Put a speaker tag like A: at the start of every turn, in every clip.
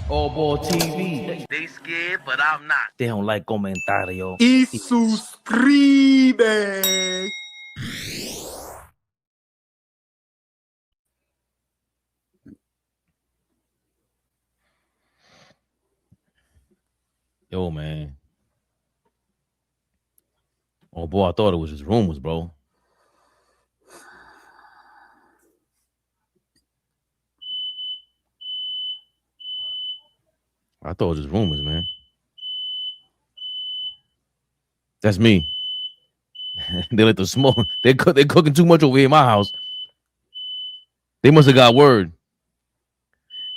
A: AllBall TV.
B: They scared, but I'm not.
A: They don't like comentario.
C: Y suscribe.
A: Yo, man. Oh, boy, I thought it was just rumors, bro. I thought it was just rumors, man. That's me. They let the smoke. They're cooking too much over here in my house. They must have got word.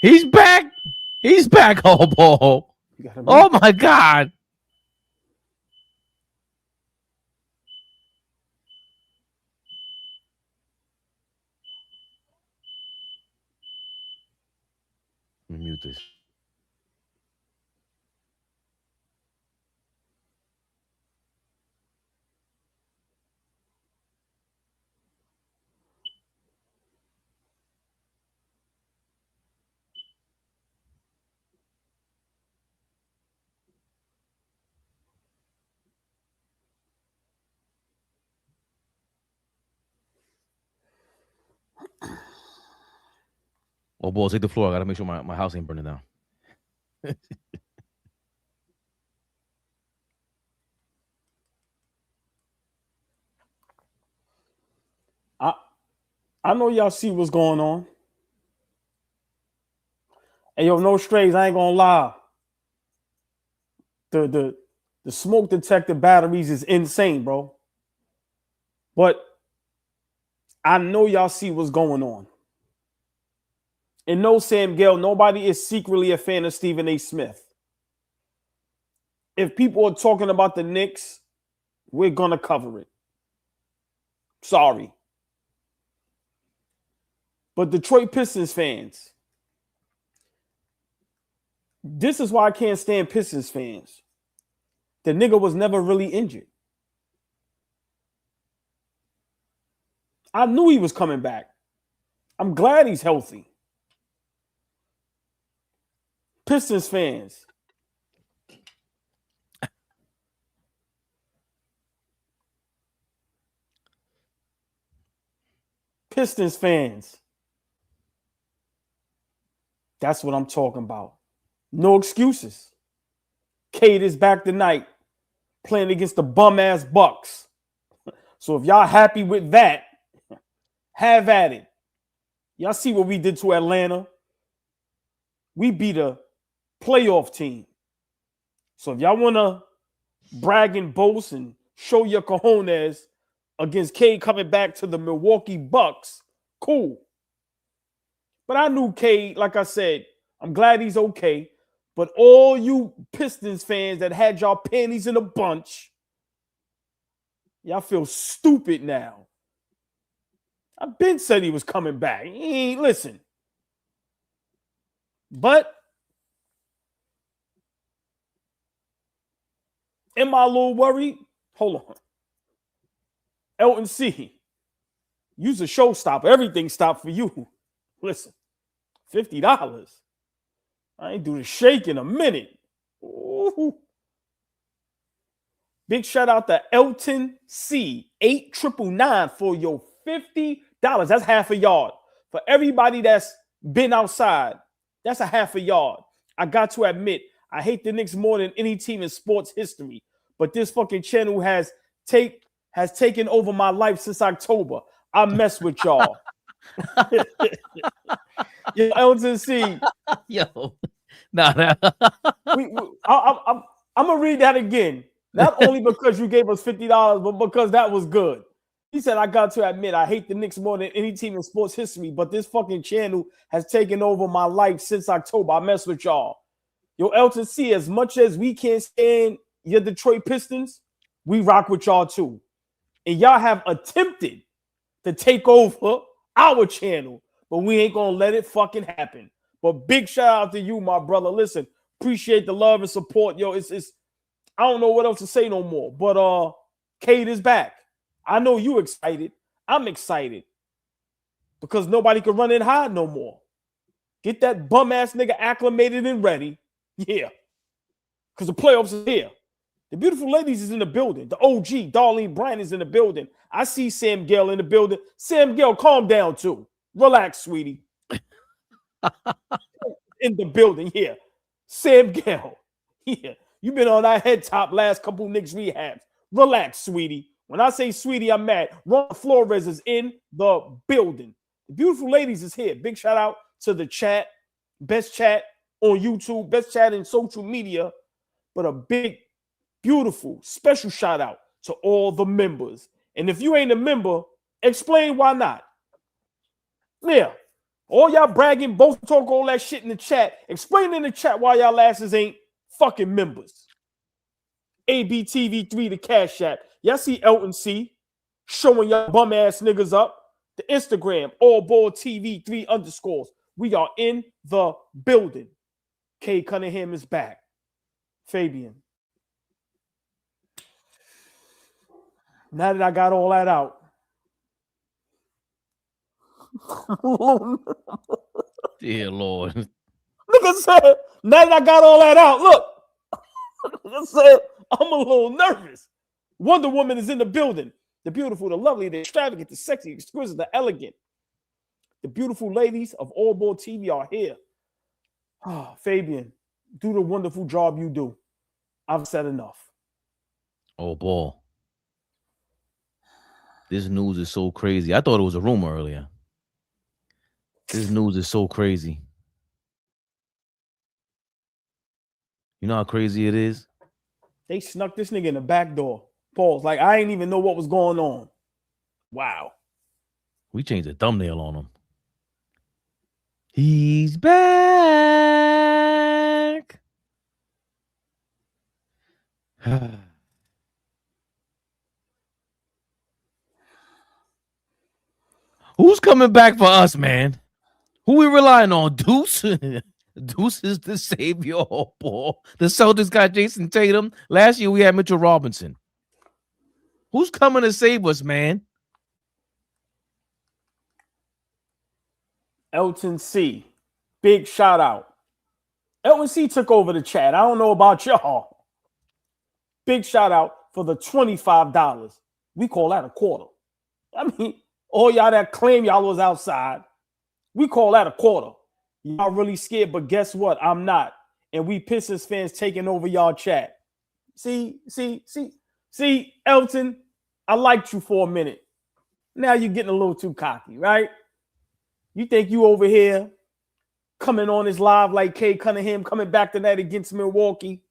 A: He's back. He's back, AllBall. Oh, my God. Let me mute this. Oh, boy, take the floor. I got to make sure my house ain't burning down.
D: I know y'all see what's going on. And yo, no strays, I ain't gonna lie. The smoke detector batteries is insane, bro. But I know y'all see what's going on. And no, Sam Gale, nobody is secretly a fan of Stephen A. Smith. If people are talking about the Knicks, we're gonna cover it. Sorry. But Detroit Pistons fans, this is why I can't stand Pistons fans. The nigga was never really injured. I knew he was coming back. I'm glad he's healthy. Pistons fans. Pistons fans. That's what I'm talking about. No excuses. Cade is back tonight playing against the bum-ass Bucks. So if y'all happy with that, have at it. Y'all see what we did to Atlanta? We beat a playoff team. So if y'all want to brag and boast and show your cojones against Cade coming back to the Milwaukee Bucks, cool. But I knew Cade, like I said, I'm glad he's okay. But all you Pistons fans that had y'all panties in a bunch, y'all feel stupid now. I've been said he was coming back. He ain't listen. But am I a little worried? Hold on. Elton C. You's a showstopper. Everything stopped for you. Listen, $50. I ain't do the shake in a minute. Ooh. Big shout out to Elton C. 8999 for your $50. That's half a yard. For everybody that's been outside, that's a half a yard. I got to admit, I hate the Knicks more than any team in sports history. But this fucking channel has taken over my life since October. I mess with y'all. Yo, Elton C.
A: Yo. Nah.
D: I'm going to read that again. Not only because you gave us $50, but because that was good. He said, I got to admit, I hate the Knicks more than any team in sports history, but this fucking channel has taken over my life since October. I mess with y'all. Yo, Elton C., as much as we can't stand your Detroit Pistons, we rock with y'all too. And y'all have attempted to take over our channel, but we ain't going to let it fucking happen. But big shout out to you, my brother. Listen, appreciate the love and support. Yo, it's I don't know what else to say no more. But Cade is back. I know you excited. I'm excited. Because nobody can run and hide no more. Get that bum ass nigga acclimated and ready. Yeah. Because the playoffs is here. The beautiful ladies is in the building. The OG, Darlene Bryan, is in the building. I see Sam Gale in the building. Sam Gale, calm down too. Relax, sweetie. In the building, yeah. Sam Gale. Yeah. You've been on our head top last couple Knicks rehabs. Relax, sweetie. When I say sweetie, I'm mad. Ron Flores is in the building. The beautiful ladies is here. Big shout out to the chat. Best chat on YouTube. Best chat in social media. But a big, beautiful, special shout out to all the members. And if you ain't a member, explain why not. Yeah. All y'all bragging, both talk all that shit in the chat. Explain in the chat why y'all asses ain't fucking members. ABTV3 the Cash App. Y'all see Elton C showing y'all bum ass niggas up. The Instagram, AllBall TV 3_. We are in the building. Cade Cunningham is back. Fabian. Now that I got all that out.
A: Dear Lord.
D: Nigga said, now that I got all that out, look. Nigga said, I'm a little nervous. Wonder Woman is in the building. The beautiful, the lovely, the extravagant, the sexy, exquisite, the elegant. The beautiful ladies of AllBall TV are here. Oh, Fabian, do the wonderful job you do. I've said enough.
A: Oh, ball. This news is so crazy. I thought it was a rumor earlier. This news is so crazy. You know how crazy it is?
D: They snuck this nigga in the back door. Pause. Like, I didn't even know what was going on. Wow.
A: We changed the thumbnail on him. He's back. Who's coming back for us, man? Who we relying on? Deuce? Deuce is the savior of ball. The Celtics got Jason Tatum. Last year we had Mitchell Robinson. Who's coming to save us, man?
D: Elton C. Big shout out. Elton C took over the chat. I don't know about y'all. Big shout out for the $25. We call that a quarter. I mean, all y'all that claim y'all was outside, we call that a quarter. Y'all really scared, but guess what? I'm not. And we Pistons fans taking over y'all chat. See, Elton, I liked you for a minute. Now you're getting a little too cocky, right? You think you over here coming on this live like Cade Cunningham coming back tonight against Milwaukee.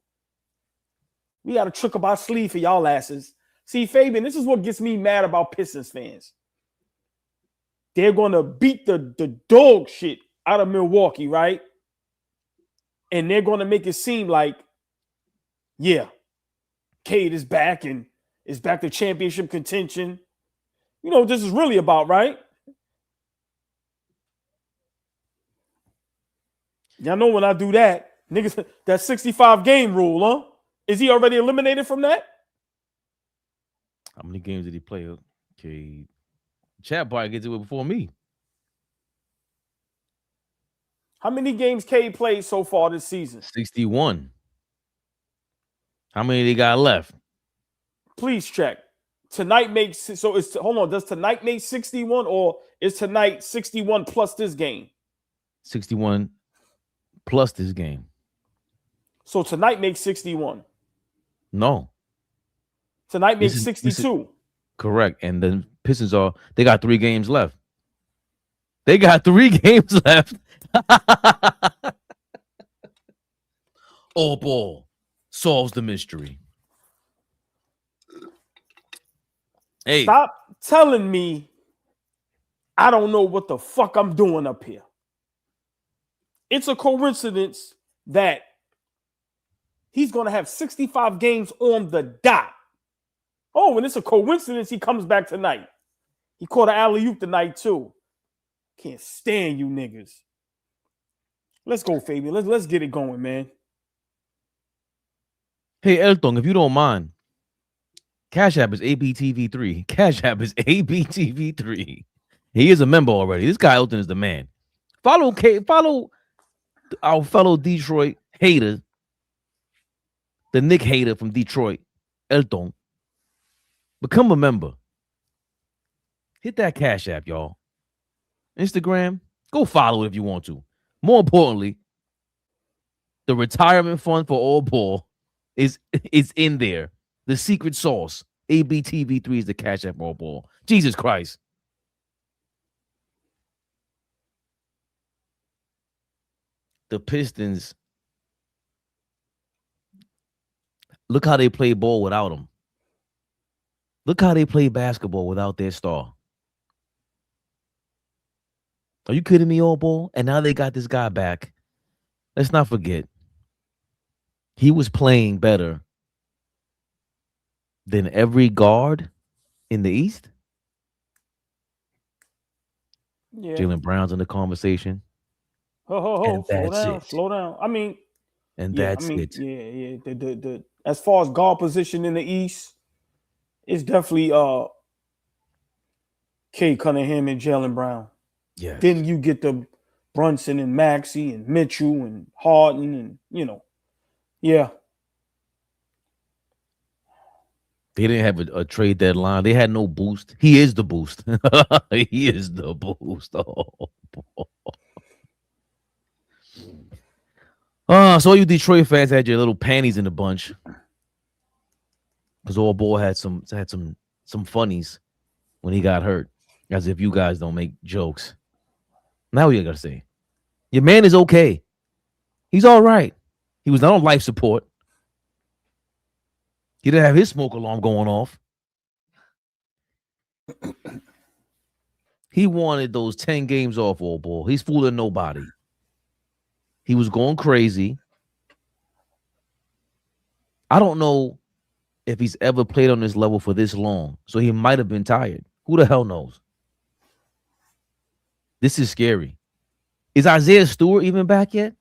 D: We got a trick up our sleeve for y'all asses. See, Fabian, this is what gets me mad about Pistons fans. They're going to beat the dog shit out of Milwaukee, right? And they're going to make it seem like, yeah, Cade is back and is back to championship contention. You know what this is really about, right? Y'all know when I do that, niggas, that 65 game rule, huh? Is he already eliminated from that?
A: How many games did he play? Okay. Chat probably gets it before me.
D: How many games Cade played so far this season?
A: 61. How many they got left?
D: Please check. Tonight makes so it's hold on. Does tonight make 61 or is tonight 61 plus this game?
A: 61 plus this game.
D: So tonight makes 61.
A: No.
D: Tonight makes 62.
A: Correct. And the Pistons they got 3 games left. They got 3 games left. AllBall solves the mystery. Hey.
D: Stop telling me I don't know what the fuck I'm doing up here. It's a coincidence that he's going to have 65 games on the dot. Oh, and it's a coincidence he comes back tonight. He caught an alley-oop tonight, too. Can't stand you niggas. Let's go, Fabian. Let's get it going, man.
A: Hey, Elton, if you don't mind, CASHAPP is ABTV3. CASHAPP is ABTV3. He is a member already. This guy, Elton, is the man. Follow our fellow Detroit hater, the Nick hater from Detroit, Elton, become a member. Hit that Cash App, y'all. Instagram, go follow it if you want to. More importantly, the retirement fund for AllBall is in there. The secret sauce. ABTV3 is the Cash App AllBall. Jesus Christ. The Pistons, look how they play ball without him. Look how they play basketball without their star. Are you kidding me, AllBall? And now they got this guy back. Let's not forget, he was playing better than every guard in the East.
D: Yeah.
A: Jaylen Brown's in the conversation.
D: And slow down. I mean,
A: And
D: yeah,
A: that's it.
D: Yeah. The as far as guard position in the East, it's definitely Cade Cunningham and Jaylen Brown.
A: Yes.
D: Then you get the Brunson and Maxey and Mitchell and Harden and yeah.
A: They didn't have a trade deadline. They had no boost. He is the boost. He is the boost. So you Detroit fans had your little panties in a bunch. Because AllBall had some funnies when he got hurt. As if you guys don't make jokes. Now what you gotta say? Your man is okay. He's all right. He was not on life support. He didn't have his smoke alarm going off. He wanted those 10 games off, AllBall. He's fooling nobody. He was going crazy. I don't know if he's ever played on this level for this long. So he might have been tired. Who the hell knows? This is scary. Is Isaiah Stewart even back yet?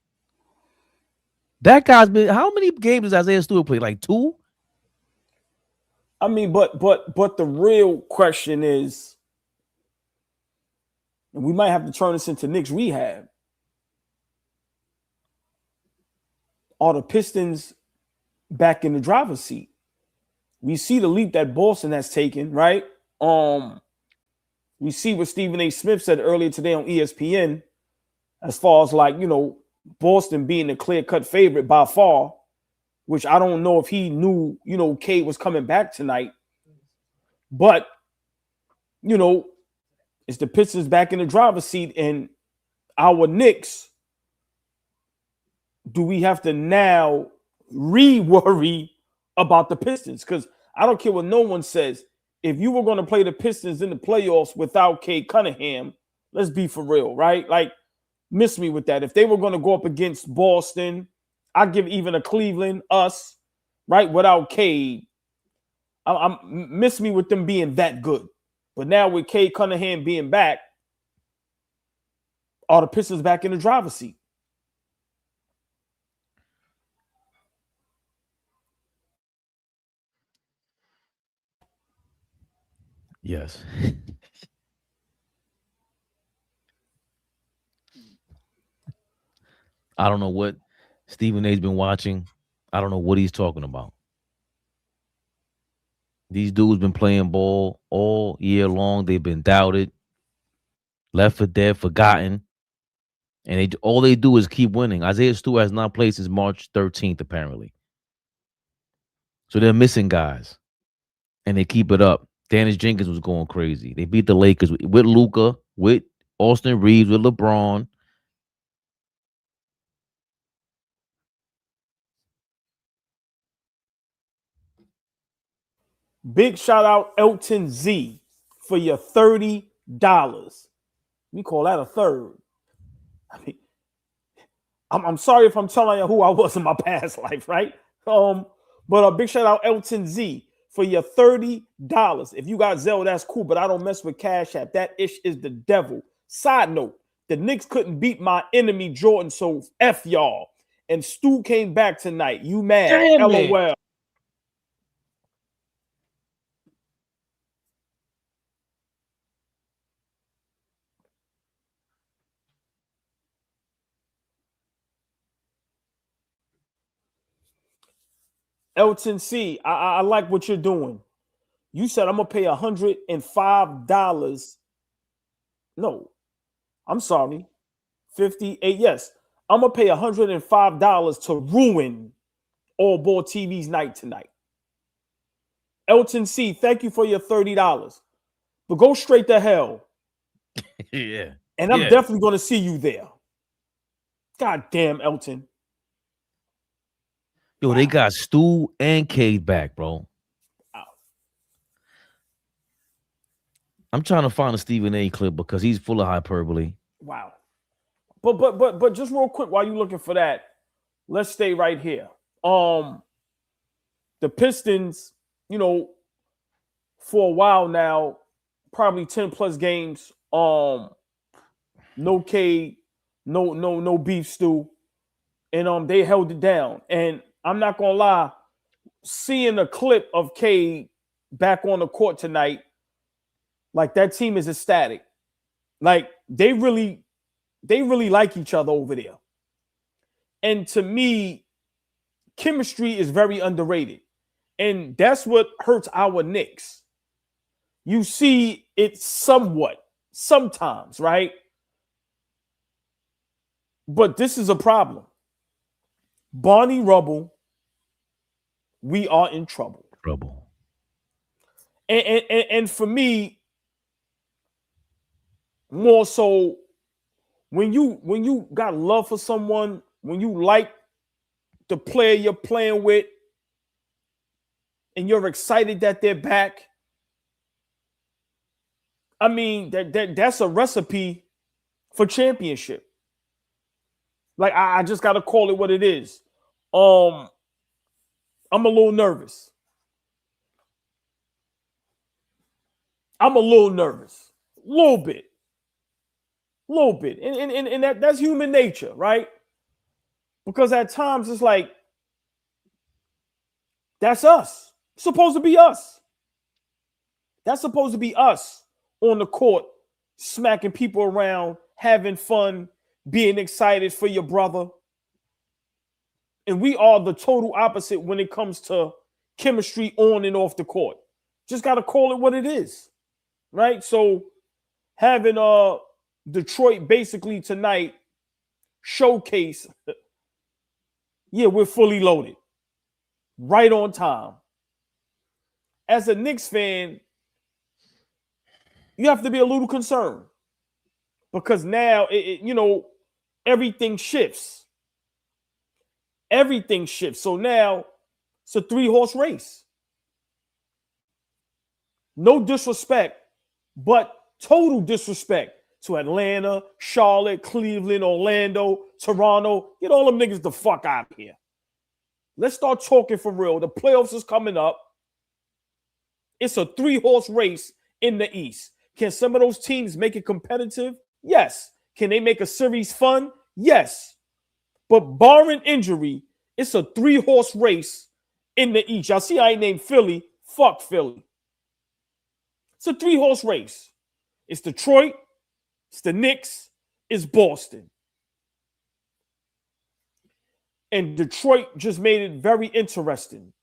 A: That guy's been, how many games does Isaiah Stewart play? Like 2?
D: I mean, but the real question is, and we might have to turn this into Knicks rehab. Are the Pistons back in the driver's seat? We see the leap that Boston has taken, right? We see what Stephen A. Smith said earlier today on ESPN, as far as Boston being the clear-cut favorite by far, which I don't know if he knew, Cade was coming back tonight. But, it's the Pistons back in the driver's seat, and our Knicks, do we have to now re-worry about the Pistons? Because I don't care what no one says. If you were going to play the Pistons in the playoffs without Cade Cunningham, let's be for real, right? Miss me with that. If they were going to go up against Boston, I'd give even a Cleveland, us, right, without Cade. I'm miss me with them being that good. But now with Cade Cunningham being back, are the Pistons back in the driver's seat?
A: Yes. I don't know what Stephen A's been watching. I don't know what he's talking about. These dudes been playing ball all year long. They've been doubted, left for dead, forgotten. And all they do is keep winning. Isaiah Stewart has not played since March 13th, apparently. So they're missing guys. And they keep it up. Dennis Jenkins was going crazy. They beat the Lakers with Luka, with Austin Reeves, with LeBron.
D: Big shout out Elton Z for your $30. We call that a third. I mean, I'm sorry if I'm telling you who I was in my past life, right? But a big shout out Elton Z for your $30. If you got Zelle, that's cool, but I don't mess with Cash App. That ish is the devil. Side note, the Knicks couldn't beat my enemy Jordan, so F y'all. And Stu came back tonight. You mad?
A: Damn
D: LOL.
A: it.
D: Elton C, I like what you're doing. You said I'm gonna pay $105. No, I'm sorry. 58. Yes, I'm gonna pay $105 to ruin AllBall TV's night tonight. Elton C, thank you for your $30. But go straight to hell.
A: Yeah.
D: And I'm definitely gonna see you there. God damn, Elton.
A: Yo, wow. They got Stu and Cade back, bro.
D: Wow.
A: I'm trying to find a Stephen A clip because he's full of hyperbole.
D: Wow. But just real quick, while you're looking for that, let's stay right here. The Pistons, you know, for a while now, probably 10 plus games. No Cade, no beef stew, and they held it down. And I'm not gonna lie, seeing a clip of Cade back on the court tonight, like that team is ecstatic. Like they really like each other over there. And to me, chemistry is very underrated. And that's what hurts our Knicks. You see it sometimes, right? But this is a problem. Barney Rubble, we are in trouble. And for me, more so, when you got love for someone, when you like the player you're playing with, and you're excited that they're back, I mean, that's a recipe for championship. Like, I just got to call it what it is. I'm a little nervous. A little bit. And that's human nature, right? Because at times it's like, that's us. It's supposed to be us. That's supposed to be us on the court, smacking people around, having fun, being excited for your brother. And we are the total opposite when it comes to chemistry on and off the court. Just got to call it what it is, right? So having Detroit basically tonight showcase, yeah, we're fully loaded, right on time. As a Knicks fan, you have to be a little concerned because now, everything shifts. Everything shifts. So now it's a 3-horse race. No disrespect, but total disrespect to Atlanta, Charlotte, Cleveland, Orlando, Toronto. Get all them niggas the fuck out of here. Let's start talking for real. The playoffs is coming up. It's a 3-horse race in the East. Can some of those teams make it competitive? Yes. Can they make a series fun? Yes. But barring injury, it's a 3-horse race in the East. Y'all see I ain't named Philly. Fuck Philly. It's a 3-horse race. It's Detroit. It's the Knicks. It's Boston. And Detroit just made it very interesting.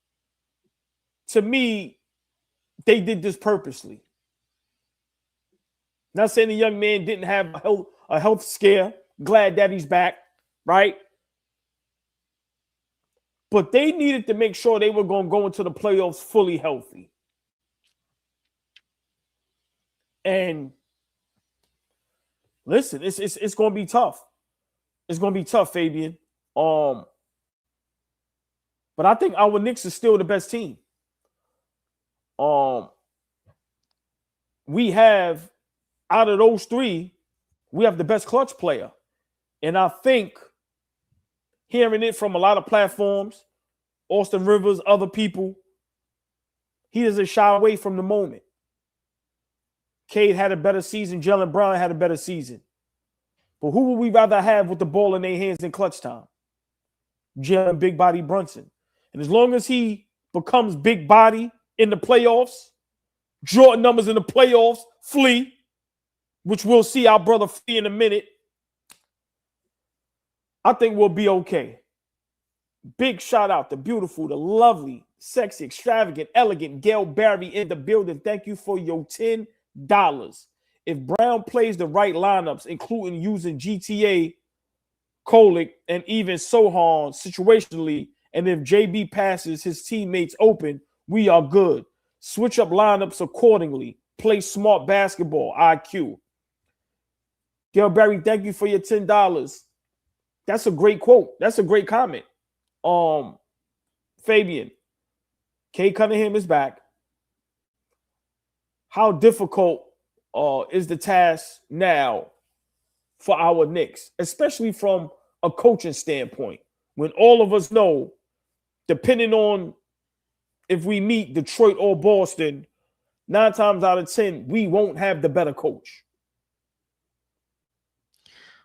D: To me, they did this purposely. Not saying the young man didn't have a health scare. Glad that he's back, right? But they needed to make sure they were going to go into the playoffs fully healthy. And listen, it's going to be tough. It's going to be tough, Fabian. But I think our Knicks is still the best team. We have, out of those three, we have the best clutch player. And I think hearing it from a lot of platforms, Austin Rivers, other people, he doesn't shy away from the moment. Cade had a better season. Jaylen Brown had a better season. But who would we rather have with the ball in their hands in clutch time? Jalen Big Body Brunson. And as long as he becomes big body in the playoffs, Jordan numbers in the playoffs, Flea, which we'll see our brother Flea in a minute, I think we'll be okay. Big shout out, the beautiful, the lovely, sexy, extravagant, elegant Gail Barry in the building. Thank you for your $10. If Brown plays the right lineups, including using GTA, Kolick, and even Sohan situationally, and if JB passes his teammates open, we are good. Switch up lineups accordingly. Play smart basketball, IQ. Gail Barry, thank you for your $10. That's a great quote. That's a great comment. Fabian, Cade Cunningham is back. How difficult is the task now for our Knicks, especially from a coaching standpoint, when all of us know, depending on if we meet Detroit or Boston, 9 times out of 10, we won't have the better coach?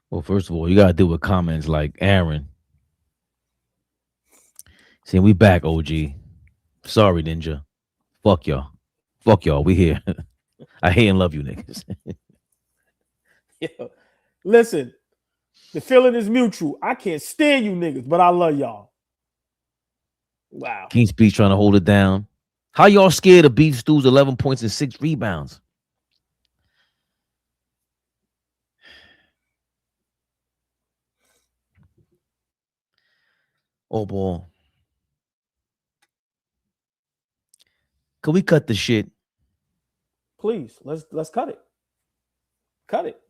A: Well, first of all, you got to deal with comments like Aaron saying, we back, OG. Sorry, Ninja. Fuck y'all. Fuck y'all. We here. I hate and love you, niggas.
D: Yeah. Listen, the feeling is mutual. I can't stand you niggas, but I love y'all. Wow.
A: King Speech trying to hold it down. How y'all scared of Beef Stew's 11 points and 6 rebounds? Oh, boy. Can we cut the shit?
D: Please, let's cut it. Cut it.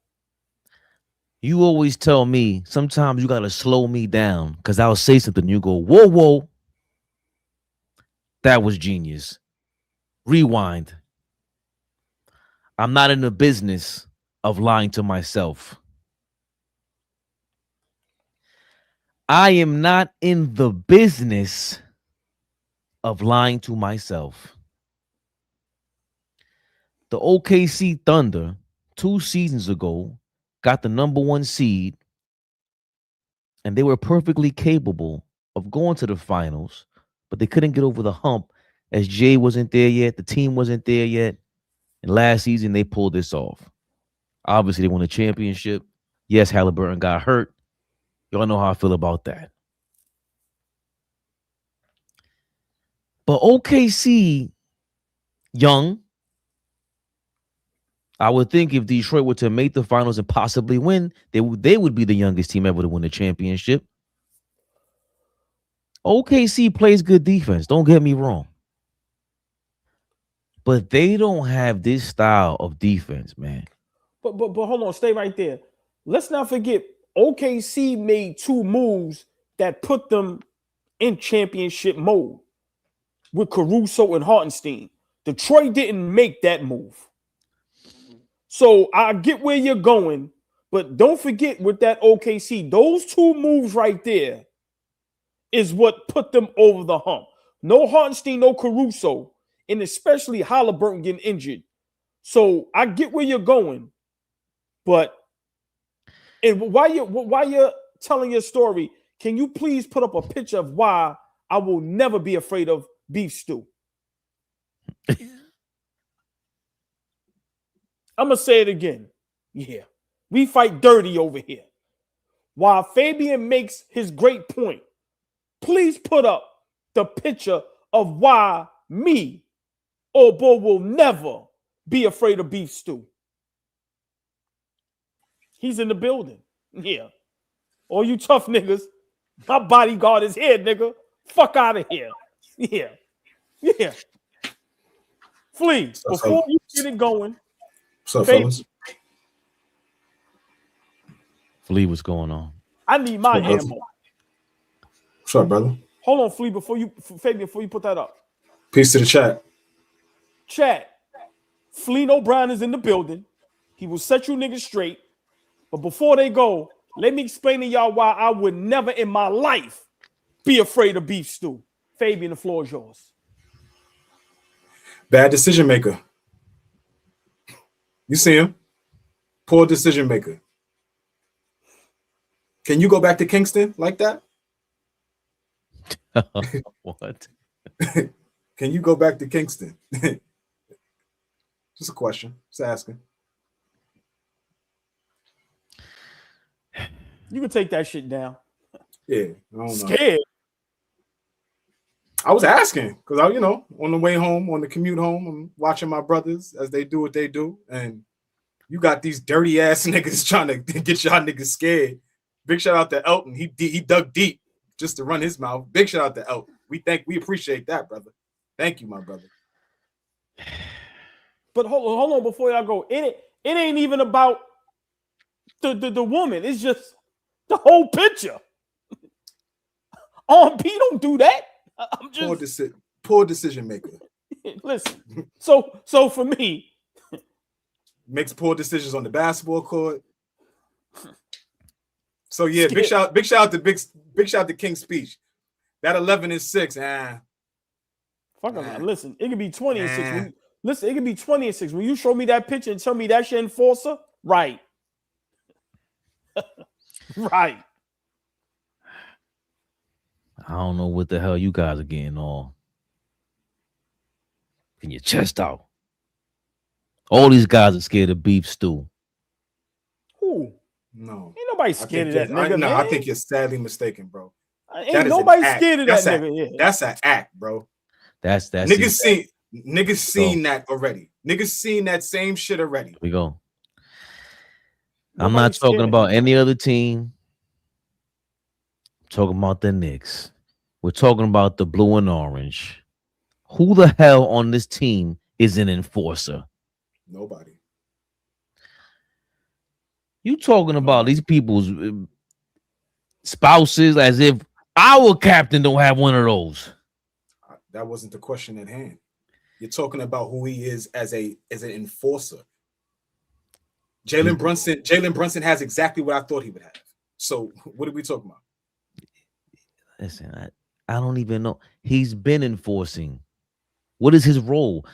A: You always tell me sometimes you got to slow me down because I'll say something. You go, whoa, whoa. That was genius. Rewind. I'm not in the business of lying to myself. I am not in the business of lying to myself. The OKC Thunder 2 seasons ago got the #1 seed, and they were perfectly capable of going to the finals, but they couldn't get over the hump as Jay wasn't there yet, the team wasn't there yet, and last season they pulled this off. Obviously, they won a championship. Yes, Halliburton got hurt. Y'all know how I feel about that. But OKC, young, I would think if Detroit were to make the finals and possibly win, they would be the youngest team ever to win the championship. OKC plays good defense. Don't get me wrong. But they don't have this style of defense, man.
D: But hold on, stay right there. Let's not forget, OKC made 2 moves that put them in championship mode with Caruso and Hartenstein. Detroit didn't make that move. So I get where you're going, but don't forget with that OKC, those 2 moves right there is what put them over the hump. No Hartenstein, no Caruso, and especially Halliburton getting injured. So I get where you're going, but and while you're telling your story, can you please put up a picture of why I will never be afraid of beef stew? I'm going to say it again. Yeah. We fight dirty over here. While Fabian makes his great point, please put up the picture of why me, AllBall, will never be afraid of beef stew. He's in the building. Yeah. All you tough niggas, my bodyguard is here, nigga. Fuck out of here. Yeah. Yeah. Flea, before you get it going.
B: What's up, fellas?
A: Flea, what's going on?
D: I need my ammo.
B: What's up, brother?
D: Hold on, Flea, before you put that up.
B: Peace to the chat.
D: Chat. Flea O'Brien is in the building. He will set you niggas straight. But before they go, let me explain to y'all why I would never in my life be afraid of beef stew. Fabian, the floor is yours.
B: Bad decision maker. You see him? Poor decision maker. Can you go back to Kingston like that?
A: What?
B: Can you go back to Kingston? Just a question. Just asking.
D: You can take that shit down.
B: Yeah. I don't know.
D: Scared.
B: I was asking because I, on the way home, on the commute home, I'm watching my brothers as they do what they do, and you got these dirty ass niggas trying to get y'all niggas scared. Big shout out to Elton. He dug deep just to run his mouth. Big shout out to Elton. We appreciate that, brother. Thank you, my brother.
D: But hold on before y'all go. It ain't even about the woman. It's just the whole picture. P don't do that. I'm just
B: poor decision maker.
D: Listen. So for me,
B: makes poor decisions on the basketball court. So yeah, big shout out to King's speech. That 11-6.
D: Fuck up. Listen, it could be 20-6. Listen, it could be 20-6. When you show me that picture and tell me that's your enforcer, right? Right.
A: I don't know what the hell you guys are getting on. Getting your chest out. All these guys are scared of beef stew.
D: Who?
B: No.
D: Ain't nobody scared of that nigga, man.
B: I think you're sadly mistaken, bro.
D: Ain't nobody scared of that nigga. Yeah.
B: That's an act, bro.
A: That's
B: niggas seen that already. Niggas seen that same shit already.
A: Here we go. I'm not talking about any other team. I'm talking about the Knicks. We're talking about the blue and orange. Who the hell on this team is an enforcer?
B: Nobody.
A: You talking about these people's spouses as if our captain don't have one of those.
B: That wasn't the question at hand. You're talking about who he is as an enforcer. Jalen Brunson has exactly what I thought he would have. So what are we talking about?
A: Listen, I don't even know. He's been enforcing. What is his role?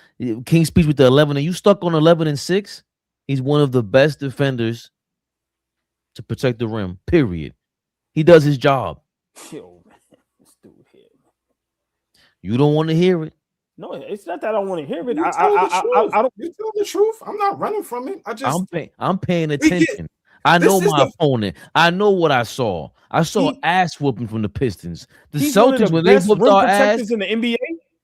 A: King's speech with the 11. Are you stuck on 11-6? He's one of the best defenders to protect the rim, period. He does his job.
D: Yo, man, this dude here.
A: You don't want to hear it.
D: No, it's not that I don't want to hear it.
B: I don't. You tell the truth. I'm not running from it.
A: I'm paying attention. I know my opponent. I know what I saw. I saw ass whooping from the Pistons. The Celtics, when they whooped our ass
D: in the NBA.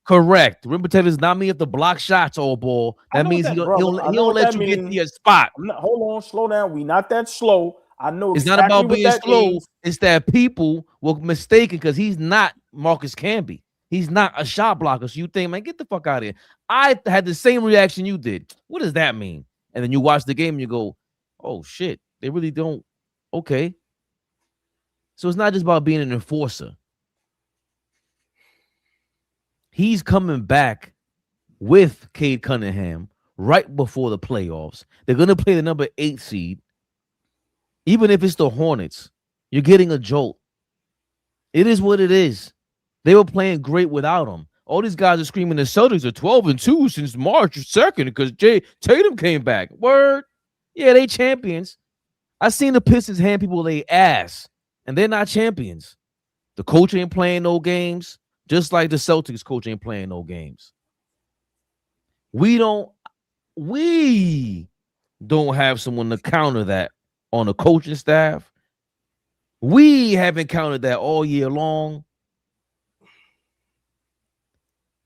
A: Correct. Rim protectors not mean you have to block shots all ball. That means he don't let you get to your spot.
D: Hold on, slow down. We not that slow. I know
A: it's not about being slow. It's that people were mistaken because he's not Marcus Camby. He's not a shot blocker. So you think, man, get the fuck out of here. I had the same reaction you did. What does that mean? And then you watch the game and you go, oh shit, they really don't. Okay. So it's not just about being an enforcer. He's coming back with Cade Cunningham right before the playoffs. They're going to play the number 8 seed. Even if it's the Hornets, you're getting a jolt. It is what it is. They were playing great without him. All these guys are screaming the Celtics are 12-2 since March 2nd because Tatum came back. Word. Yeah, they champions. I seen the Pistons hand people their ass, and they're not champions. The coach ain't playing no games, just like the Celtics coach ain't playing no games. We don't have someone to counter that on the coaching staff. We haven't countered that all year long.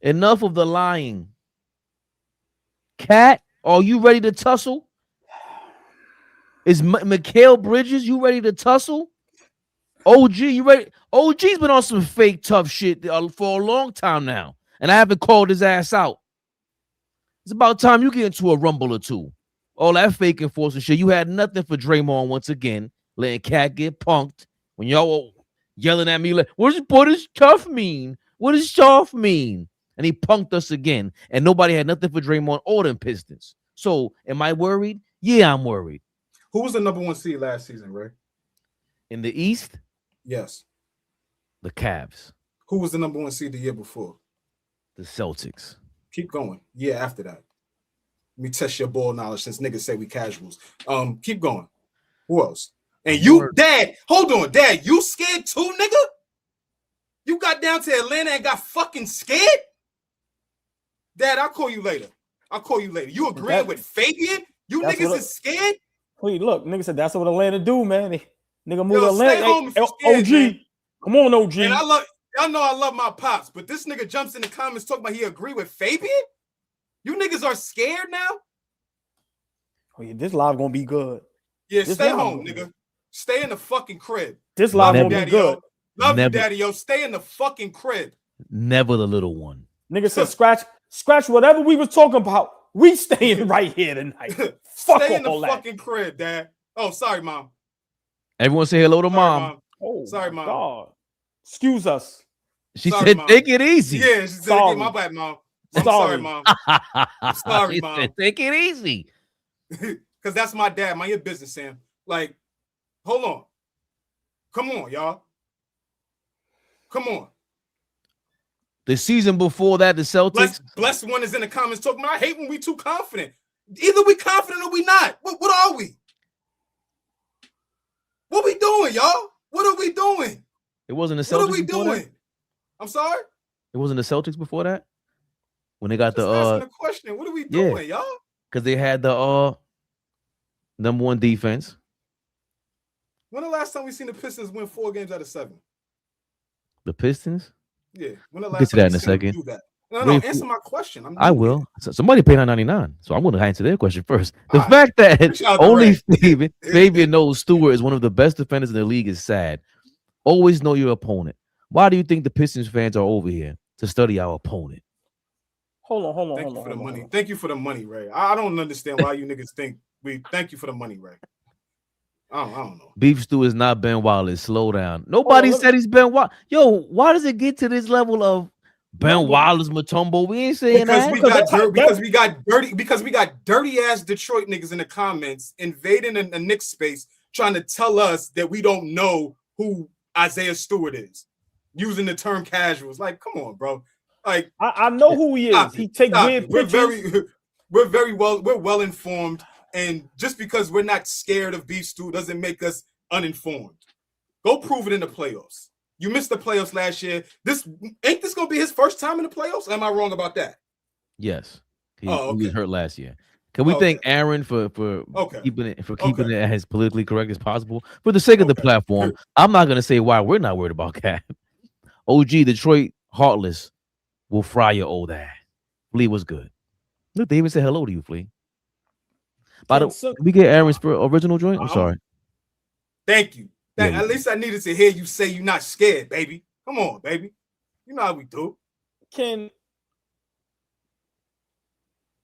A: Enough of the lying. Cat, are you ready to tussle? Is Mikal Bridges, you ready to tussle? OG, you ready? OG's been on some fake tough shit for a long time now, and I haven't called his ass out. It's about time you get into a rumble or two. All that fake enforcer shit. You had nothing for Draymond once again, letting Cat get punked when y'all were yelling at me like, what does tough mean? What does soft mean? And he punked us again, and nobody had nothing for Draymond or them Pistons. So, am I worried? Yeah, I'm worried.
B: Who was the number 1 seed last season, Ray?
A: In the East?
B: Yes.
A: The Cavs.
B: Who was the number 1 seed the year before?
A: The Celtics.
B: Keep going. Yeah, after that. Let me test your ball knowledge since niggas say we casuals. Keep going. Who else? And you, Dad, hold on, Dad, you scared too, nigga? You got down to Atlanta and got fucking scared? Dad, I'll call you later. You agreeing with Fabian? You niggas is scared?
D: Wait, look, nigga said that's what Atlanta do, man. Nigga move to Atlanta.
B: Stay home if you're
D: scared,
B: OG.
D: Man. Come on, OG.
B: And I Y'all know I love my pops, but this nigga jumps in the comments talking about he agree with Fabian. You niggas are scared now.
D: Oh yeah, this live gonna be good.
B: Yeah,
D: This
B: stay
D: live
B: home,
D: gonna be
B: nigga.
D: good.
B: Stay in the fucking crib.
D: This
B: Love
D: live
B: you,
D: gonna be
B: daddy,
D: good.
B: yo. Love you,
A: Never.
B: daddy, yo. Stay in the fucking crib.
A: Never the little one.
D: Nigga said scratch whatever we was talking about. We staying right here tonight. Fuck
B: Stay in the
D: all that.
B: fucking crib, Dad. Oh, sorry, Mom.
A: Everyone say hello to
B: Sorry,
A: mom.
D: Oh,
B: Sorry,
D: my
B: Mom.
D: God. Excuse us.
A: She
B: Sorry,
A: said,
B: Mom.
A: take it easy.
B: Yeah, she said,
D: Sorry.
B: my bad, Mom. I'm
D: Sorry.
B: sorry, Mom. Sorry,
A: She
B: Mom.
A: said, take it easy.
B: Because that's my dad. Mind your business, Sam. Like, hold on. Come on, y'all. Come on.
A: The season before that, the Celtics.
B: Blessed one is in the comments talking about, I hate when we too confident. Either we confident or we not. What are we? What we doing, y'all? What are we doing?
A: It wasn't the Celtics.
B: What are we
A: before
B: doing?
A: that?
B: I'm sorry?
A: It wasn't the Celtics before that? When they got
B: Just asking a question. What are we
A: yeah.
B: doing, y'all?
A: because they had the number one defense.
B: When the last time we seen the Pistons win 4 games out of 7?
A: The Pistons?
B: Yeah. When the
A: We'll
B: last
A: get to
B: time
A: that
B: we
A: in a
B: seen them
A: second.
B: do that? No,
A: Wait,
B: answer my question.
A: I will. So somebody paid $9.99, so I'm going to answer their question first. The
B: All right.
A: fact that
B: Shout out to
A: only
B: Ray.
A: Fabian knows Stewart is one of the best defenders in the league is sad. Always know your opponent. Why do you think the Pistons fans are over here to study our opponent?
D: Hold on.
B: Thank you for the money. Thank you for the money, Ray. I don't understand why you niggas think we. Thank you for the money, Ray. I don't know.
A: Beef Stew is not Ben Wallace. Slow down. Nobody said he's Ben Wallace. Yo, why does it get to this level of Ben Wallace, Matumbo? We ain't saying that.
B: Because we got dirty ass Detroit niggas in the comments invading a Knicks space trying to tell us that we don't know who Isaiah Stewart is, using the term casuals. Like, come on, bro. Like,
D: I know who he is. He take weird pictures.
B: We're well informed, and just because we're not scared of Beef Stew doesn't make us uninformed. Go prove it in the playoffs. You missed the playoffs last year. This gonna be his first time in the playoffs? Am I wrong about that?
A: Yes. He
B: okay.
A: was hurt last year. Can we thank Aaron for keeping it as politically correct as possible? For the sake of the platform, I'm not gonna say why we're not worried about Cap. OG Detroit Heartless will fry your old ass. Flea was good. Look, they even said hello to you, Flea. By the way, can we get Aaron's original joint? I'm sorry.
B: Thank you. At least I needed to hear you say you're not scared, baby. Come on, baby. You know how we do.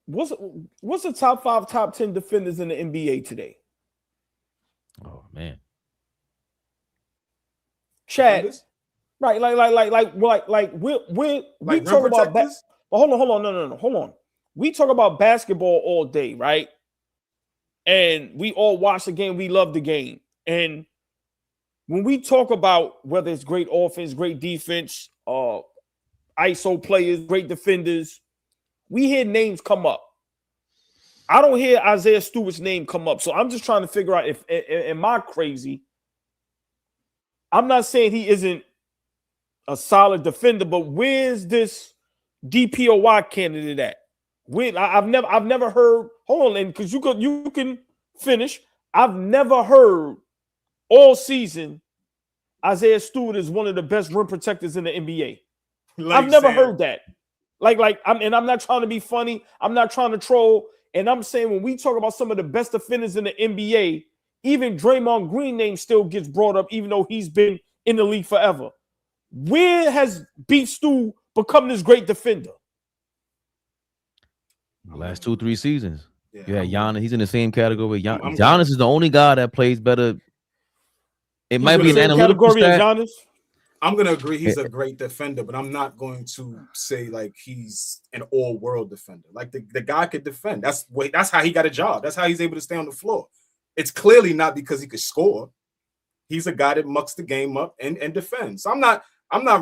D: What's the top 5, top 10 defenders in the NBA today?
A: Oh man,
D: Chad. Right, we talk about hold on, no, hold on. We talk about basketball all day, right? And we all watch the game. We love the game. And when we talk about whether it's great offense, great defense, ISO players, great defenders, we hear names come up. I don't hear Isaiah Stewart's name come up. So I'm just trying to figure out if am I crazy? I'm not saying he isn't a solid defender, but where's this DPOY candidate at? I've never heard. Hold on, and because you can finish. I've never heard all season Isaiah Stewart is one of the best rim protectors in the NBA. I've never heard that. I'm not trying to be funny. I'm not trying to troll. And I'm saying when we talk about some of the best defenders in the NBA, even Draymond Green name still gets brought up, even though he's been in the league forever. Where has Beef Stew become this great defender?
A: The last 2-3 seasons. Yeah, Giannis. He's in the same category. Giannis is the only guy that plays better. It might be an analytical stat.
D: Giannis.
B: I'm gonna agree he's a great defender, but I'm not going to say like he's an all-world defender. Like the guy could defend. That's how he got a job. That's how he's able to stay on the floor. It's clearly not because he could score. He's a guy that mucks the game up and defends. So I'm not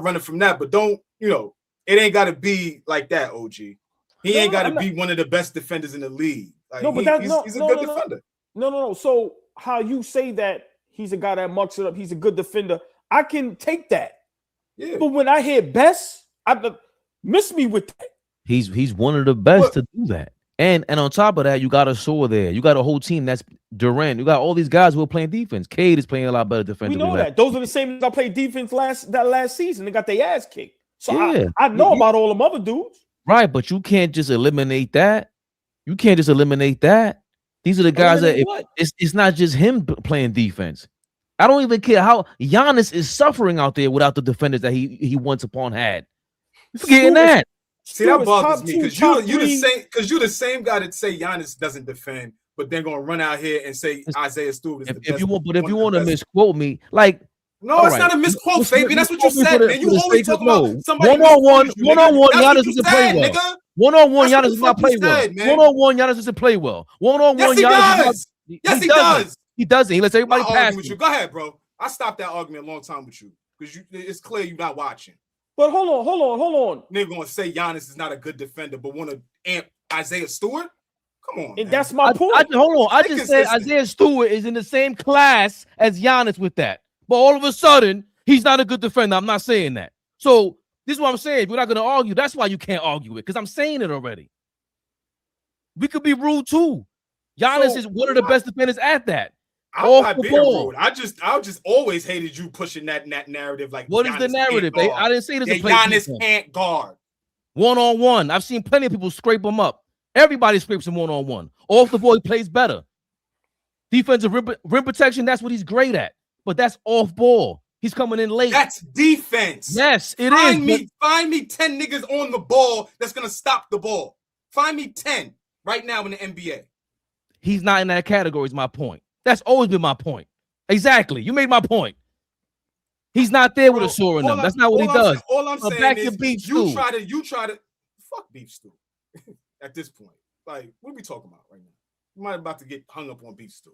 B: running from that, but don't, it ain't gotta be like that, OG. He ain't gotta be one of the best defenders in the league. Like, he's a good defender.
D: No. So how you say that he's a guy that mucks it up, he's a good defender, I can take that. Yeah. But when I hear best, miss me with that.
A: He's one of the best to do that. And on top of that, you got a Sore there. You got a whole team that's Durant. You got all these guys who are playing defense. Cade is playing a lot better
D: We
A: defensively.
D: know that. Those are the same that played defense last season. They got their ass kicked. So
A: Yeah.
D: I know about all them other dudes.
A: Right, but you can't just eliminate that. You can't just eliminate that. These are the guys that it's not just him playing defense. I don't even care how Giannis is suffering out there without the defenders that he once upon had. You forgetting that.
B: See, that bothers me because you're the same guy that say Giannis doesn't defend, but they're gonna run out here and say Isaiah Stewart is the best.
A: If you want to misquote me, like
B: no, it's not a misquote, Fabian. That's what you said, man. You always talk about somebody
A: one-on-one. Giannis doesn't play well. One-on-one, Giannis does not play well. One-on-one, Giannis doesn't play well. One-on-one,
B: Giannis. Yes, he does.
A: He doesn't. He lets everybody pass.
B: With you. Go ahead, bro. I stopped that argument a long time with you because it's clear you're not watching.
D: But hold on.
B: They're gonna say Giannis is not a good defender, but want to amp Isaiah Stewart? Come on,
D: and man. That's my point.
A: Hold on. I just said Isaiah Stewart is in the same class as Giannis with that. But all of a sudden, he's not a good defender. I'm not saying that. So this is what I'm saying. If we're not going to argue, that's why you can't argue it, because I'm saying it already. We could be rude too. Giannis is one of the best defenders at that.
B: I'm not being rude. I just always hated you pushing that narrative. Like,
A: what is the narrative? I didn't say this.
B: Giannis can't guard
A: one-on-one. I've seen plenty of people scrape him up. Everybody scrapes him one-on-one. Off the ball, he plays better. Defensive rim protection, that's what he's great at. But that's off ball. He's coming in late.
B: That's defense.
A: Yes, it is.
B: Find me 10 niggas on the ball that's gonna stop the ball. Find me 10 right now in the NBA.
A: He's not in that category, is my point. That's always been my point. Exactly. You made my point. He's not there with a sore in them. That's not what he does.
B: All I'm saying is you try to fuck beef stew at this point. Like, what are we talking about right now? You might about to get hung up on beef stew.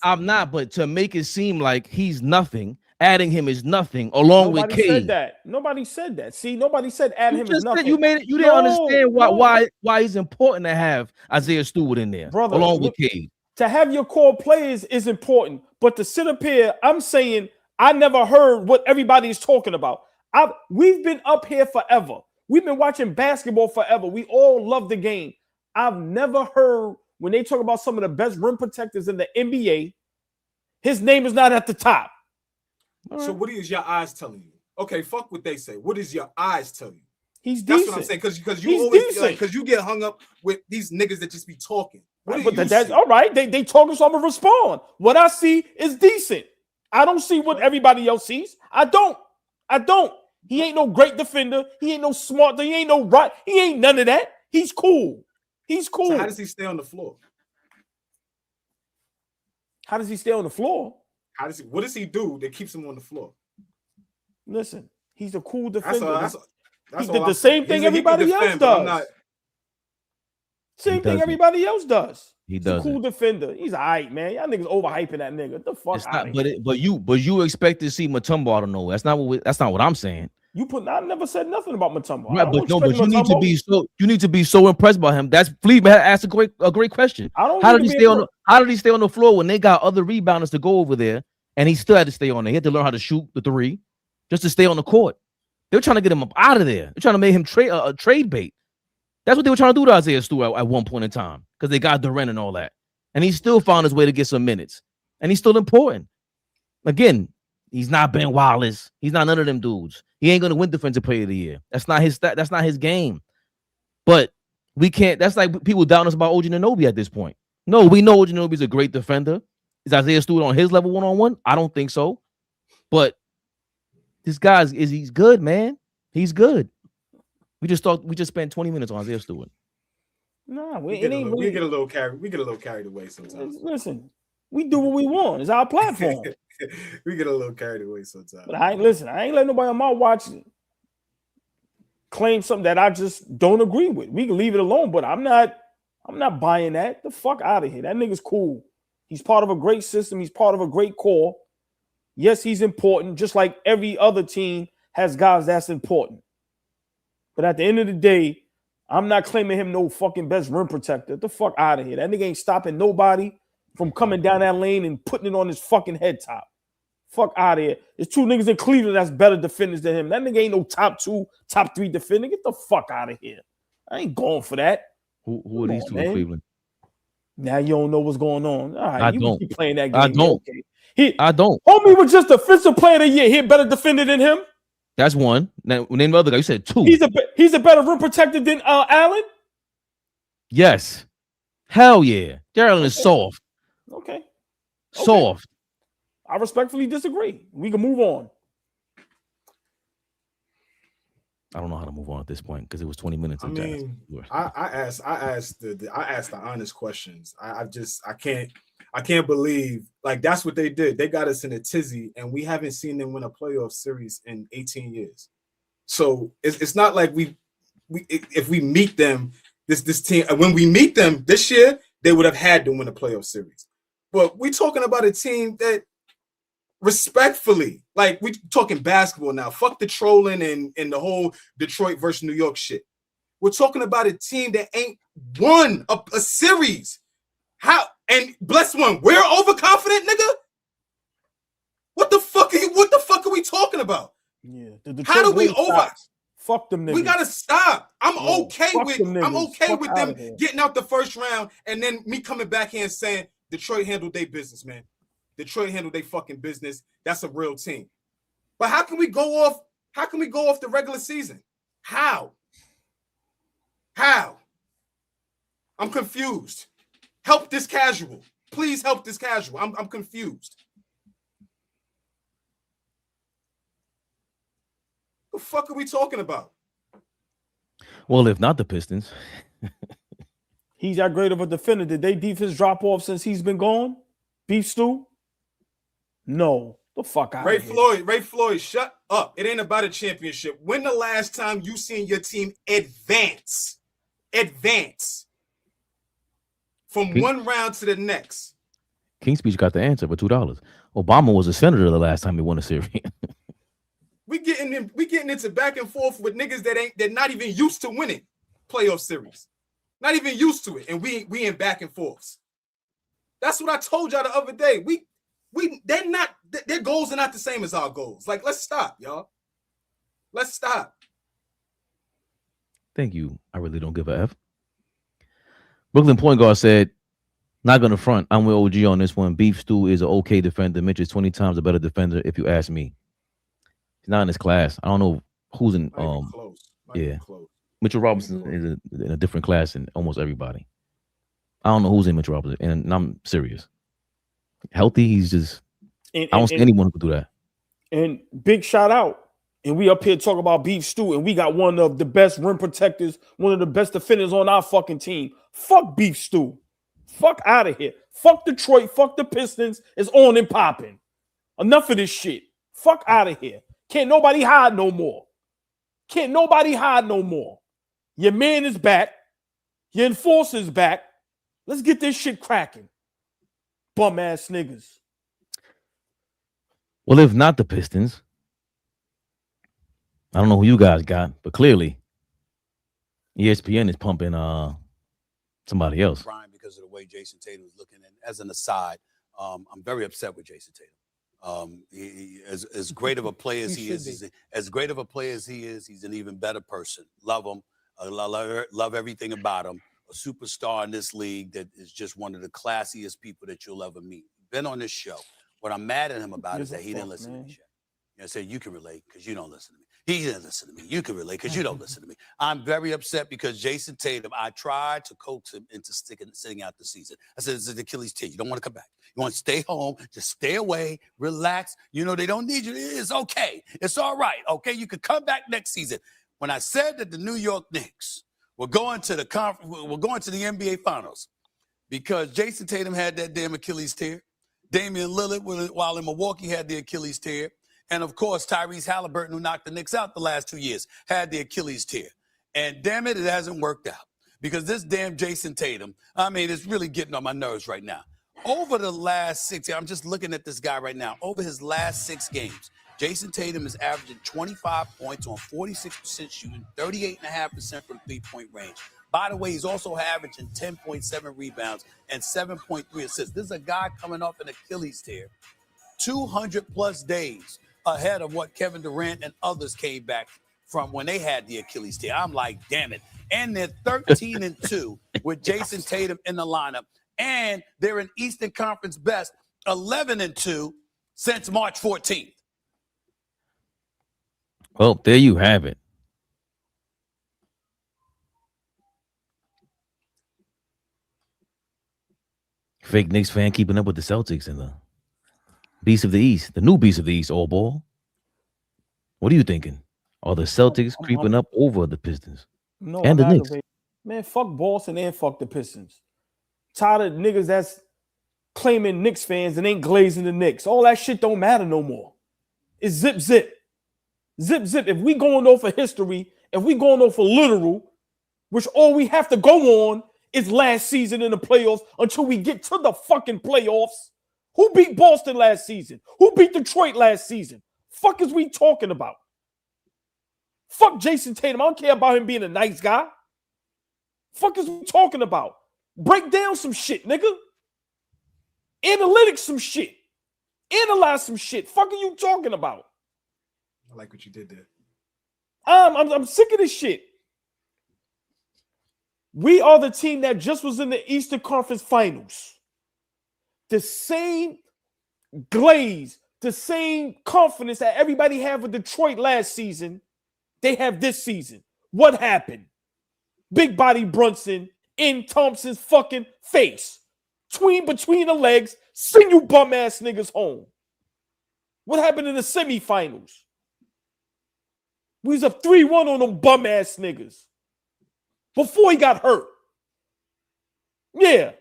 A: I'm not, but to make it seem like he's nothing, adding him is nothing, along with Cade.
D: Nobody said that. See, nobody said adding him is nothing.
A: You made it. You didn't understand why it's important to have Isaiah Stewart in there, brother, along with Cade.
D: To have your core players is important, but to sit up here, I'm saying I never heard what everybody is talking about. We've been up here forever. We've been watching basketball forever. We all love the game. I've never heard when they talk about some of the best rim protectors in the NBA, his name is not at the top.
B: So what is your eyes telling you? Okay, fuck what they say. What is your eyes tell you?
D: He's decent.
B: That's what I'm saying, because you always because you get hung up with these niggas that just be talking.
D: But that's all right. They talking, so I'm gonna respond. What I see is decent. I don't see what everybody else sees. I don't. He ain't no great defender. He ain't no smart. He ain't no right. He ain't none of that. He's cool. He's cool.
B: So how does he stay on the floor?
D: How does he stay on the floor?
B: What does he do that keeps him on the floor?
D: Listen, he's a cool defender.
B: He
D: did the same thing everybody else does. Same thing everybody else does. He's a cool defender. He's all right, man. Y'all niggas overhyping that nigga. The fuck out of here.
A: But you expect to see Mutombo out of nowhere. That's not what I'm saying.
D: I never said nothing about Mutombo.
A: Right, but you need to be so impressed by him. That's Fleet asked a great question. How did he stay on the floor when they got other rebounders to go over there and he still had to stay on there? He had to learn how to shoot the three just to stay on the court. They were trying to get him up out of there. They're trying to make him trade bait. That's what they were trying to do to Isaiah Stewart at one point in time because they got Durant and all that. And he still found his way to get some minutes. And he's still important. Again, he's not Ben Wallace. He's not none of them dudes. He ain't going to win Defensive Player of the Year. That's not his game. But we can't. That's like people doubting us about OG Anunoby at this point. No, we know OG Anunoby's a great defender. Is Isaiah Stewart on his level one-on-one? I don't think so. But this guy he's good, man. He's good. We just spent 20 minutes on Isaiah Stewart.
D: Nah,
B: we get a little carried away sometimes.
D: Listen, we do what we want. It's our platform.
B: We get a little carried away sometimes.
D: But I ain't letting nobody on my watch claim something that I just don't agree with. We can leave it alone, but I'm not buying that. The fuck out of here. That nigga's cool. He's part of a great system. He's part of a great core. Yes, he's important, just like every other team has guys that's important. But at the end of the day, I'm not claiming him no fucking best rim protector. Get the fuck out of here. That nigga ain't stopping nobody from coming down that lane and putting it on his fucking head top. Fuck out of here. There's two niggas in Cleveland that's better defenders than him. That nigga ain't no top 2, top 3 defender. Get the fuck out of here. I ain't going for that.
A: Who are these
D: on,
A: two
D: man.
A: in Cleveland?
D: Now you don't know what's going on. All right,
A: I
D: you
A: don't.
D: keep playing that game.
A: I don't.
D: Okay.
A: I don't.
D: Homie was just defensive player of the year. He a better defender than him.
A: That's one. Now name the other guy. You said two.
D: He's a better rim protector than Allen.
A: Yes. Hell yeah. Darren is soft.
D: Okay.
A: Soft.
D: I respectfully disagree. We can move on.
A: I don't know how to move on at this point because it was 20 minutes.
B: I mean, I asked the honest questions. I can't believe like that's what they did. They got us in a tizzy, and we haven't seen them win a playoff series in 18 years. So it's not like if we meet them, this team, when we meet them this year, they would have had to win a playoff series. But we're talking about a team that respectfully, like we talking basketball now. Fuck the trolling and the whole Detroit versus New York shit. We're talking about a team that ain't won a series. How? And bless one, we're overconfident, nigga. What the fuck are we talking about?
D: Yeah.
B: How do we over?
D: Fuck them niggas.
B: We gotta stop. I'm okay with them getting out the first round and then me coming back here and saying Detroit handled their business, man. Detroit handled their fucking business. That's a real team. But how can we go off the regular season? How? I'm confused. Help this casual. Please help this casual. I'm confused. The fuck are we talking about?
A: Well, if not the Pistons.
D: He's that great of a defender. Did they defense drop off since he's been gone? Beef stew? No. The fuck out of here.
B: Ray Floyd, shut up. It ain't about a championship. When the last time you seen your team advance from one round to the next?
A: King's Speech got the answer for $2. Obama was a senator the last time he won a series.
B: we getting into back and forth with niggas they're not even used to winning playoff series. Not even used to it. And we in back and forths. That's what I told y'all the other day. Their goals are not the same as our goals. Like, let's stop, y'all. Let's stop.
A: Thank you. I really don't give a F. Brooklyn point guard said, not going to front. I'm with OG on this one. Beef Stew is an okay defender. Mitch is 20 times a better defender, if you ask me. He's not in his class. I don't know who's in.
B: Close.
A: Yeah. Close. Mitchell Robinson is in a different class than almost everybody. I don't know who's in Mitchell Robinson, and I'm serious. Healthy, he's just. I don't see anyone who could do that.
D: And big shout out. And we up here talking about Beef Stew, and we got one of the best rim protectors, one of the best defenders on our fucking team. Fuck Beef Stew. Fuck out of here. Fuck Detroit. Fuck the Pistons. It's on and popping. Enough of this shit. Fuck out of here. Can't nobody hide no more. Your man is back. Your enforcer's back. Let's get this shit cracking. Bum ass niggas.
A: Well, if not the Pistons, I don't know who you guys got, but clearly ESPN is pumping somebody else.
C: Brian, because of the way Jason Tatum is looking. And as an aside, I'm very upset with Jason Tatum. As great of a player as he is, he's an even better person. Love him. Love everything about him. A superstar in this league that is just one of the classiest people that you'll ever meet. Been on this show. What I'm mad at him about is that he didn't listen to me. I said, you can relate because you don't listen to me. He didn't listen to me. You can relate because you don't listen to me. I'm very upset because Jason Tatum, I tried to coax him into sitting out the season. I said, it's an Achilles tear. You don't want to come back. You want to stay home. Just stay away. Relax. You know, they don't need you. It's okay. It's all right. Okay, you could come back next season. When I said that the New York Knicks were going to the NBA Finals because Jason Tatum had that damn Achilles tear. Damian Lillard, while in Milwaukee, had the Achilles tear. And, of course, Tyrese Halliburton, who knocked the Knicks out the last 2 years, had the Achilles tear. And, damn it, it hasn't worked out. Because this damn Jason Tatum, I mean, it's really getting on my nerves right now. Over the last 6 years, I'm just looking at this guy right now. Over his last 6 games, Jason Tatum is averaging 25 points on 46% shooting, 38.5% from three-point range. By the way, he's also averaging 10.7 rebounds and 7.3 assists. This is a guy coming off an Achilles tear 200-plus days ahead of what Kevin Durant and others came back from when they had the Achilles tear. I'm like, damn it. And they're 13-2 with Jason Tatum in the lineup. And they're in Eastern Conference best 11-2 since March 14th.
A: Well, there you have it. Fake Knicks fan keeping up with the Celtics and the Beast of the East, the new Beast of the East, AllBall. What are you thinking? Are the Celtics creeping up over the Pistons?
D: No,
A: and the Knicks.
D: Man, fuck Boston and fuck the Pistons. Tired of niggas that's claiming Knicks fans and ain't glazing the Knicks. All that shit don't matter no more. It's zip, zip. Zip, zip. If we going off of history, if we going off of literal, which all we have to go on is last season in the playoffs until we get to the fucking playoffs. Who beat Boston last season? Who beat Detroit last season? Fuck is we talking about? Fuck Jason Tatum. I don't care about him being a nice guy. Fuck is we talking about? Break down some shit, nigga. Analytics some shit. Analyze some shit. Fuck are you talking about?
B: I like what you did there.
D: I'm sick of this shit. We are the team that just was in the Eastern Conference Finals. The same glaze, the same confidence that everybody had with Detroit last season, they have this season. What happened? Big body Brunson in Thompson's fucking face. Between the legs, send you bum ass niggas home. What happened in the semifinals? We was up 3-1 on them bum ass niggas before he got hurt. Yeah.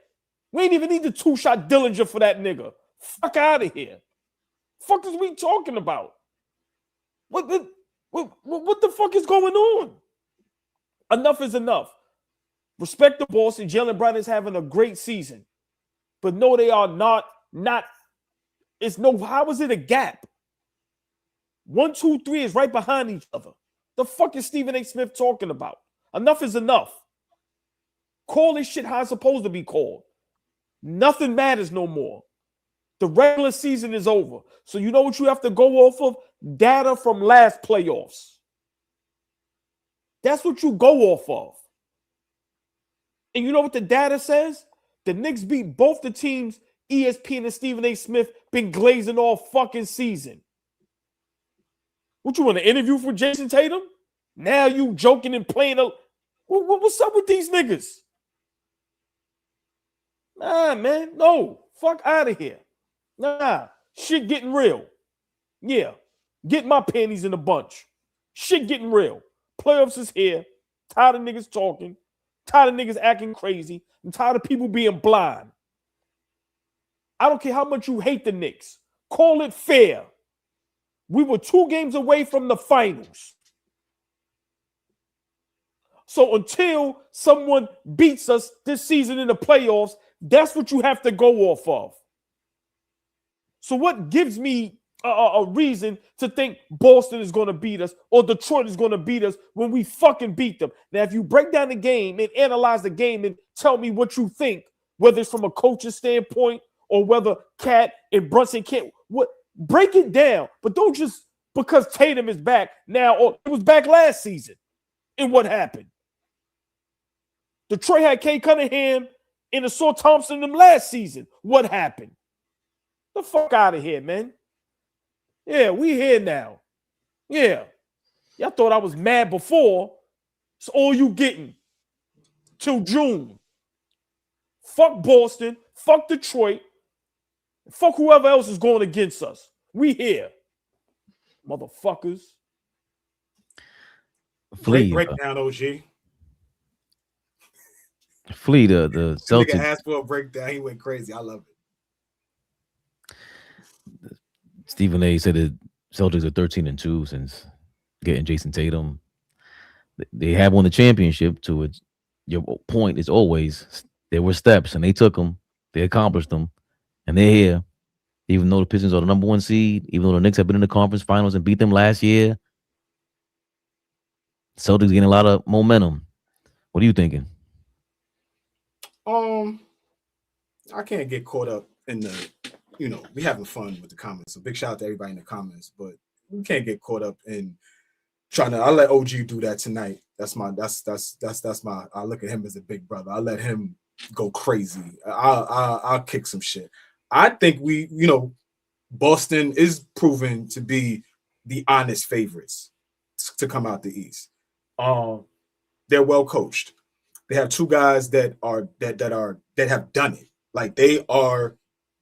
D: We ain't even need the 2-shot Dillinger for that nigga. Fuck out of here. Fuck is we talking about? What the fuck is going on? Enough is enough. Respect the Boston. Jaylen Brown is having a great season. But no, they are not. It's no, how is it a gap? 1, 2, 3 is right behind each other. The fuck is Stephen A. Smith talking about? Enough is enough. Call this shit how it's supposed to be called. Nothing matters no more. The regular season is over. So you know what you have to go off of? Data from last playoffs. That's what you go off of. And you know what the data says? The Knicks beat both the teams ESPN and Stephen A. Smith been glazing all fucking season. What, you want to interview for Jason Tatum? Now you joking and playing what's up with these niggas? Nah, man. No. Fuck out of here. Nah. Shit getting real. Yeah. Get my panties in a bunch. Shit getting real. Playoffs is here. Tired of niggas talking. Tired of niggas acting crazy. I'm tired of people being blind. I don't care how much you hate the Knicks. Call it fair. We were 2 games away from the finals. So until someone beats us this season in the playoffs, that's what you have to go off of. So what gives me a reason to think Boston is going to beat us or Detroit is going to beat us when we fucking beat them? Now, if you break down the game and analyze the game and tell me what you think, whether it's from a coach's standpoint or whether Cat and Brunson can't, break it down. But don't just because Tatum is back now, or it was back last season. And what happened? Detroit had Cade Cunningham and Assault Thompson them last season. What happened? The fuck out of here, man. Yeah, we here now. Yeah. Y'all thought I was mad before. It's all you getting till June. Fuck Boston. Fuck Detroit. Fuck whoever else is going against us. We here. Motherfuckers.
B: Great breakdown, OG.
A: Flea, the Celtics.
B: Nigga asked for a breakdown. He went crazy. I love it.
A: Stephen A. said the Celtics are 13-2 since getting Jason Tatum. They have won the championship. To it, your point is always there were steps, and they took them. They accomplished them, and they're here. Even though the Pistons are the number 1 seed, even though the Knicks have been in the conference finals and beat them last year, Celtics getting a lot of momentum. What are you thinking?
B: I can't get caught up in the, we having fun with the comments. So big shout out to everybody in the comments, but we can't get caught up in I let OG do that tonight. That's my I look at him as a big brother. I let him go crazy. I'll kick some shit. I think Boston is proven to be the honest favorites to come out the East. They're well coached. They have two guys that have done it. Like, they are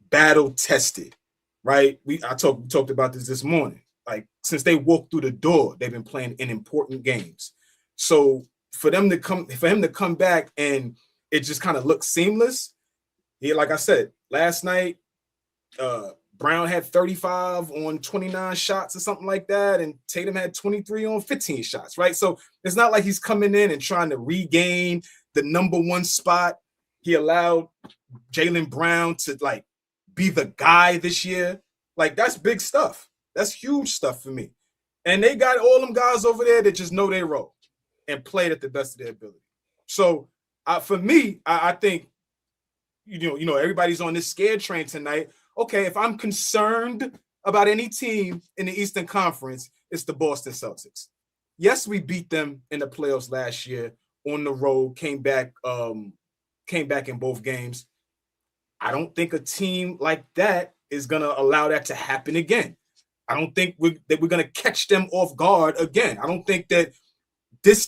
B: battle tested, right? I talked about this morning. Like, since they walked through the door, they've been playing in important games. So for him to come back and it just kind of looks seamless. Yeah, like I said, last night, Brown had 35 on 29 shots or something like that, and Tatum had 23 on 15 shots, right? So it's not like he's coming in and trying to regain the number one spot. He allowed Jaylen Brown to, like, be the guy this year. Like, that's big stuff. That's huge stuff for me. And they got all them guys over there that just know their role and played at the best of their ability. So for me, I think, everybody's on this scared train tonight. Okay, if I'm concerned about any team in the Eastern Conference, it's the Boston Celtics. Yes, we beat them in the playoffs last year on the road, came back in both games. I don't think a team like that is going to allow that to happen again. I don't think we're going to catch them off guard again. I don't think that this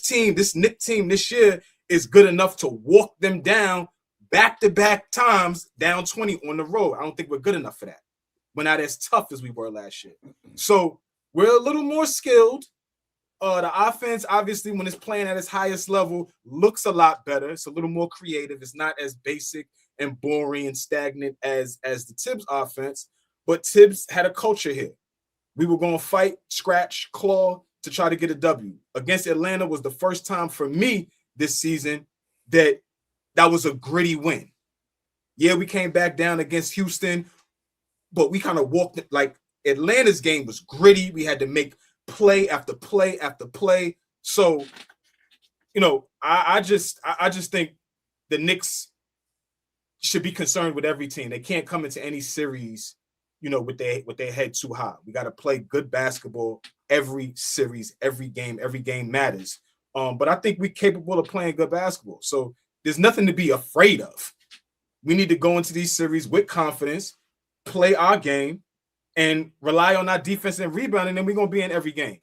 B: Knicks team this year is good enough to walk them down back-to-back times down 20 on the road. I don't think we're good enough for that. We're not as tough as we were last year. So we're a little more skilled. The offense, obviously, when it's playing at its highest level, looks a lot better. It's a little more creative. It's not as basic and boring and stagnant as the Tibbs offense. But Tibbs had a culture here. We were going to fight, scratch, claw to try to get a W. Against Atlanta was the first time for me this season that was a gritty win. Yeah, we came back down against Houston, but we kind of walked it. Like, Atlanta's game was gritty. We had to make play after play after play. So, I just think the Knicks should be concerned with every team. They can't come into any series, with their head too high. We got to play good basketball every series, every game matters. But I think we're capable of playing good basketball. So there's nothing to be afraid of. We need to go into these series with confidence, play our game, and rely on our defense and rebound, and then we're going to be in every game.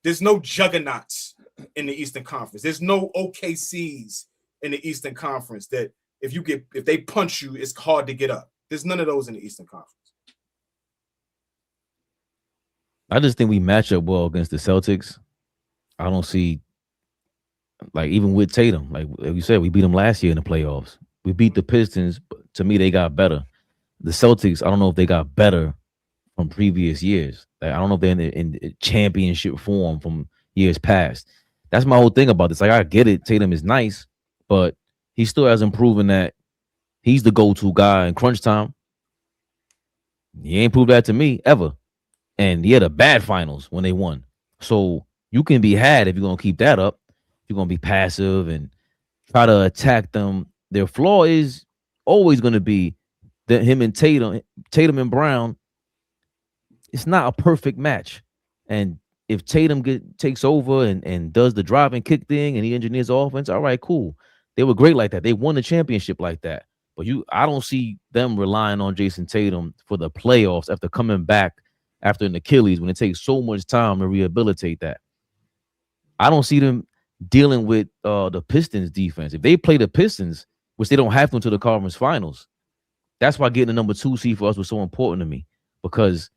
B: There's no juggernauts in the Eastern Conference. There's no OKCs in the Eastern Conference that if they punch you, it's hard to get up. There's none of those in the Eastern Conference.
A: I just think we match up well against the Celtics. I don't see, like, even with Tatum, like you said, we beat them last year in the playoffs. We beat the Pistons, but to me, they got better. The Celtics, I don't know if they got better from previous years. Like, I don't know if they're in championship form from years past. That's my whole thing about this. Like, I get it, Tatum is nice, but he still hasn't proven that he's the go-to guy in crunch time. He ain't proved that to me ever. And he had a bad finals when they won. So you can be had if you're going to keep that up. You're going to be passive and try to attack them. Their flaw is always going to be that him and Tatum and Brown, it's not a perfect match. And if Tatum takes over and does the drive and kick thing and he engineers offense, all right, cool. They were great like that. They won the championship like that. But I don't see them relying on Jason Tatum for the playoffs after coming back after an Achilles when it takes so much time to rehabilitate that. I don't see them dealing with the Pistons defense. If they play the Pistons, which they don't have to until the conference finals, that's why getting the number 2 seed for us was so important to me, because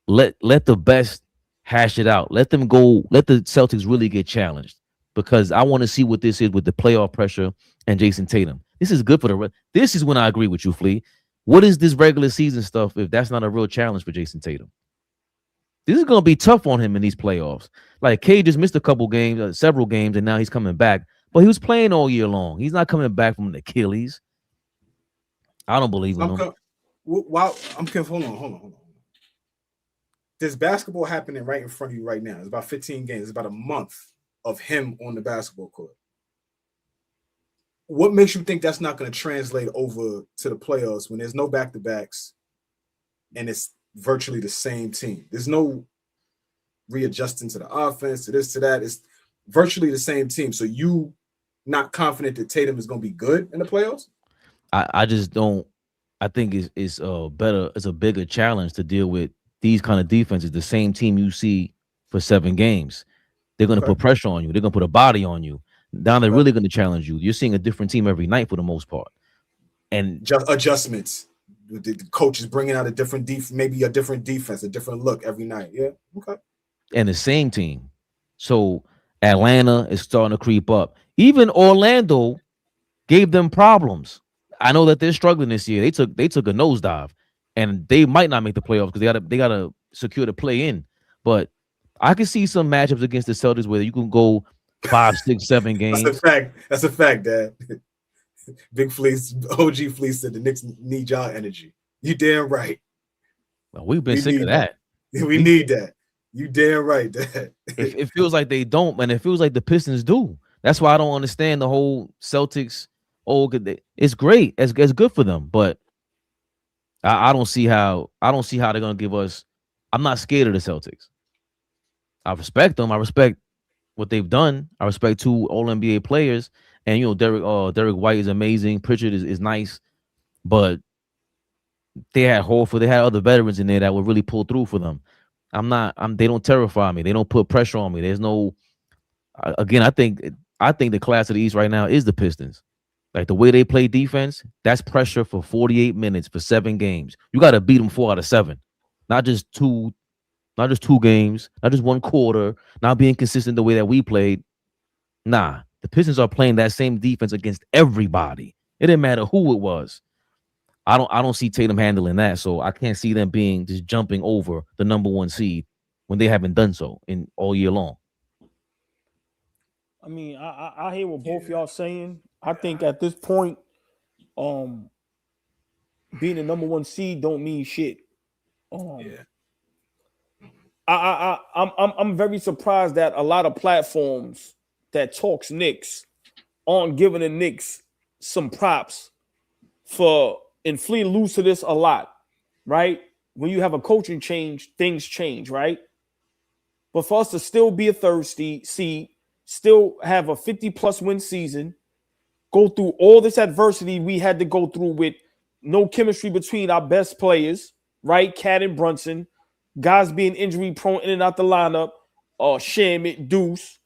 A: let the best hash it out. Let them go. Let the Celtics really get challenged, because I want to see what this is with the playoff pressure and Jason Tatum. This is good for this is when I agree with you, Flea. What is this regular season stuff if that's not a real challenge for Jason Tatum? This is going to be tough on him in these playoffs. Like, Cade just missed a couple games, several games, and now he's coming back. But he was playing all year long. He's not coming back from an Achilles. I don't believe in him.
B: Hold on. There's basketball happening right in front of you right now. It's about 15 games. It's about a month of him on the basketball court. What makes you think that's not going to translate over to the playoffs when there's no back-to-backs and it's virtually the same team? There's no readjusting to the offense, to this, to that. It's virtually the same team. So you not confident that Tatum is going to be good in the playoffs?
A: I just don't. I think it's better. It's a bigger challenge to deal with these kind of defenses. The same team you see for 7 games, they're going to put pressure on you. They're going to put a body on you. Now they're really going to challenge you. You're seeing a different team every night for the most part, and
B: just adjustments. The coach is bringing out a different maybe a different defense, a different look every night. Yeah, okay.
A: And the same team. So Atlanta is starting to creep up. Even Orlando gave them problems. I know that they're struggling this year. They took a nosedive, and they might not make the playoffs because they gotta secure the play in. But I can see some matchups against the Celtics where you can go 5, 6, 7 games.
B: That's a fact. That's a fact, Dad. Big Fleece, OG Fleece said the Knicks need y'all energy. You damn right.
A: Well, we've been sick of that.
B: We need that. You damn right, Dad.
A: It feels like they don't, man. It feels like the Pistons do. That's why I don't understand the whole Celtics. Oh, it's great. It's good for them, but I don't see how they're gonna give us. I'm not scared of the Celtics. I respect them. I respect what they've done. I respect 2 All-NBA players, and Derek White is amazing. Pritchard is nice, but they had Horford. They had other veterans in there that would really pull through for them. They don't terrify me. They don't put pressure on me. There's no. Again, I think the class of the East right now is the Pistons. Like the way they play defense, that's pressure for 48 minutes for 7 games. You got to beat them 4 out of 7, not just two games, not just 1 quarter, not being consistent the way that we played. Nah, the Pistons are playing that same defense against everybody. It didn't matter who it was. I don't see Tatum handling that, so I can't see them being just jumping over the number 1 seed when they haven't done so in all year long.
D: I mean, I hear what both y'all saying. I think at this point, being the number 1 seed don't mean shit. I'm very surprised that a lot of platforms that talks Knicks aren't giving the Knicks some props for, and Flea alludes to this a lot, right? When you have a coaching change, things change, right? But for us to still be a 3rd seed, still have a 50+ win season, go through all this adversity we had to go through with no chemistry between our best players, right? Cat and Brunson, guys being injury prone in and out the lineup, Shamit, Deuce,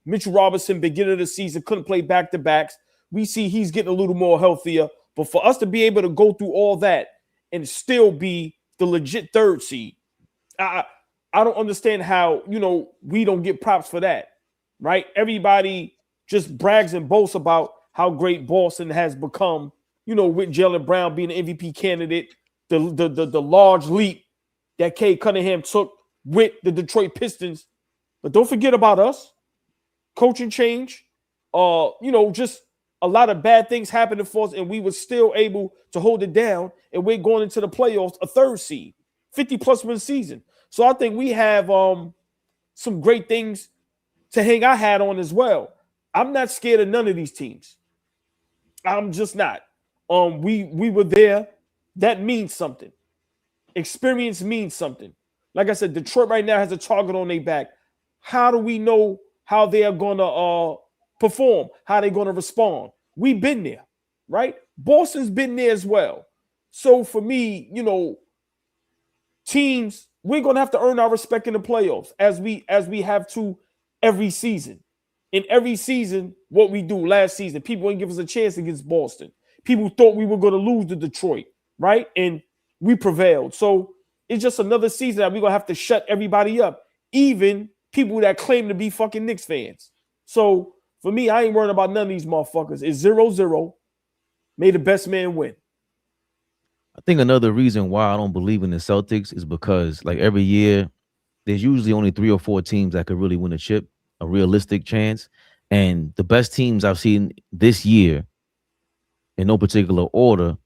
D: Mitchell Robinson, beginning of the season, couldn't play back-to-backs. We see he's getting a little more healthier. But for us to be able to go through all that and still be the legit 3rd seed, I don't understand how, we don't get props for that, right? Everybody just brags and boasts about how great Boston has become, with Jaylen Brown being an MVP candidate, the large leap that Cade Cunningham took with the Detroit Pistons. But don't forget about us. Coaching change, just a lot of bad things happened for us, and we were still able to hold it down, and we're going into the playoffs, a 3rd seed, 50+ win season. So I think we have some great things to hang our hat on as well. I'm not scared of none of these teams. I'm just not. We were there. That means something. Experience means something. Like I said, Detroit right now has a target on their back. How do we know how they are going to perform, how they're going to respond? We've been there, right? Boston's been there as well. So for me, teams, we're going to have to earn our respect in the playoffs as we have to every season. In every season, what we do last season, people didn't give us a chance against Boston. People thought we were going to lose to Detroit, right? And we prevailed. So it's just another season that we're going to have to shut everybody up, even people that claim to be fucking Knicks fans. So for me, I ain't worrying about none of these motherfuckers. It's 0-0. May the best man win.
A: I think another reason why I don't believe in the Celtics is because, like, every year, there's usually only 3 or 4 teams that could really win a chip, a realistic chance. And the best teams I've seen this year, in no particular order,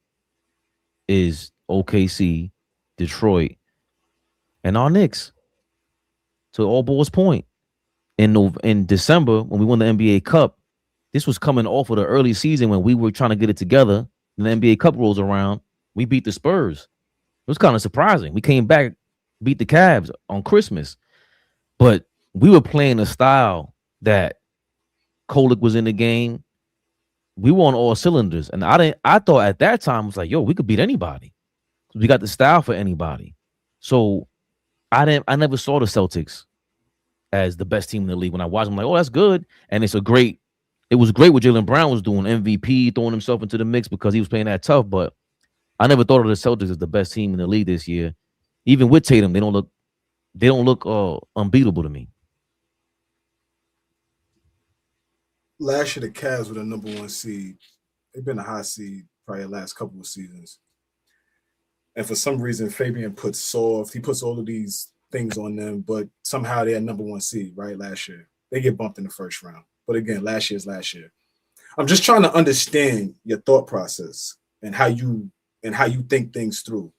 A: is OKC, Detroit, and our Knicks. To AllBall's point, in December, when we won the NBA Cup, this was coming off of the early season when we were trying to get it together. And the NBA Cup rolls around, we beat the Spurs. It was kind of surprising. We came back, beat the Cavs on Christmas. But we were playing a style that Kolik was in the game. We were on all cylinders, and I thought at that time I was like, yo, we could beat anybody. We got the style for anybody. So I never saw the Celtics as the best team in the league. When I watched them, I'm like, oh, that's good. And it was great what Jaylen Brown was doing, MVP, throwing himself into the mix because he was playing that tough. But I never thought of the Celtics as the best team in the league this year. Even with Tatum, they don't look unbeatable to me.
B: Last year, the Cavs were the number 1 seed. They've been a high seed probably the last couple of seasons. And for some reason, Fabian puts soft. He puts all of these things on them, but somehow they're number 1 seed, right? Last year. They get bumped in the first round. But again, last year's last year. I'm just trying to understand your thought process and how you think things through.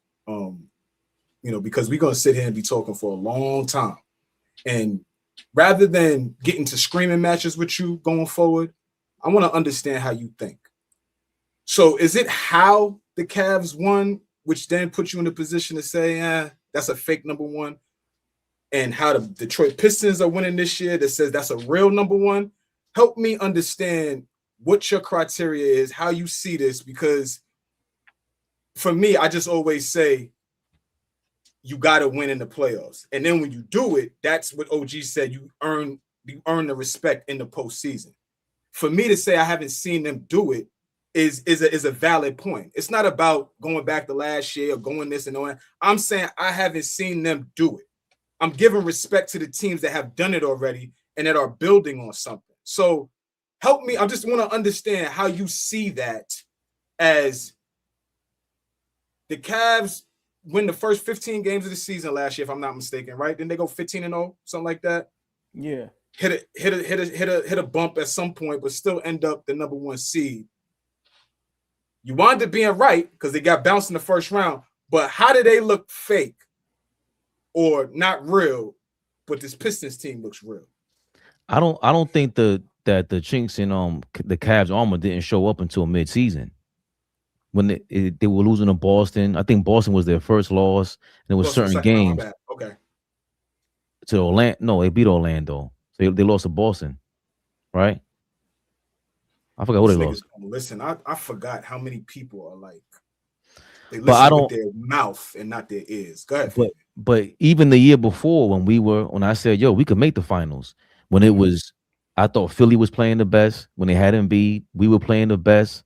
B: Because we're gonna sit here and be talking for a long time. And rather than getting to screaming matches with you going forward, I want to understand how you think. So is it how the Cavs won, which then puts you in a position to say, that's a fake number 1, and how the Detroit Pistons are winning this year that says that's a real number 1? Help me understand what your criteria is, how you see this, because for me, I just always say you got to win in the playoffs. And then when you do it, that's what OG said, you earn the respect in the postseason. For me to say I haven't seen them do it is a valid point. It's not about going back to last year or going this and that. I'm saying I haven't seen them do it. I'm giving respect to the teams that have done it already and that are building on something. So help me. I just want to understand how you see that as the Cavs win the first 15 games of the season last year, if I'm not mistaken, right? Didn't they go 15-0, something like that?
D: Yeah.
B: Hit a bump at some point, but still end up the number 1 seed. You wound up being right because they got bounced in the first round. But how do they look fake or not real? But this Pistons team looks real.
A: I don't think that the chinks in the Cavs armor didn't show up until mid-season when they were losing to Boston. I think Boston was their first loss, and there was certain games.
B: Okay.
A: To Orlando, no, they beat Orlando. So they lost to Boston, right? I forgot who they lost.
B: Listen, I forgot how many people are like they
A: But
B: listen with their mouth and not their ears. Go ahead.
A: But even the year before, when I said, yo, we could make the finals, when it was, I thought Philly was playing the best. When they had Embiid, we were playing the best.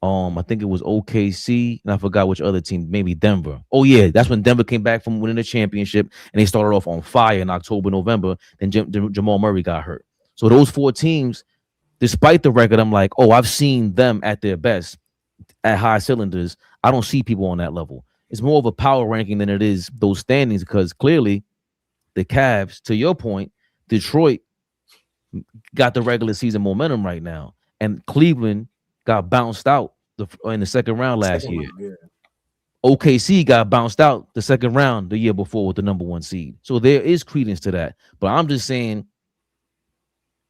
A: I think it was OKC, and I forgot which other team, maybe Denver. Oh yeah, that's when Denver came back from winning the championship, and they started off on fire in October, November. Then Jamal Murray got hurt. So those 4 teams, despite the record, I'm like, oh, I've seen them at their best, at high cylinders. I don't see people on that level. It's more of a power ranking than it is those standings, because clearly the Cavs, to your point, Detroit got the regular season momentum right now, and Cleveland got bounced out in the second round last year. OKC got bounced out the second round the year before with the number 1 seed. So there is credence to that. But I'm just saying,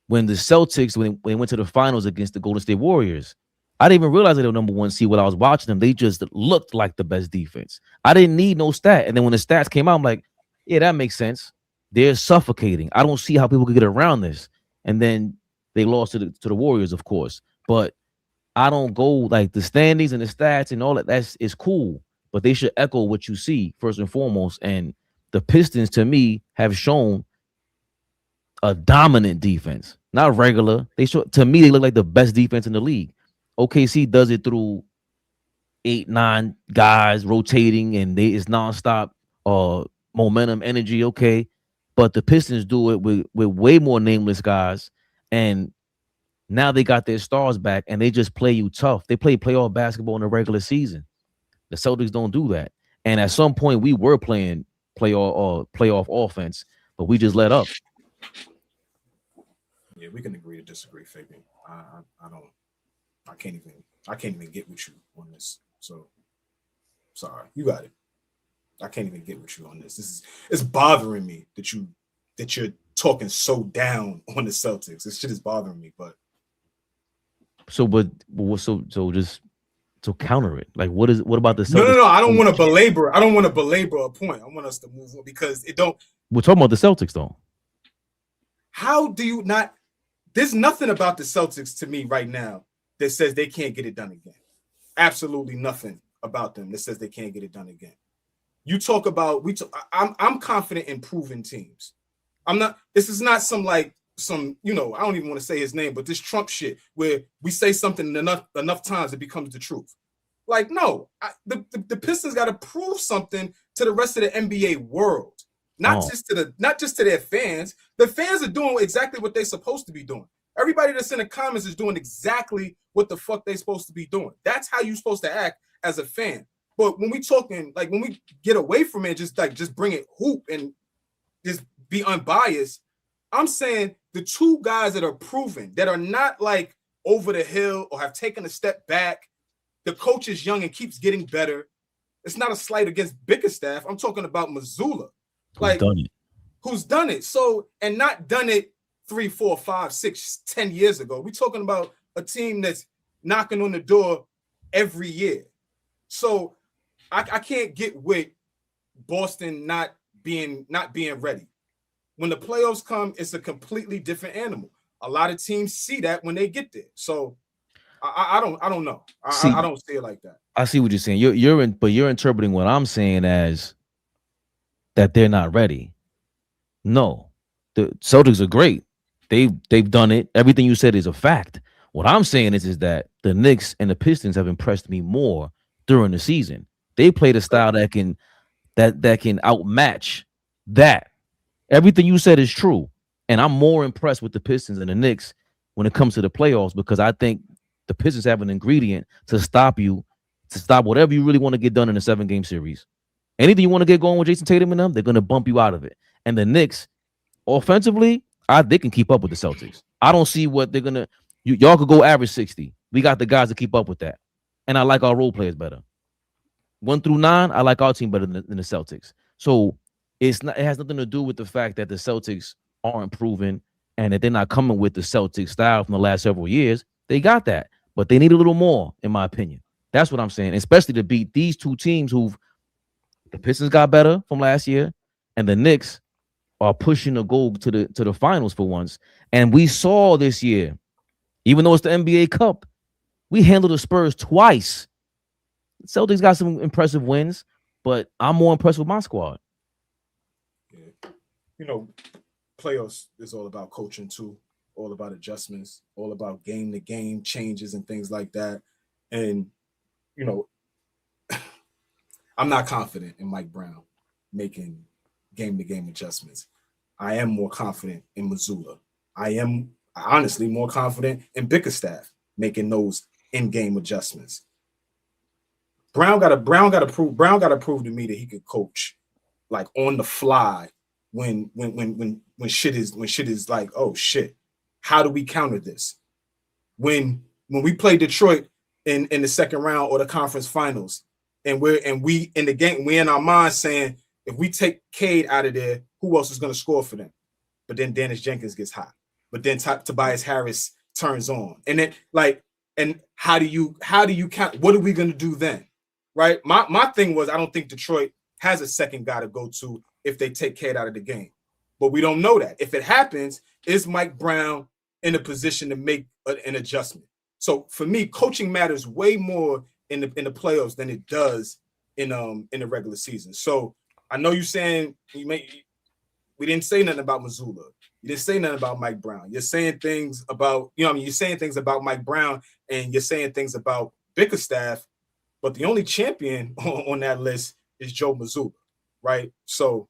A: when the Celtics, when they went to the finals against the Golden State Warriors, I didn't even realize they were number 1 seed when I was watching them. They just looked like the best defense. I didn't need no stat. And then when the stats came out, I'm like, yeah, that makes sense. They're suffocating. I don't see how people could get around this. And then they lost to the Warriors, of course. But I don't go like the standings and the stats and all that. Is cool, but they should echo what you see first and foremost. And the Pistons, to me, have shown a dominant defense, not regular. To me, they look like the best defense in the league. OKC does it through 8-9 guys rotating, and it's nonstop momentum, energy. Okay, but the Pistons do it with way more nameless guys, and now they got their stars back, and they just play you tough. They play playoff basketball in the regular season. The Celtics don't do that. And at some point, we were playing playoff offense, but we just let up.
B: Yeah, we can agree to disagree, Fabian. I can't even get with you on this. So sorry, you got it. I can't even get with you on this. It's bothering me that you're talking so down on the Celtics. This shit is bothering me, but. So
A: counter it. Like, what about the Celtics?
B: No. I don't want to belabor a point. I want us to move on because it don't.
A: We're talking about the Celtics, though.
B: how do you not? There's nothing about the Celtics to me right now that says they can't get it done again. Absolutely nothing about them that says they can't get it done again. You talk about I'm confident in proven teams. I'm not. This is not some I don't even want to say his name, but this Trump shit where we say something enough times it becomes the truth. Like, no, the Pistons got to prove something to the rest of the NBA world, not just to their fans. The fans are doing exactly what they're supposed to be doing. Everybody that's in the comments is doing exactly what the fuck they're supposed to be doing. That's how you're supposed to act as a fan. But when we talking, like when we get away from it, just bring it hoop and just be unbiased. I'm saying the two guys that are proven, that are not like over the hill or have taken a step back. The coach is young and keeps getting better. It's not a slight against Bickerstaff. I'm talking about Mazzulla. Who's done it? So, and not done it 3, 4, 5, 6, 10 years ago. We're talking about a team that's knocking on the door every year. So I can't get with Boston not being ready. When the playoffs come, it's a completely different animal. A lot of teams see that when they get there. So I don't know. I don't see it like that.
A: I see what you're saying. You're interpreting what I'm saying as that they're not ready. No, the Celtics are great. They've done it. Everything you said is a fact. What I'm saying is that the Knicks and the Pistons have impressed me more during the season. They played a style that can outmatch that. Everything you said is true, and I'm more impressed with the Pistons and the Knicks when it comes to the playoffs because I think the Pistons have an ingredient to stop whatever you really want to get done in a 7-game series. Anything you want to get going with Jason Tatum and them, they're going to bump you out of it. And the Knicks, offensively, they can keep up with the Celtics. I don't see what they're going to – y'all could go average 60. We got the guys to keep up with that. And I like our role players better. 1 through 9, I like our team better than the Celtics. So it has nothing to do with the fact that the Celtics aren't proven and that they're not coming with the Celtics style from the last several years. They got that, but they need a little more, in my opinion. That's what I'm saying, especially to beat these two teams who've the Pistons got better from last year, and the Knicks are pushing to go to the finals for once. And we saw this year, even though it's the NBA Cup, we handled the Spurs twice. Celtics got some impressive wins, but I'm more impressed with my squad.
B: Yeah. Playoffs is all about coaching too, all about adjustments, all about game-to-game changes and things like that. And, I'm not confident in Mike Brown making game-to-game adjustments. I am more confident in Mazzulla. I am honestly more confident in Bickerstaff making those in-game adjustments. Brown got to prove to me that he could coach like on the fly when shit is like, oh shit, how do we counter this? When we play Detroit in the second round or the conference finals, and we in the game, we in our minds saying if we take Cade out of there, who else is going to score for them? But then Dennis Jenkins gets hot. But then Tobias Harris turns on, and then and how do you count? What are we going to do then? Right? My thing was I don't think Detroit has a second guy to go to if they take Cade out of the game. But we don't know that. If it happens, is Mike Brown in a position to make an adjustment? So for me, coaching matters way more in the playoffs than it does in the regular season. So I know you're saying we didn't say nothing about Mazzulla. You didn't say nothing about Mike Brown. You're saying things about, you're saying things about Mike Brown and you're saying things about Bickerstaff, but the only champion on that list is Joe Mazzulla, right? So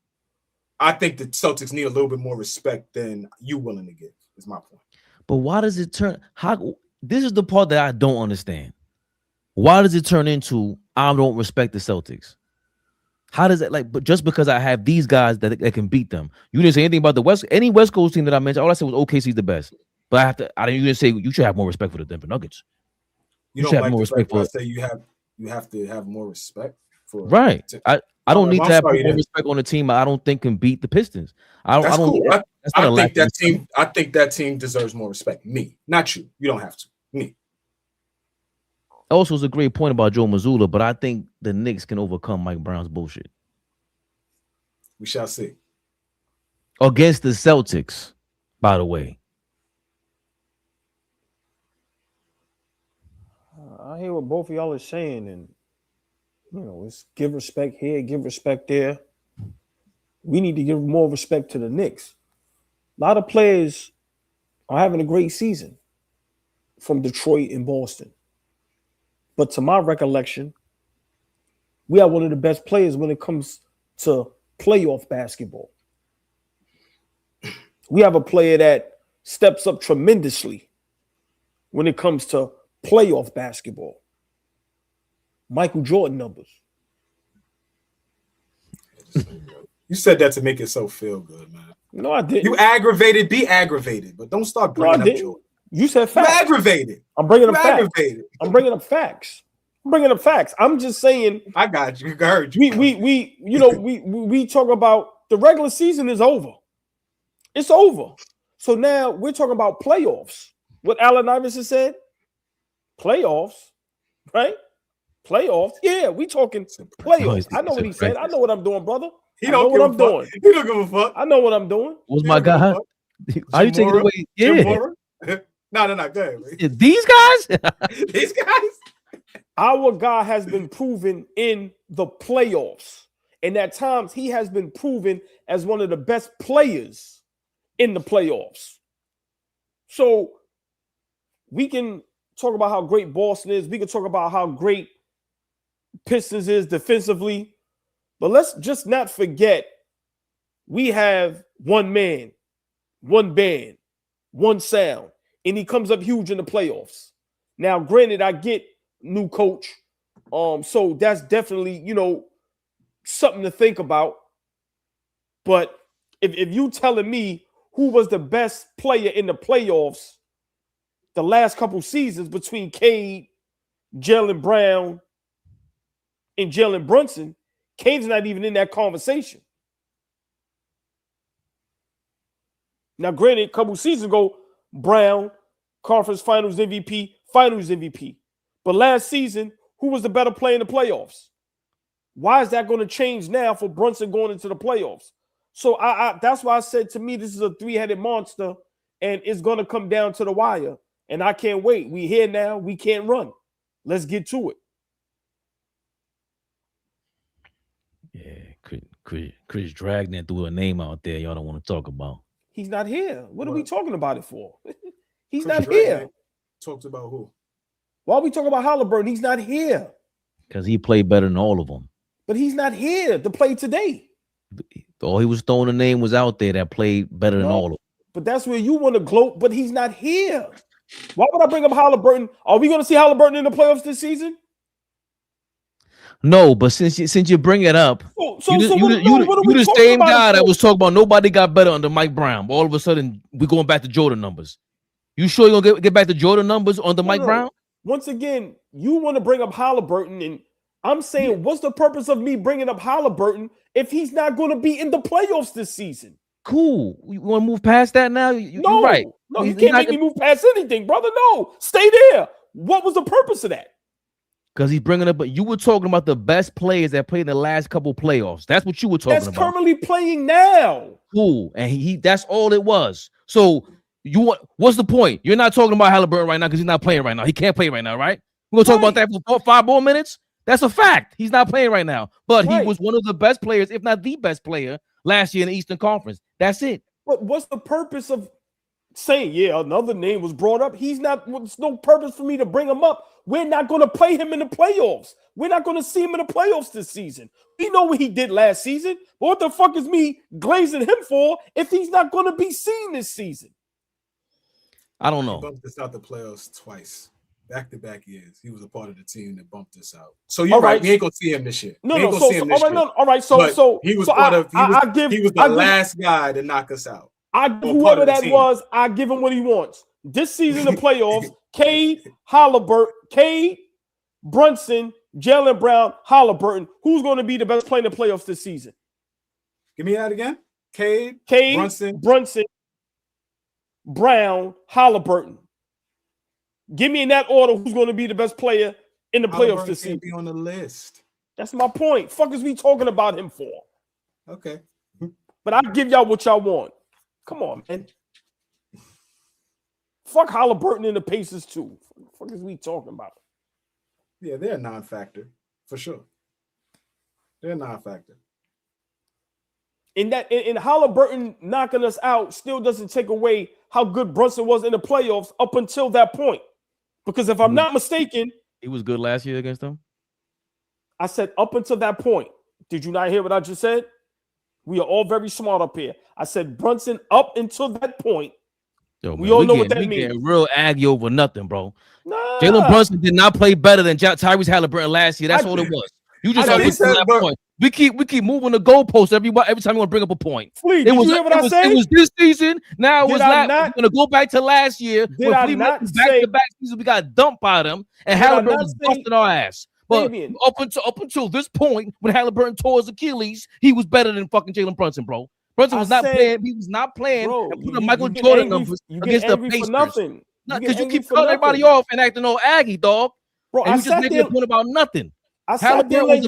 B: I think the Celtics need a little bit more respect than you willing to give, is my point.
A: But why does it turn? This is the part that I don't understand. Why does it turn into I don't respect the Celtics? How does it but just because I have these guys that can beat them? You didn't say anything about any West Coast team that I mentioned. All I said was OKC's the best. But you didn't say you should have more respect for the Denver Nuggets.
B: You don't like more respect for. I say you have to have more respect for.
A: Right. I don't need to have more respect on a team I don't think can beat the Pistons. I think
B: that team deserves more respect. Me, not you. You don't have to. Me.
A: Also, it's a great point about Joe Mazzulla, but I think the Knicks can overcome Mike Brown's bullshit.
B: We shall see.
A: Against the Celtics, By the way,
D: I hear what both of y'all are saying, and it's give respect here, give respect there. We need to give more respect to the Knicks. A lot of players are having a great season from Detroit and Boston. But to my recollection, we have one of the best players when it comes to playoff basketball. We have a player that steps up tremendously when it comes to playoff basketball. Michael Jordan numbers.
B: You said that to make yourself feel good, man.
D: No, I didn't.
B: You aggravated, be aggravated, but don't start bringing up Jordan.
D: You said facts.
B: You aggravated.
D: I'm bringing up facts. I'm bringing up facts. I'm just saying.
B: I got you. I heard you.
D: We talk about the regular season is over. It's over. So now we're talking about playoffs. What Allen Iverson said? Playoffs, right? Playoffs. Yeah, we talking playoffs. I know what he said. I know what I'm doing, brother. I know what I'm doing.
B: He don't give a fuck.
D: I know what I'm doing.
A: What's my guy? Are you taking it away? Yeah.
B: No. Go ahead.
A: These guys?
B: These guys?
D: Our guy has been proven in the playoffs. And at times, he has been proven as one of the best players in the playoffs. So we can talk about how great Boston is. We can talk about how great Pistons is defensively. But let's just not forget we have one man, one band, one sound, and he comes up huge in the playoffs. Now, granted, I get new coach. So that's definitely, something to think about. But if you telling me who was the best player in the playoffs the last couple seasons between Cade, Jaylen Brown, and Jalen Brunson, Cade's not even in that conversation. Now, granted, a couple seasons ago, Brown, conference finals MVP, finals MVP. But last season, who was the better player in the playoffs? Why is that going to change now for Brunson going into the playoffs? So that's why I said, to me, this is a three-headed monster, and it's going to come down to the wire. And I can't wait. We here now. We can't run. Let's get to it.
A: Yeah, Chris Dragnet threw a name out there y'all don't want to talk about.
D: He's not here. What are we talking about it for? He's not here.
B: Talked about who?
D: Why are we talking about Halliburton? He's not here.
A: Because he played better than all of them.
D: But he's not here to play today.
A: All he was throwing a name was out there that played better than all of them.
D: But that's where you want to gloat, but he's not here. Why would I bring up Halliburton? Are we going to see Halliburton in the playoffs this season?
A: No, but since you bring it up, you the same guy that was talking about nobody got better under Mike Brown. All of a sudden, we're going back to Jordan numbers. You sure you're going to get back to Jordan numbers under Mike Brown?
D: Once again, you want to bring up Halliburton, and I'm saying, what's the purpose of me bringing up Halliburton if he's not going to be in the playoffs this season?
A: Cool. You want to move past that now? You're right.
D: No, you can't make me move past anything, brother. No, stay there. What was the purpose of that?
A: Because he's bringing up, but you were talking about the best players that played in the last couple playoffs. That's what you were talking about.
D: That's currently playing now.
A: Cool. And that's all it was. So what's the point? You're not talking about Halliburton right now because he's not playing right now. He can't play right now, right? We're going to talk about that for 5 more minutes? That's a fact. He's not playing right now. But he was one of the best players, if not the best player, last year in the Eastern Conference. That's it.
D: But what's the purpose of saying, another name was brought up? He's not, there's no purpose for me to bring him up. We're not going to play him in the playoffs. We're not going to see him in the playoffs this season. We know what he did last season. But what the fuck is me glazing him for if he's not going to be seen this season?
A: I don't know.
B: He bumped us out the playoffs twice. Back-to-back years. He was a part of the team that bumped us out. So you're right. We ain't going to see him this year.
D: All right. So
B: he was part of, he was the last guy to knock us out.
D: Whoever that was, I give him what he wants. This season, the playoffs, Cade, Halliburton, Cade, Brunson, Jaylen Brown, Halliburton. Who's going to be the best player in the playoffs this season?
B: Give me that again. Cade, Brunson, Brown, Halliburton. Give me in that order who's going to be the best player in the playoffs this season. Be on the list.
D: That's my point. Fuck is we talking about him for?
B: Okay.
D: But I'll give y'all what y'all want. Come on, man. Fuck Halliburton and the Pacers too. What the fuck is we talking about?
B: Yeah, they're a non-factor for sure. They're a non-factor.
D: And Halliburton knocking us out still doesn't take away how good Brunson was in the playoffs up until that point. Because if I'm not mistaken,
A: he was good last year against them.
D: I said up until that point. Did you not hear what I just said? We are all very smart up here. I said Brunson up until that point.
A: Yo,
D: we all know what that means.
A: Getting real aggy over nothing, bro.
D: Nah.
A: Jalen Brunson did not play better than Tyrese Halliburton last year. That's all it was. You just always that point. We keep moving the goalposts every time you want to bring up a point.
D: Flea, did you hear what I said?
A: It was this season. Now it was last. We're gonna go back to last year.
D: Did I not say
A: back-to-back season? We got dumped by them, and Halliburton was busting our ass. But up until this point, when Halliburton tore his Achilles, he was better than fucking Jalen Brunson, bro. Brunson was not playing. He was not playing.
D: Bro,
A: and put a Michael Jordan numbers against the Pacers.
D: Nothing.
A: Because you keep cutting everybody off and acting all aggy, dog.
D: Bro,
A: and you just making a point about nothing.
D: I sat there and let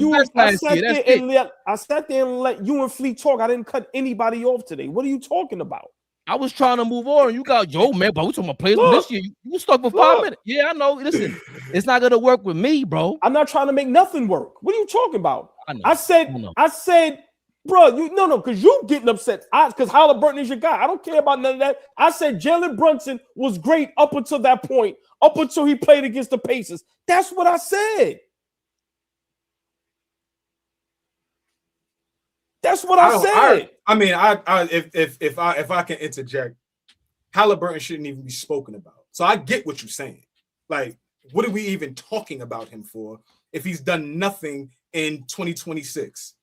D: you and Fleet talk. I didn't cut anybody off today. What are you talking about?
A: I was trying to move on. You got man, but we talking about players from this year. You stuck for 5 minutes. Yeah, I know. Listen, it's not gonna work with me, bro.
D: I'm not trying to make nothing work. What are you talking about? I said, bro, because you getting upset. Because Halliburton is your guy. I don't care about none of that. I said Jalen Brunson was great up until that point, up until he played against the Pacers. That's what I said. That's what I said.
B: If I can interject, Halliburton shouldn't even be spoken about. So I get what you're saying. Like, what are we even talking about him for if he's done nothing in 2026?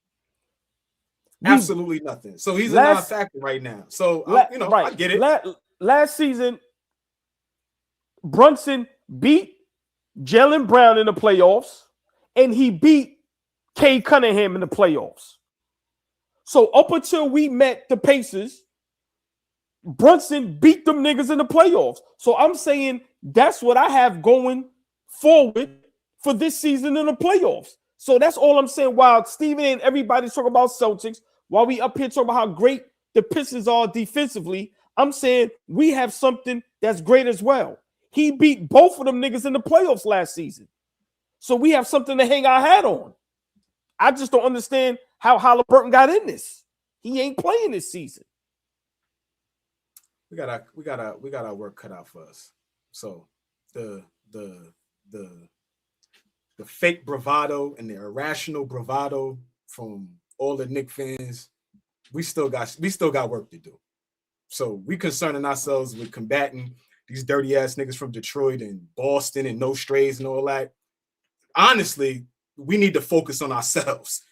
B: Absolutely nothing. So he's a non-factor right now. So I get it.
D: Last season, Brunson beat Jaylen Brown in the playoffs, and he beat Cade Cunningham in the playoffs. So up until we met the Pacers, Brunson beat them niggas in the playoffs. So I'm saying that's what I have going forward for this season in the playoffs. So that's all I'm saying. While Steven and everybody's talking about Celtics, while we up here talking about how great the Pistons are defensively, I'm saying we have something that's great as well. He beat both of them niggas in the playoffs last season. So we have something to hang our hat on. I just don't understand how Halliburton got in this. He ain't playing this season.
B: We got our work cut out for us. So the fake bravado and the irrational bravado from all the Knicks fans, we still got work to do. So we concerning ourselves with combating these dirty ass niggas from Detroit and Boston and no strays and all that. Honestly, we need to focus on ourselves.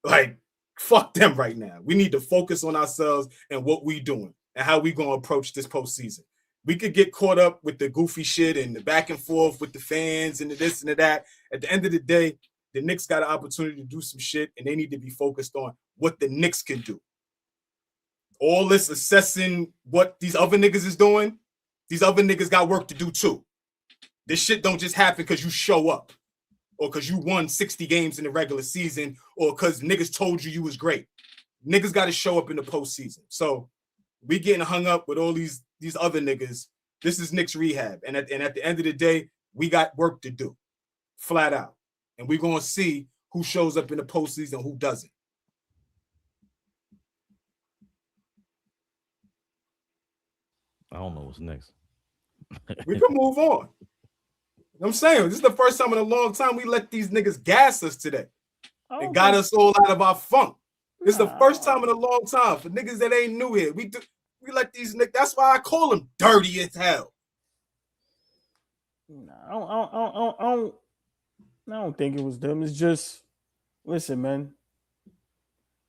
B: Like, fuck them right now. We need to focus on ourselves and what we doing and how we gonna approach this postseason. We could get caught up with the goofy shit and the back and forth with the fans and the this and the that. At the end of the day, the Knicks got an opportunity to do some shit, and they need to be focused on what the Knicks can do. All this assessing what these other niggas is doing, these other niggas got work to do too. This shit don't just happen because you show up or because you won 60 games in the regular season or because niggas told you was great. Niggas got to show up in the postseason. So we getting hung up with all these other niggas. This is Knicks rehab. And at the end of the day, we got work to do, flat out. And we're going to see who shows up in the postseason and who doesn't.
A: I don't know what's next.
B: We can move on. I'm saying, this is the first time in a long time we let these niggas gas us today. It got us all out of our funk. This is the first time in a long time for niggas that ain't new here. We let these niggas, that's why I call them dirty as hell.
D: I don't think it was them. It's just, listen, man.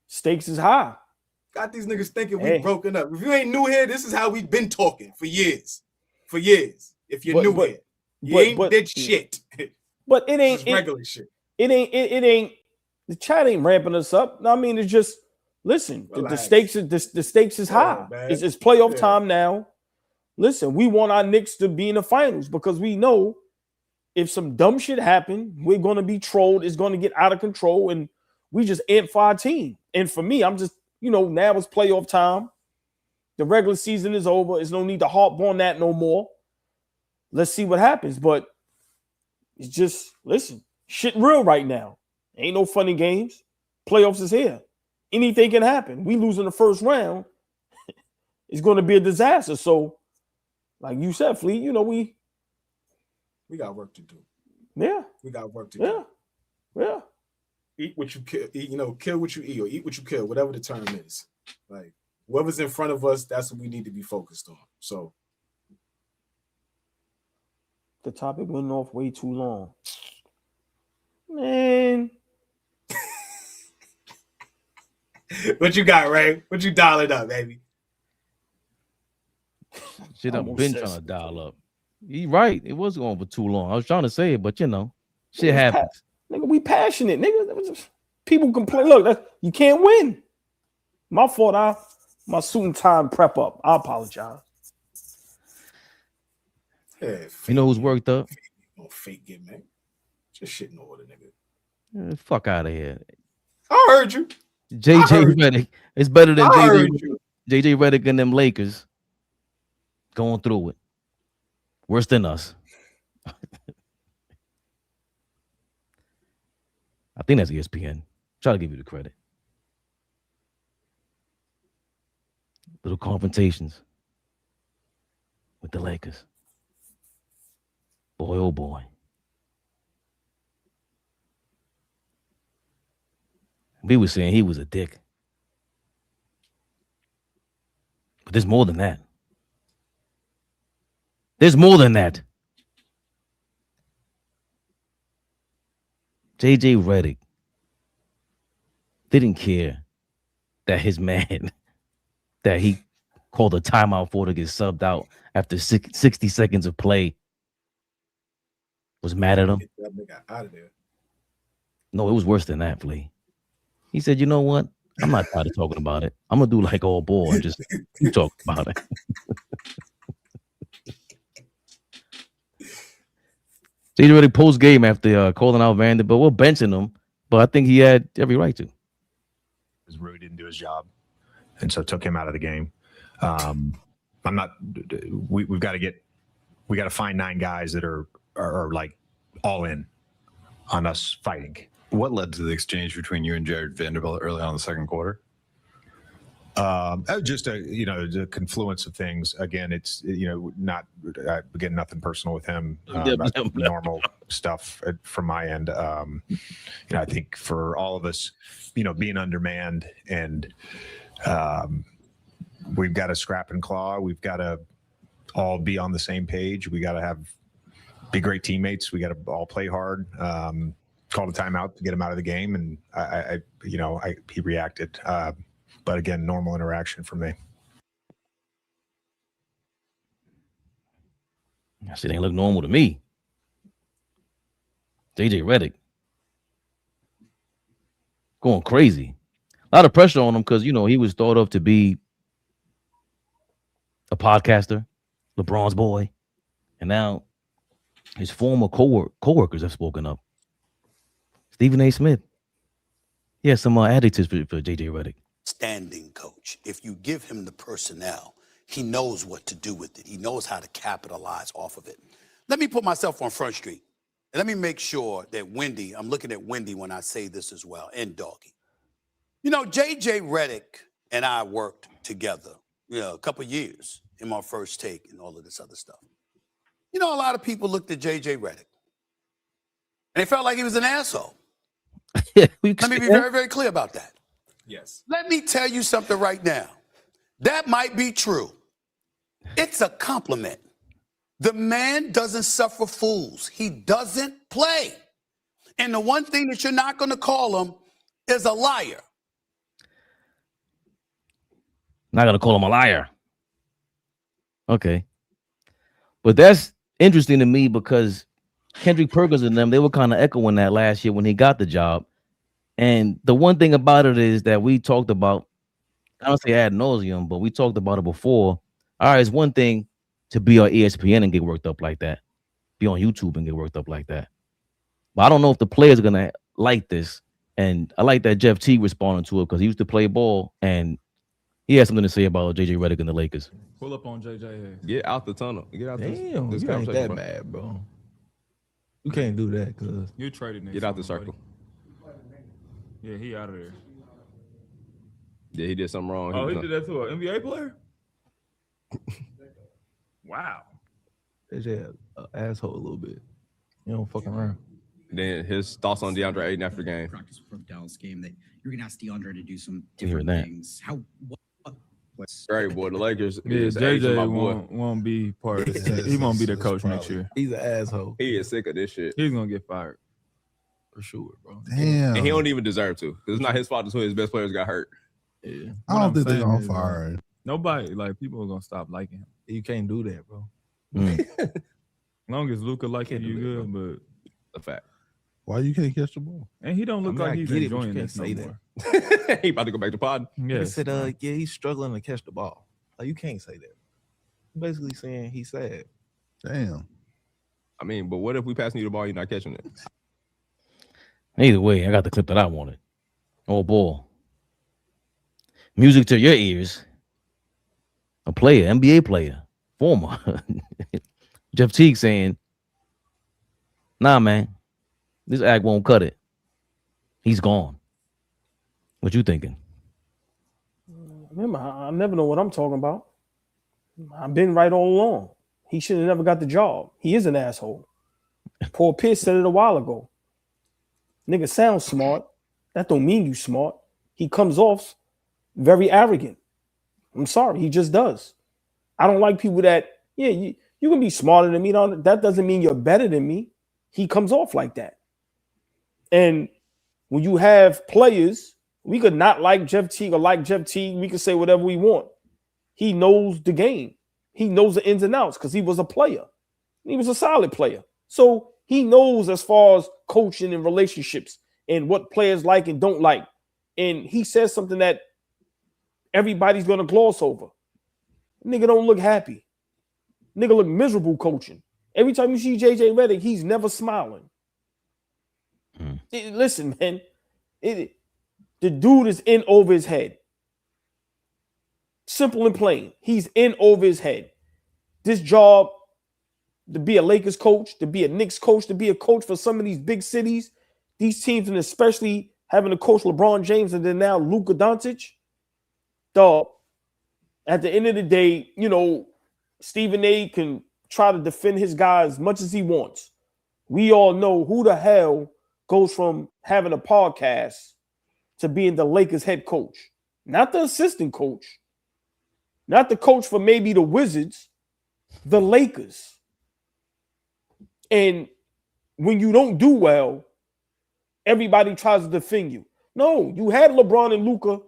D: Stakes is high.
B: Got these niggas thinking we broken up. If you ain't new here, this is how we've been talking for years. For years. If you're new here, you ain't did shit.
D: But it ain't
B: regular shit.
D: It ain't. The chat ain't ramping us up. I mean, it's just listen. The stakes is high. It's playoff time now. Listen, we want our Knicks to be in the finals because we know if some dumb shit happen, we're going to be trolled. It's going to get out of control, and we just amp for our team. And for me, I'm just now it's playoff time. The regular season is over. There's no need to harp on that no more. Let's see what happens. But it's just, listen, shit real right now. Ain't no funny games. Playoffs is here. Anything can happen. We lose in the first round, it's going to be a disaster. So, like you said, Fleet, you know, we
B: got work to do.
D: Yeah.
B: We got work to do.
D: Yeah.
B: Eat what you kill, kill what you eat, or eat what you kill, whatever the term is. Like, whoever's in front of us, that's what we need to be focused on. So
D: the topic went off way too long. Man.
B: What you got, Ray? What you dialing up, baby?
A: Shit, I've been trying to dial up. You right. It was going for too long. I was trying to say it, but shit happens.
D: Nigga, we passionate, nigga. People complain. Look, you can't win. My fault. My suit and tie and prep up. I apologize.
B: Yeah,
A: you know who's worked up?
B: No fake get man. Just shit in order, nigga.
A: Fuck out of here.
B: I heard you.
A: JJ Redick. It's better than JJ Redick and them Lakers going through it. Worse than us. I think that's ESPN. Try to give you the credit. Little confrontations with the Lakers. Boy, oh boy. We were saying he was a dick. But there's more than that. There's more than that. JJ Redick didn't care that his man that he called a timeout for to get subbed out after 60 seconds of play was mad at him.
B: Get that nigga out of there.
A: No, it was worse than that, Flea. He said, you know what? I'm not tired of talking about it. I'm going to do like AllBall and just talk about it. JJ Redick post game after calling out Vanderbilt. We're benching him, but I think he had every right to.
E: Because Rui didn't do his job, and so took him out of the game. I'm not. We've got to find 9 guys that are like all in on us fighting.
F: What led to the exchange between you and Jared Vanderbilt early on in the second quarter?
E: Just the confluence of things. Again, it's not again nothing personal with him. Normal stuff from my end. I think for all of us, being undermanned and we've got to scrap and claw. We've got to all be on the same page. We got to be great teammates. We got to all play hard. Called a timeout to get him out of the game, and he reacted. But again, normal interaction for me.
A: I said, ain't look normal to me. JJ Redick going crazy. A lot of pressure on him because, he was thought of to be a podcaster, LeBron's boy. And now his former co-workers have spoken up. Stephen A. Smith. He has some adjectives for JJ Redick.
C: Standing coach. If you give him the personnel, he knows what to do with it. He knows how to capitalize off of it. Let me put myself on Front Street. And let me make sure that I'm looking at Wendy when I say this as well, and Doggy. JJ Redick and I worked together, a couple years in my first take and all of this other stuff. A lot of people looked at JJ Redick and they felt like he was an asshole. Let me be very, very clear about that.
B: Yes.
C: Let me tell you something right now. That might be true. It's a compliment. The man doesn't suffer fools. He doesn't play. And the one thing that you're not going to call him is a liar.
A: Not going to call him a liar. Okay. But that's interesting to me because Kendrick Perkins and them, they were kind of echoing that last year when he got the job. And the one thing about it is that we talked about, I don't say ad nauseum, but we talked about it before. All right, it's one thing to be on ESPN and get worked up like that, be on YouTube and get worked up like that. But I don't know if the players are going to like this. And I like that Jeff T responded to it because he used to play ball. And He has something to say about JJ Redick and the Lakers.
G: Pull up on JJ.
H: Get out the tunnel. Get out
I: Damn,
H: this
I: you ain't
H: conversation,
I: that
H: bro.
I: bad, bro. You can't do that, cuz.
G: You traded next
H: Get out the
G: summer,
H: circle.
G: buddy. Yeah, he out of there.
H: Yeah, he did something wrong.
G: Oh, he
H: was
G: did that to an NBA player? Wow.
I: JJ an asshole a little bit. You don't fucking around.
H: Then his thoughts on DeAndre Ayton after the game.
J: Practice for the Dallas game that you're gonna ask DeAndre to do some
A: Hearing
J: different
A: that.
J: things. What's
H: Great boy, the Lakers.
G: Yeah,
H: is the age of my boy.
G: won't be part of this. He won't be the coach next year.
I: He's an asshole
H: He is sick of this shit,
G: He's gonna get fired.
I: for sure, bro.
K: Damn.
H: and he don't even deserve to. 'Cause it's not his fault until his best players got hurt.
I: Yeah,
K: I
G: What
K: don't
G: I'm
K: think they're
G: saying
K: gonna
G: is,
K: fire him.
G: Nobody, like, people are gonna stop liking him.
I: you can't do that, bro.
G: As long as Luka like
I: Can't
G: you,
I: do
G: good,
I: that,
G: but
H: A fact.
K: Why you can't catch the ball?
G: and he don't look
I: I mean, I
G: like he's
I: get it, but you
G: enjoying
I: can't
G: this no
I: say that.
G: more.
H: He about to go back to pod.
I: He
G: Yes.
I: said, yeah, he's struggling to catch the ball. Like, you can't say that. Basically saying he's sad.
K: Damn.
H: I mean, but what if we passing you the ball, you're not catching it?
A: Either way, I got the clip that I wanted. Oh, boy. Music to your ears. A player, NBA player, former. Jeff Teague saying, nah, man, this act won't cut it. He's gone. What you thinking?
D: Remember, I never know what I'm talking about. I've been right all along. He should have never got the job. He is an asshole. Paul Pierce said it a while ago. Nigga sounds smart. That don't mean you smart. He comes off very arrogant. I'm sorry, he just does. I don't like people that, yeah, you can be smarter than me. That doesn't mean you're better than me. He comes off like that. And when you have players, we could not like Jeff Teague or like Jeff Teague. We could say whatever we want. He knows the game. He knows the ins and outs because he was a player. He was a solid player. So he knows as far as coaching and relationships and what players like and don't like. And he says something that everybody's going to gloss over. Nigga don't look happy. Nigga look miserable coaching. Every time you see JJ Redick, he's never smiling. Listen, man. The dude is in over his head. Simple and plain. He's in over his head. This job, to be a Lakers coach, to be a Knicks coach, to be a coach for some of these big cities, these teams, and especially having to coach LeBron James and then now Luka Doncic, dog, at the end of the day, you know, Stephen A can try to defend his guy as much as he wants. We all know who the hell goes from having a podcast to being the Lakers head coach. Not the assistant coach. Not the coach for maybe the Wizards. The Lakers. And when you don't do well, everybody tries to defend you. No, you had LeBron and Luka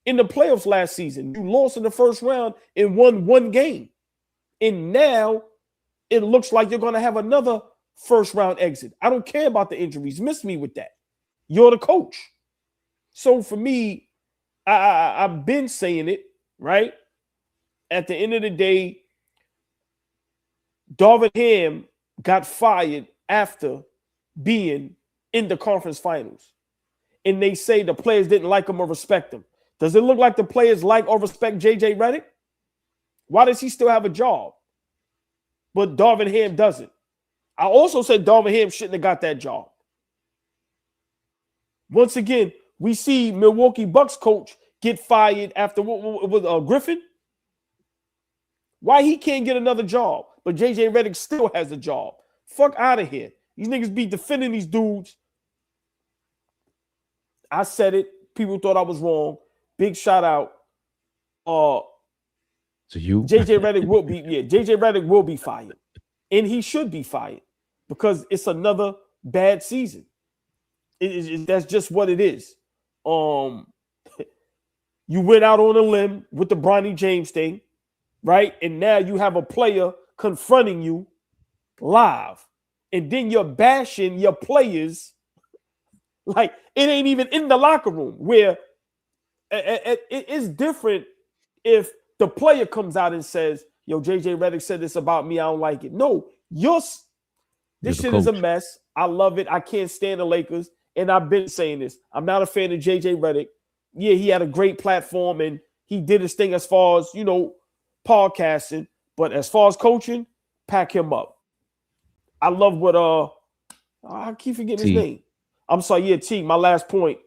D: in the playoffs last season. You lost in the first round and won one game. And now it looks like you're going to have another first round exit. I don't care about the injuries. Miss me with that. You're the coach. So for me, I've been saying it, right? At the end of the day, Darvin Ham got fired after being in the conference finals. And they say the players didn't like him or respect him. Does it look like the players like or respect JJ Redick? Why does he still have a job? But Darvin Ham doesn't. I also said Darvin Ham shouldn't have got that job. Once again, we see Milwaukee Bucks coach get fired after what was Griffin. Why he can't get another job, but JJ Redick still has a job? Fuck out of here. These niggas be defending these dudes. I said it. People thought I was wrong. Big shout out.
A: To you?
D: JJ Redick will be, JJ Redick will be fired. And he should be fired because it's another bad season. That's just what it is. You went out on a limb with the Bronny James thing, right? And now you have a player confronting you live. And then you're bashing your players like it ain't even in the locker room, where it is different if the player comes out and says, yo, JJ Redick said this about me, I don't like it. No, this shit is a mess. I love it. I can't stand the Lakers. And I've been saying this. I'm not a fan of JJ Redick. Yeah, he had a great platform and he did his thing as far as, podcasting, but as far as coaching, pack him up. I love what I keep forgetting his name. I'm sorry, yeah, T. My last point.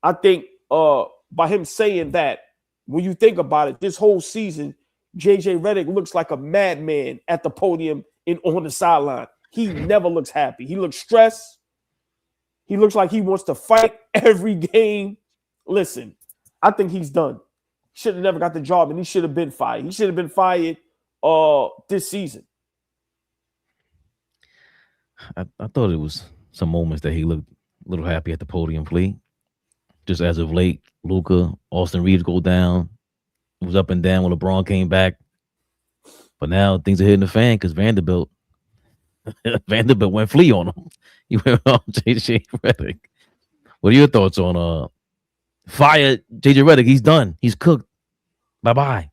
D: I think by him saying that, when you think about it, this whole season, JJ Redick looks like a madman at the podium and on the sideline. He never looks happy. He looks stressed. He looks like he wants to fight every game. Listen, I think he's done. Should have never got the job, and he should have been fired. He should have been fired this season.
A: I thought it was some moments that he looked a little happy at the podium plate. Just as of late, Luka, Austin Reeves go down. It was up and down when LeBron came back. But now things are hitting the fan because Vanderbilt went flea on him. He went on JJ Redick. What are your thoughts on fire JJ Redick? He's done. He's cooked. Bye-bye.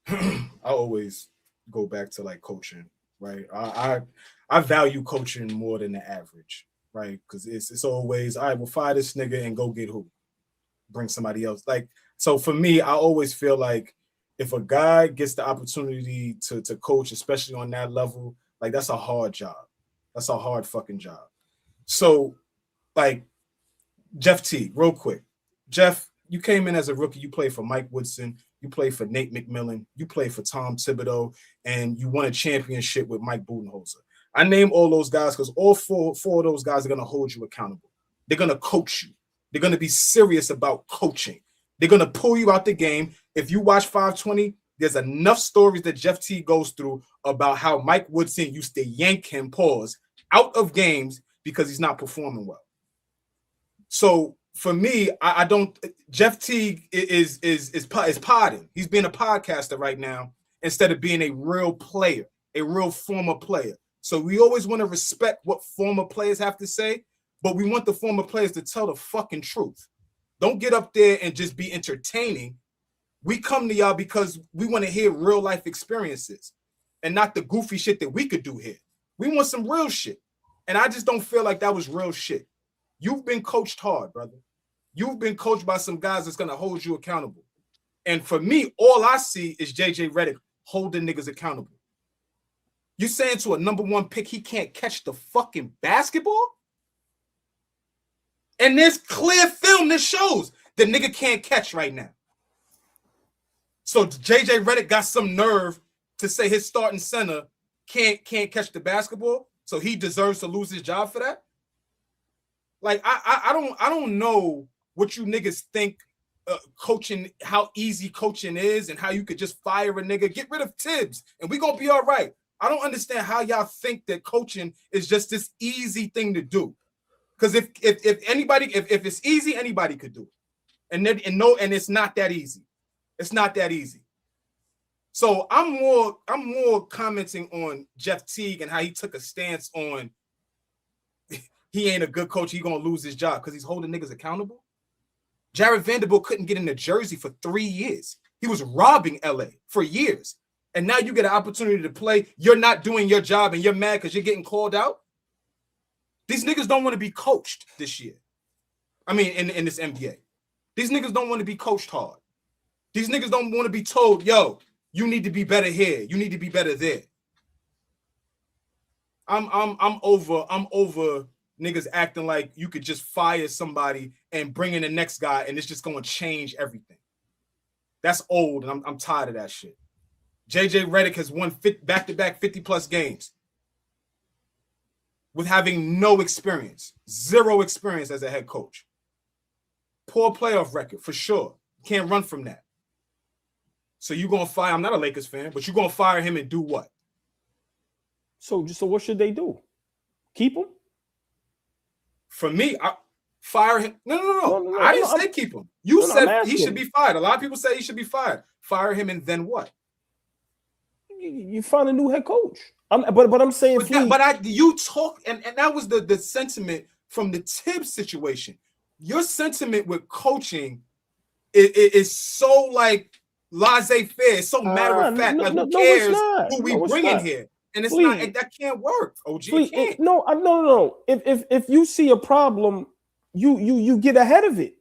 B: I always go back to like coaching, right? I value coaching more than the average, right? Because it's always, all right, we'll fire this nigga and go get who? Bring somebody else. Like, so for me, I always feel like if a guy gets the opportunity to coach, especially on that level, like that's a hard job. That's a hard fucking job. So, like, Jeff T, real quick. Jeff, you came in as a rookie. You played for Mike Woodson. You played for Nate McMillan. You played for Tom Thibodeau. And you won a championship with Mike Budenholzer. I name all those guys because all four of those guys are going to hold you accountable. They're going to coach you. They're going to be serious about coaching. They're going to pull you out the game. If you watch 520, there's enough stories that Jeff T goes through about how Mike Woodson used to yank him, out of games because he's not performing well. So for me, I don't. Jeff T is podding. He's being a podcaster right now instead of being a real player, a real former player. So we always want to respect what former players have to say, but we want the former players to tell the fucking truth. Don't get up there and just be entertaining. We come to y'all because we want to hear real life experiences and not the goofy shit that we could do here. We want some real shit. And I just don't feel like that was real shit. You've been coached hard, brother. You've been coached by some guys that's going to hold you accountable. And for me, all I see is JJ Redick holding niggas accountable. You saying to a number one pick he can't catch the fucking basketball? And there's clear film that shows the nigga can't catch right now. So JJ Redick got some nerve to say his starting center can't catch the basketball, so he deserves to lose his job for that. Like I don't know what you niggas think coaching, how easy coaching is, and how you could just fire a nigga, get rid of Tibbs, and we gonna be all right. I don't understand how y'all think that coaching is just this easy thing to do. Because if it's easy, anybody could do it. And it's not that easy. It's not that easy. So I'm more commenting on Jeff Teague and how he took a stance on he ain't a good coach, he gonna lose his job because he's holding niggas accountable. Jared Vanderbilt couldn't get into Jersey for 3 years. He was robbing LA for years. And now you get an opportunity to play. You're not doing your job and you're mad because you're getting called out. These niggas don't want to be coached this year. I mean, in this NBA. These niggas don't want to be coached hard. These niggas don't want to be told, yo, you need to be better here. You need to be better there. I'm over niggas acting like you could just fire somebody and bring in the next guy and it's just going to change everything. That's old and I'm tired of that shit. JJ Redick has won back-to-back 50-plus games with having no experience, zero experience as a head coach. Poor playoff record, for sure. Can't run from that. So you're going to fire, I'm not a Lakers fan, but you're going to fire him and do what?
D: So what should they do? Keep him?
B: For me, fire him. No. I didn't say keep him. You said he should be fired. A lot of people say he should be fired. Fire him and then what?
D: You find a new head coach. But I'm saying,
B: you talk, and that was the sentiment from the Tibbs situation. Your sentiment with coaching is so like laissez-faire, so matter of fact. Like who cares who we bring in here? And it's not. That can't work. OG can't.
D: No. If you see a problem, you get ahead of it.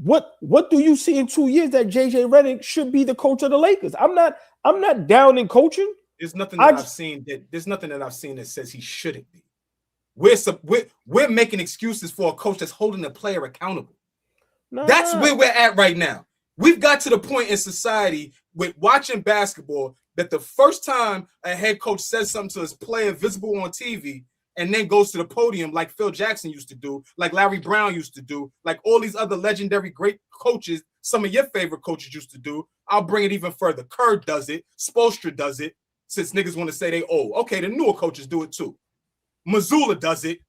D: What do you see in 2 years that JJ Redick should be the coach of the Lakers? I'm not down in coaching.
B: There's nothing that I've seen that says he shouldn't be. We're making excuses for a coach that's holding a player accountable. That's where we're at right now. We've got to the point in society with watching basketball that the first time a head coach says something to his player visible on TV and then goes to the podium like Phil Jackson used to do, like Larry Brown used to do, like all these other legendary great coaches, some of your favorite coaches used to do. I'll bring it even further. Kerr does it. Spoelstra does it. Since niggas want to say they old. Okay, the newer coaches do it too. Mazzulla does it.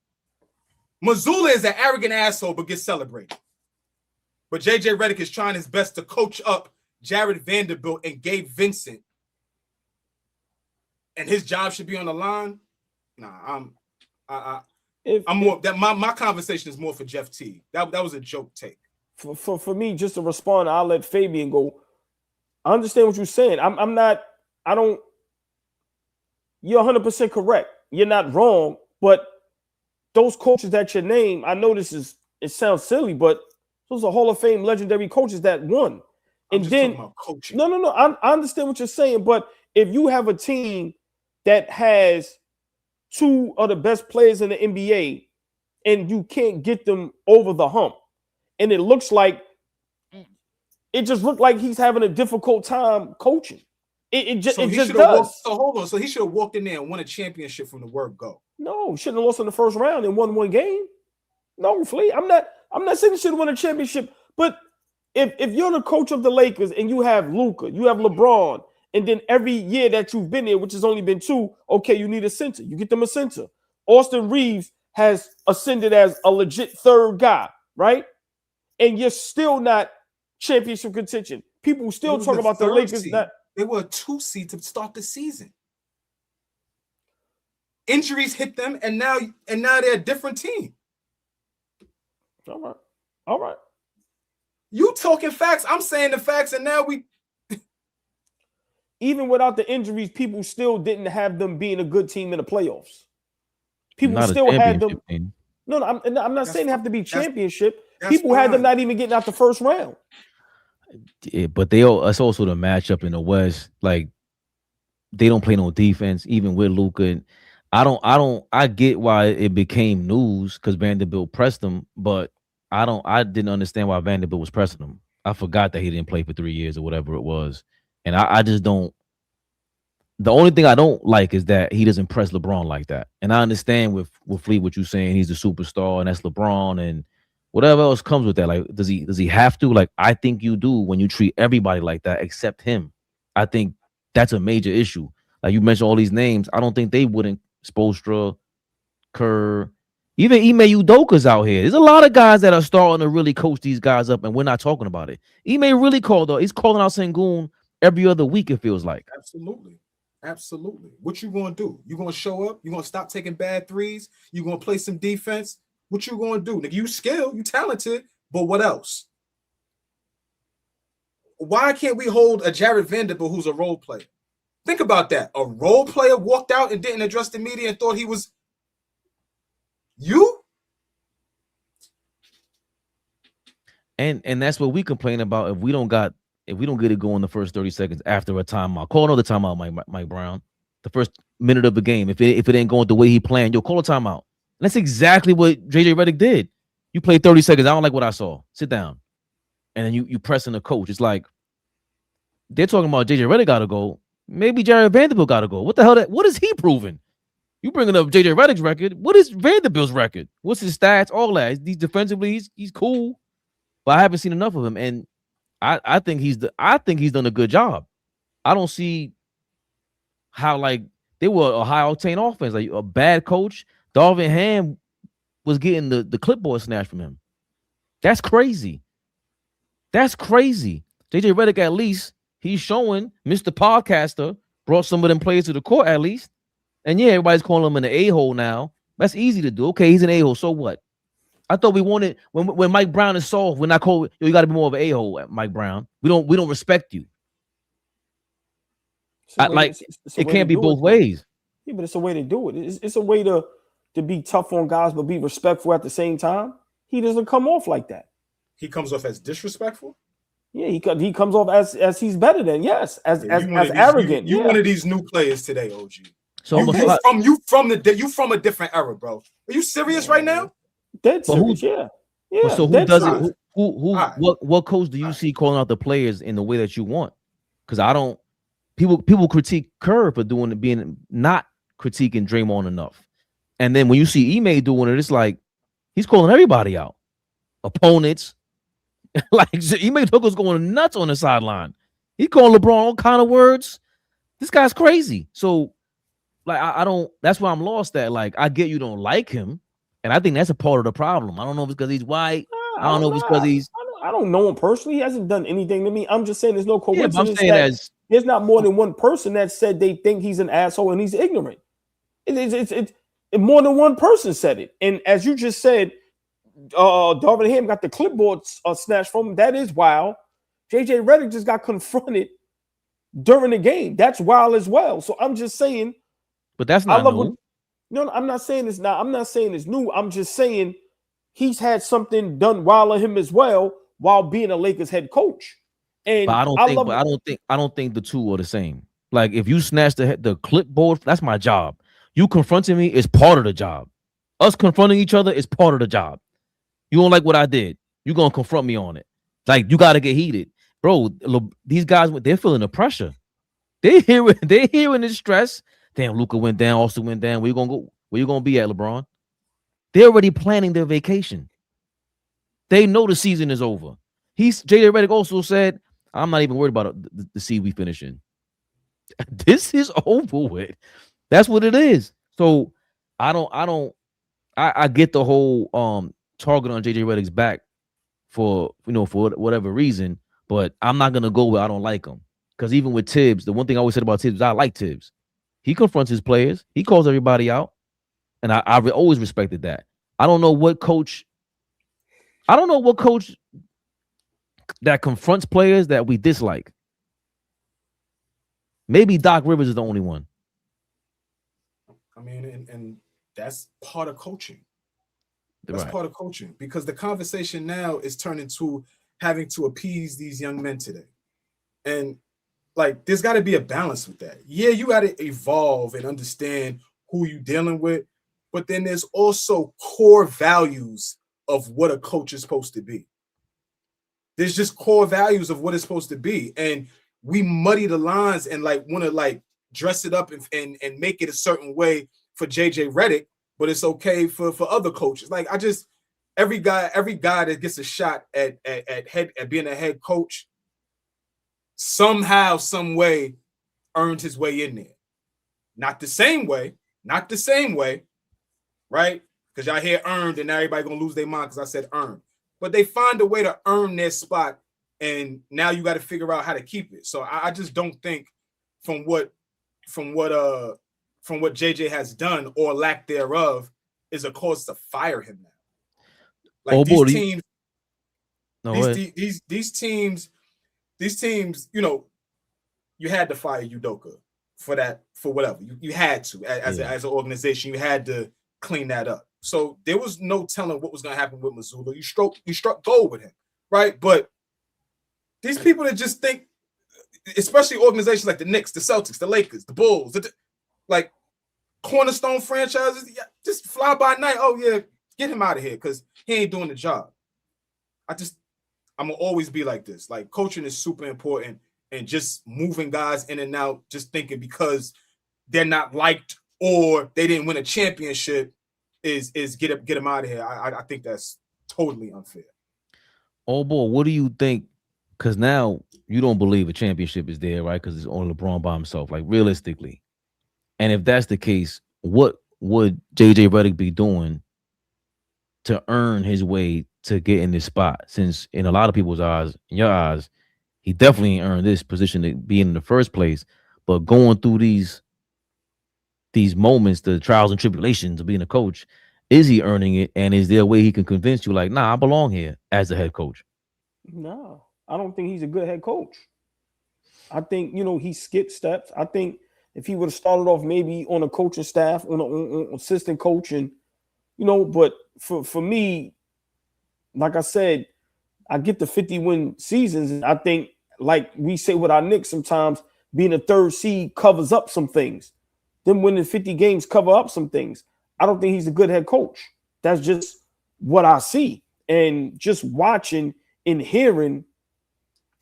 B: Mazzulla is an arrogant asshole but gets celebrated. But JJ Redick is trying his best to coach up Jared Vanderbilt and Gabe Vincent. And his job should be on the line. Nah, I'm more that my conversation is more for Jeff T. That was a joke take.
D: For me, just to respond, I'll let Fabian go. I understand what you're saying. You're 100% correct. You're not wrong, but those coaches that you name, I know it sounds silly, but those are Hall of Fame legendary coaches that won. And then no, I understand what you're saying, but if you have a team that has two of the best players in the NBA and you can't get them over the hump, and it just looked like he's having a difficult time coaching. It just does.
B: Hold on. So he should have walked in there and won a championship from the word go.
D: No, shouldn't have lost in the first round and won one game. No, Flea. I'm not saying he should have won a championship. But if you're the coach of the Lakers and you have Luka, you have LeBron, and then every year that you've been there, which has only been 2, okay, you need a center. You get them a center. Austin Reeves has ascended as a legit third guy, right? And you're still not championship contention. People still talk about the Lakers not.
B: They were a 2 seed to start the season. Injuries hit them, and now they're a different team.
D: All right.
B: You talking facts? I'm saying the facts, and now we.
D: Even without the injuries, people still didn't have them being a good team in the playoffs. People still had them. No, I'm not saying they have to be championship. People had them not even getting out the first round.
A: Yeah, but it's also the matchup in the West. Like they don't play no defense, even with Luka. I get why it became news because Vanderbilt pressed them, but I didn't understand why Vanderbilt was pressing him. I forgot that he didn't play for 3 years or whatever it was. And I just don't. The only thing I don't like is that he doesn't press LeBron like that. And I understand with Fleet what you're saying. He's a superstar and that's LeBron and whatever else comes with that. Like, does he have to? Like, I think you do when you treat everybody like that except him. I think that's a major issue. Like you mentioned all these names. I don't think they wouldn't. Spoelstra, Kerr, even Ime Udoka's out here. There's a lot of guys that are starting to really coach these guys up, and we're not talking about it. Ime really he's calling out Sengun every other week, it feels like.
B: Absolutely. What you gonna do? You gonna show up? You gonna stop taking bad threes? You gonna play some defense? What you gonna do? Nigga, you skilled, you talented, but what else? Why can't we hold a Jared Vanderbilt who's a role player? Think about that. A role player walked out and didn't address the media and thought he was you?
A: And that's what we complain about if we don't get it going the first 30 seconds after a timeout. Call another timeout, Mike Brown. The first minute of the game. If it ain't going the way he planned, call a timeout. And that's exactly what JJ Redick did. You played 30 seconds. I don't like what I saw. Sit down. And then you pressing the coach. It's like they're talking about JJ Redick got to go. Maybe Jared Vanderbilt got to go. What the hell? What is he proving? You bringing up JJ Redick's record. What is Vanderbilt's record? What's his stats? All that. He's defensively, he's cool. But I haven't seen enough of him. And I think he's done a good job. I don't see how like they were a high octane offense. Like a bad coach, Darvin Ham was getting the clipboard snatched from him. That's crazy. That's crazy. JJ Redick, at least he's showing Mr. Podcaster brought some of them players to the court at least. And yeah, everybody's calling him an a-hole now. That's easy to do. Okay, he's an a-hole. So what? I thought we wanted when Mike Brown is soft, we're not called. You got to be more of an a-hole, Mike Brown. We don't respect you. It can't be both ways.
D: Yeah, but it's a way to do it. It's a way to be tough on guys, but be respectful at the same time. He doesn't come off like that.
B: He comes off as disrespectful.
D: Yeah, he comes off as he's better than, yes, as arrogant.
B: You one of these new players today, OG.
A: So
B: you from a different era, bro. Are you serious right now?
D: Dead serious, yeah.
A: So who does
B: serious.
A: it? What coach do you see calling out the players in the way that you want? Because I don't. People critique Kerr for being not critiquing Draymond enough, and then when you see Ime doing it, it's like he's calling everybody out, opponents. Like Ime was going nuts on the sideline. He called LeBron all kind of words. This guy's crazy. So, like, I don't. That's why I'm lost at. Like, I get you don't like him, and I think that's a part of the problem. I don't know if it's because he's white. I don't know if it's because he's.
D: I don't know him personally. He hasn't done anything to me. I'm just saying there's no coincidence.
A: Yeah, I'm saying
D: there's not more than one person that said they think he's an asshole and he's ignorant. It's more than one person said it. And as you just said, Darvin Ham got the clipboard snatched from him. That is wild. JJ Redick just got confronted during the game. That's wild as well. So I'm just saying.
A: But that's not new.
D: No, I'm not saying it's not. I'm not saying it's new. I'm just saying he's had something done wild of him as well while being a Lakers head coach. And
A: but I don't think the two are the same. Like if you snatch the clipboard, that's my job. You confronting me is part of the job. Us confronting each other is part of the job. You don't like what I did, you're gonna confront me on it. Like you gotta get heated, bro. These guys, they're feeling the pressure. They're hearing the stress. Damn, Luka went down, Austin went down. Where you gonna go? Where you gonna be at, LeBron? They're already planning their vacation. They know the season is over. JJ Redick also said, I'm not even worried about the seed we finish in. This is over with. That's what it is. So I get the whole target on JJ Redick's back for whatever reason, but I'm not gonna go where I don't like him. Because even with Tibbs, the one thing I always said about Tibbs is I like Tibbs. He confronts his players, he calls everybody out, and I always respected that. I don't know what coach that confronts players that we dislike. Maybe Doc Rivers is the only one.
B: I mean, and that's part of coaching.
A: That's
B: part of coaching, because the conversation now is turning to having to appease these young men today. And like, there's got to be a balance with that. Yeah, you got to evolve and understand who you're dealing with, but then there's also core values of what a coach is supposed to be. There's just core values of what it's supposed to be. And we muddy the lines and like want to like dress it up and make it a certain way for JJ Redick, but it's okay for other coaches. Like every guy that gets a shot at being a head coach somehow, some way earned his way in there. Not the same way, right? Because y'all hear earned and now everybody gonna lose their mind because I said earned. But they find a way to earn their spot, and now you got to figure out how to keep it. So I just don't think from what JJ has done or lack thereof is a cause to fire him now. Like these teams, you know, you had to fire Udoka for whatever. You had to as an organization, you had to clean that up. So there was no telling what was going to happen with Mazzulla. You struck gold with him, right? But these people that just think, especially organizations like the Knicks, the Celtics, the Lakers, the Bulls, like cornerstone franchises, just fly by night. Oh yeah, get him out of here because he ain't doing the job. I'm gonna always be like this. Like coaching is super important, and just moving guys in and out, just thinking because they're not liked or they didn't win a championship is get them out of here. I think that's totally unfair.
A: Oh boy, what do you think? Because now you don't believe a championship is there, right? Because it's only LeBron by himself, like realistically. And if that's the case, what would JJ Redick be doing to earn his way to get in this spot? Since in a lot of people's eyes, in your eyes, he definitely ain't earned this position to be in the first place. But going through these moments, the trials and tribulations of being a coach, is he earning it? And is there a way he can convince you, like, nah, I belong here as the head coach?
D: No, I don't think he's a good head coach. I think, he skipped steps. I think if he would have started off maybe on a coaching staff, on an assistant coach, and, but for me, like I said, I get the 50-win seasons. And I think, like we say with our Knicks sometimes, being a third seed covers up some things. Them winning 50 games cover up some things. I don't think he's a good head coach. That's just what I see. And just watching and hearing,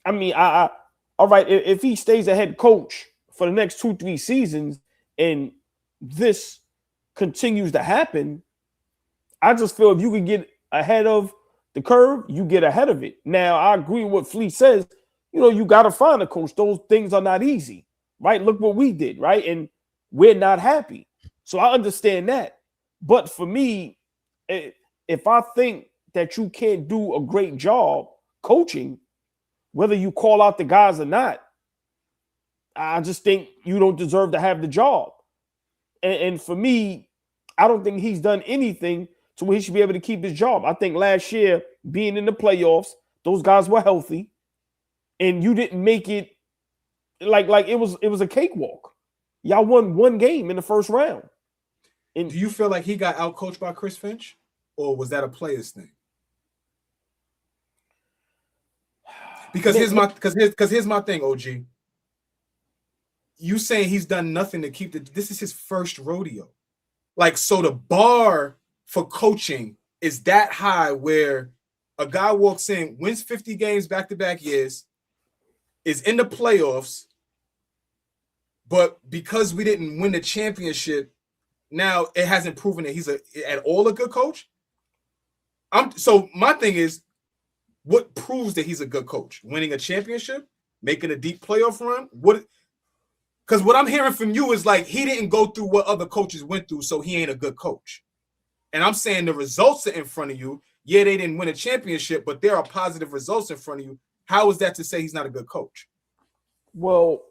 D: I mean, I all right, if he stays a head coach for the next 2-3 seasons and this continues to happen, I just feel if you can get ahead of the curve, you get ahead of it. Now, I agree with what Fleet says. You know, you got to find a coach. Those things are not easy, right? Look what we did, right? And we're not happy. So I understand that. But for me, if I think that you can't do a great job coaching, whether you call out the guys or not, I just think you don't deserve to have the job. And for me, I don't think he's done anything to where he should be able to keep his job. I think last year, being in the playoffs, those guys were healthy, and you didn't make it like it was a cakewalk. Y'all won one game in the first round. And
B: do you feel like he got outcoached by Chris Finch, or was that a player's thing? Because here's my thing, OG. You saying he's done nothing to keep this is his first rodeo. Like, so the bar for coaching is that high where a guy walks in, wins 50 games back-to-back years, is in the playoffs, but because we didn't win the championship, now it hasn't proven that he's at all a good coach. So my thing is, what proves that he's a good coach? Winning a championship, making a deep playoff run? Because what I'm hearing from you is like he didn't go through what other coaches went through, so he ain't a good coach. And I'm saying the results are in front of you. Yeah, they didn't win a championship, but there are positive results in front of you. How is that to say he's not a good coach?
D: Well,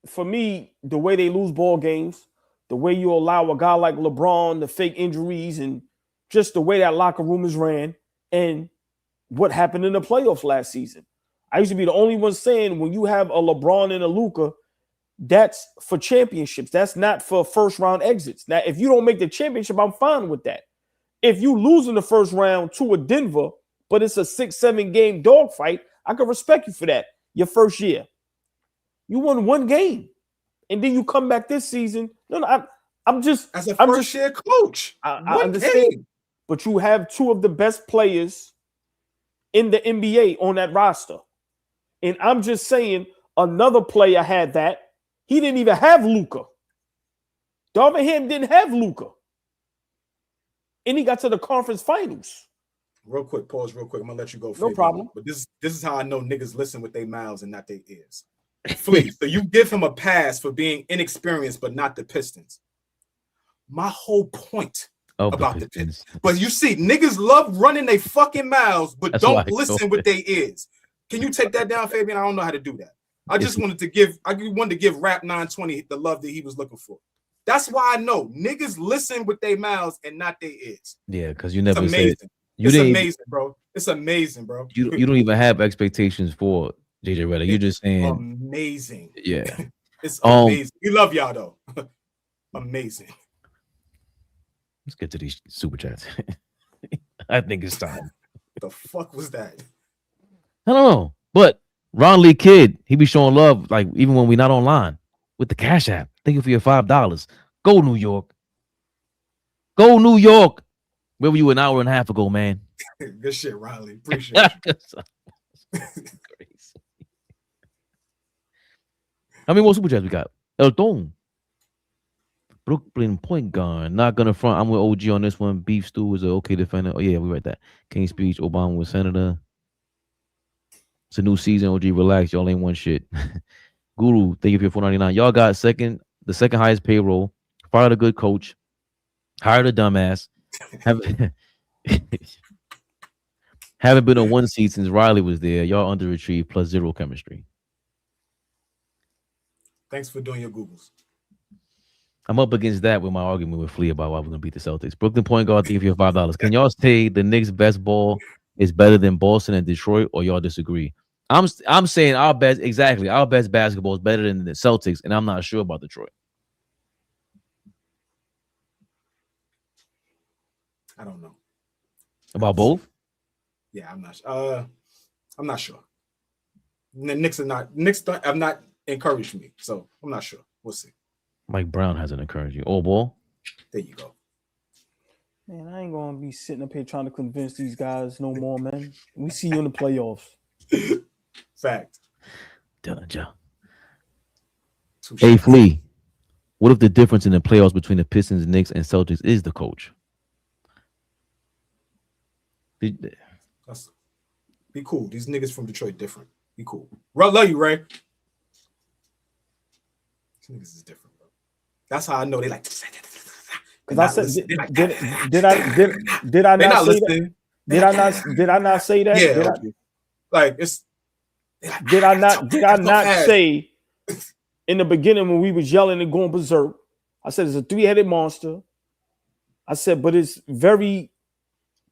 D: for me, the way they lose ball games, the way you allow a guy like LeBron to fake injuries, and just the way that locker room is ran, and what happened in the playoffs last season. I used to be the only one saying when you have a LeBron and a Luka, that's for championships. That's not for first round exits. Now, if you don't make the championship, I'm fine with that. If you lose in the first round to a Denver, but it's a 6-7 game dogfight, I can respect you for that. Your first year, you won one game, and then you come back this season. No, I'm just
B: as a first year coach.
D: I understand, but you have two of the best players in the NBA on that roster, and I'm just saying another player had that. He didn't even have Luka. Darvin Ham didn't have Luka, and he got to the conference finals.
B: Real quick, pause. Real quick, I'm gonna let you go.
D: No problem.
B: But this is how I know niggas listen with their mouths and not their ears. Please, so you give him a pass for being inexperienced, but not the Pistons. My whole point about the Pistons. But you see, niggas love running their fucking mouths, but don't listen with their ears. Can you take that down, Fabian? I don't know how to do that. I wanted to give Rap 920 the love that he was looking for. That's why I know niggas listen with their mouths and not their ears.
A: Yeah, because you never
B: said it's amazing, bro. It's amazing, bro.
A: You don't even have expectations for JJ Redick. You're just saying
B: amazing.
A: Yeah.
B: It's amazing. We love y'all though. Amazing.
A: Let's get to these super chats. I think it's time.
B: The fuck was that?
A: I don't know. But Ron Lee Kid, he be showing love like even when we're not online with the Cash App. Thank you for your $5. Go New York. Go New York. Where were you an hour and a half ago, man?
B: Good shit, Riley. Appreciate you.
A: Crazy. How many more super chats we got? El Don. Brooklyn point guard. Not gonna front. I'm with OG on this one. Beef Stew is an okay defender. Oh, yeah, we read that. King's Speech. Obama was senator. It's a new season. OG, relax. Y'all ain't one shit. Guru, thank you for your $4.99. Y'all got the second highest payroll. Fired a good coach. Hired a dumbass. Haven't been on one seat since Riley was there. Y'all underachieved plus zero chemistry.
B: Thanks for doing your Googles.
A: I'm up against that with my argument with Flea about why we're gonna beat the Celtics. Brooklyn point guard, thank you for your $5. Can y'all say the Knicks' best ball is better than Boston and Detroit, or y'all disagree? I'm saying our best basketball is better than the Celtics, and I'm not sure about Detroit.
B: I don't know
A: about both.
B: Yeah, I'm not sure. I'm not sure. The Knicks have not encouraged me, so I'm not sure. We'll see.
A: Mike Brown hasn't encouraged you. Oh, ball.
B: There you go.
D: Man, I ain't gonna be sitting up here trying to convince these guys no more, man. We see you in the playoffs.
B: Fact.
A: Hey, Flea, what if the difference in the playoffs between the Pistons, Knicks, and Celtics is the coach?
B: Be cool. These niggas from Detroit different. Be cool. I love you, Ray. These niggas is different, bro. That's how I know they like.
D: Because I said, did I not say that? Did I not say that?
B: Yeah. Like it's.
D: Did I not say in the beginning when we was yelling and going berserk? I said it's a three-headed monster. I said, but it's very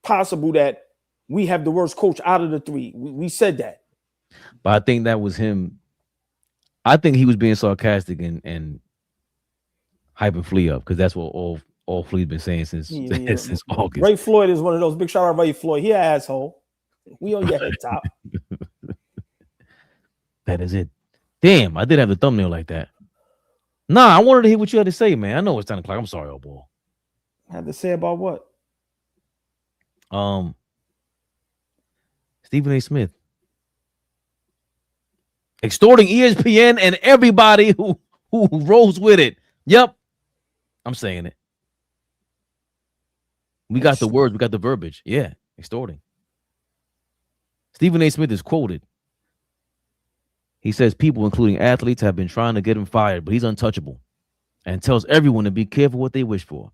D: possible that we have the worst coach out of the three. We said that.
A: But I think that was him. I think he was being sarcastic and hyping Flea up because that's what all Flea's been saying since since August.
D: Ray Floyd is one of those. Big shout out Ray Floyd. He an asshole. We on your head top.
A: That is it. Damn, I did have the thumbnail like that. Nah, I wanted to hear what you had to say, man. I know it's 10 o'clock. I'm sorry, old boy.
D: Had to say about what?
A: Stephen A. Smith extorting ESPN and everybody who rolls with it. Yep, I'm saying it. We got the words, we got the verbiage. Yeah, extorting. Stephen A. Smith is quoted. He says people, including athletes, have been trying to get him fired, but he's untouchable and tells everyone to be careful what they wish for.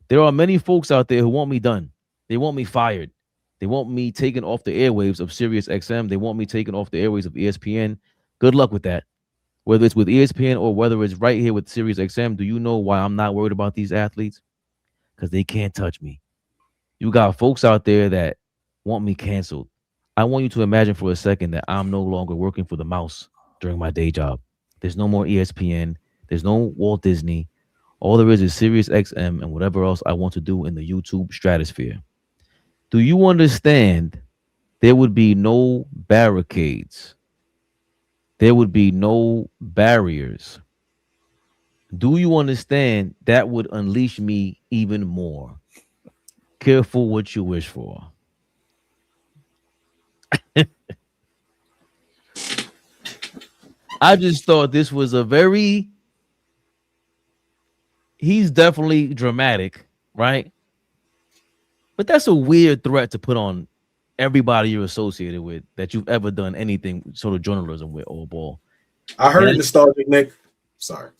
A: There are many folks out there who want me done. They want me fired. They want me taken off the airwaves of Sirius XM. They want me taken off the airwaves of ESPN. Good luck with that. Whether it's with ESPN or whether it's right here with Sirius XM, do you know why I'm not worried about these athletes? Because they can't touch me. You got folks out there that want me canceled. I want you to imagine for a second that I'm no longer working for the mouse during my day job. There's no more ESPN. There's no Walt Disney. All there is Sirius XM and whatever else I want to do in the YouTube stratosphere. Do you understand there would be no barricades? There would be no barriers. Do you understand that would unleash me even more? Careful what you wish for. I just thought this was a very, he's definitely dramatic, right? But that's a weird threat to put on everybody you're associated with that you've ever done anything sort of journalism with, old ball.
B: I heard nostalgic Nick. Sorry.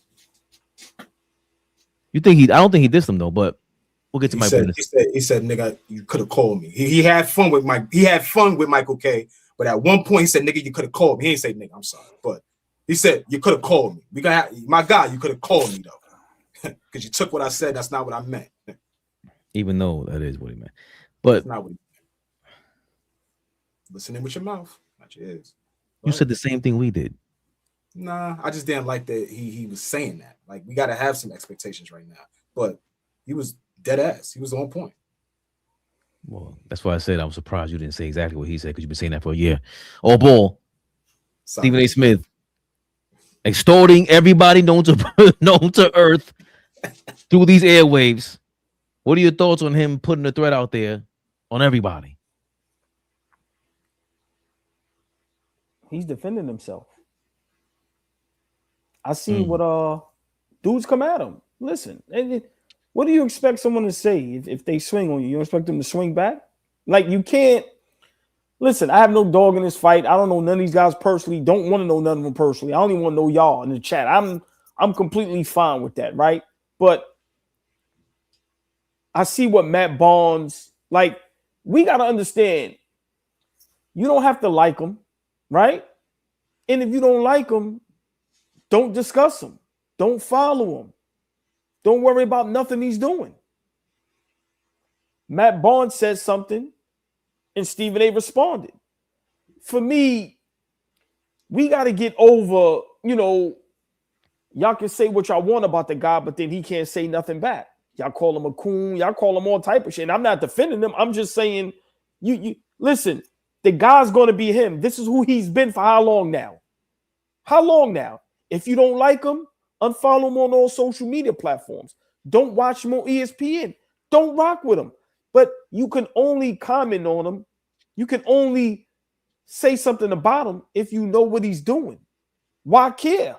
A: You think I don't think he dissed them though, but we'll get to my business.
B: He said, nigga, you could have called me. He had fun with Michael K. But at one point he said, nigga, you could have called me. He didn't say, nigga, I'm sorry. But he said, you could have called me. My guy, you could have called me though. Because you took what I said. That's not what I meant.
A: Even though that is what he meant. But
B: that's not what he meant. Listening with your mouth, not your ears.
A: You said the same thing we did.
B: Nah, I just didn't like that he was saying that. Like, we got to have some expectations right now. But he was dead ass. He was on point.
A: Well, that's why I said I was surprised you didn't say exactly what he said because you've been saying that for a year. Oh, ball. Stephen A. Smith extorting everybody known to earth through these airwaves. What are your thoughts on him putting the threat out there on everybody?
D: He's defending himself. I see what dudes come at him. Listen, what do you expect someone to say if they swing on you? You expect them to swing back? Like, you can't. Listen, I have no dog in this fight. I don't know none of these guys personally. Don't want to know none of them personally. I don't even want to know y'all in the chat. I'm completely fine with that, right? But I see what Matt Barnes, like, we got to understand, you don't have to like him, right? And if you don't like him, don't discuss him. Don't follow him. Don't worry about nothing he's doing. Matt Barnes said something, and Stephen A. responded. For me, we got to get over, y'all can say what y'all want about the guy, but then he can't say nothing back. Y'all call him a coon. Y'all call him all type of shit. And I'm not defending him. I'm just saying, you listen, The guy's going to be him. This is who he's been for how long now? How long now? If you don't like him, unfollow him on all social media platforms. Don't watch him on ESPN. Don't rock with him. But you can only comment on him. You can only say something about him if you know what he's doing. Why care?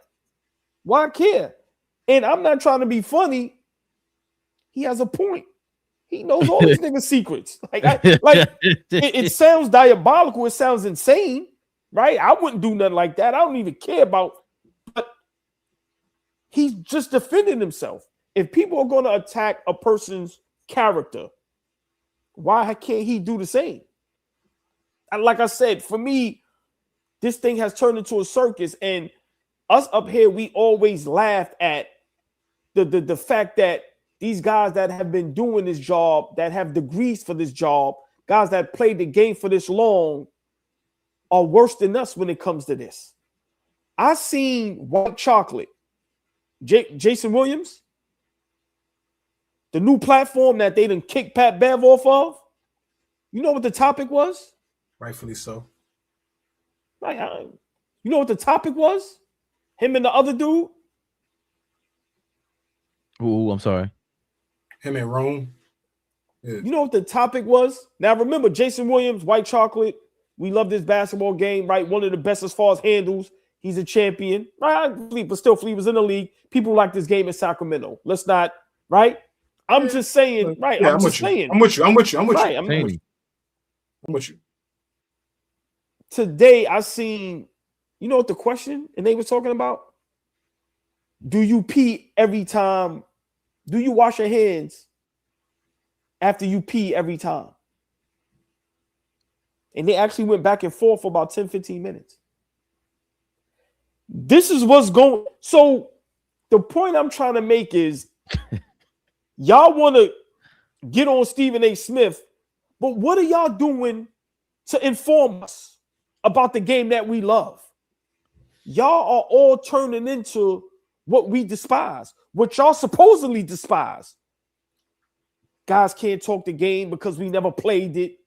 D: Why care? And I'm not trying to be funny. He has a point. He knows all these niggas' secrets. It sounds diabolical. It sounds insane, right? I wouldn't do nothing like that. I don't even care about. But he's just defending himself. If people are going to attack a person's character, why can't he do the same? And like I said, for me, this thing has turned into a circus, and us up here, we always laughed at the fact that these guys that have been doing this job, that have degrees for this job, guys that played the game for this long, are worse than us when it comes to this. I seen White Chocolate, Jason Williams, the new platform that they done kicked Pat Bev off of. You know what the topic was?
B: Rightfully so.
D: You know what the topic was? Him and the other dude.
A: Ooh, I'm sorry.
B: Him and Rome. Yeah.
D: You know what the topic was? Now remember, Jason Williams, White Chocolate. We love this basketball game, right? One of the best as far as handles. He's a champion, right? But still, Flea was in the league. People like this game in Sacramento. Let's not, right? I'm just saying, right?
B: Yeah,
D: I'm just saying.
B: I'm with you.
D: Right,
B: I'm with you.
D: Today, I seen, you know what the question and they were talking about? Do you pee every time? Do you wash your hands after you pee every time? And they actually went back and forth for about 10, 15 minutes. This is what's going. So the point I'm trying to make is y'all want to get on Stephen A. Smith, but what are y'all doing to inform us about the game that we love? Y'all are all turning into what we despise, what y'all supposedly despise. Guys can't talk the game because we never played it,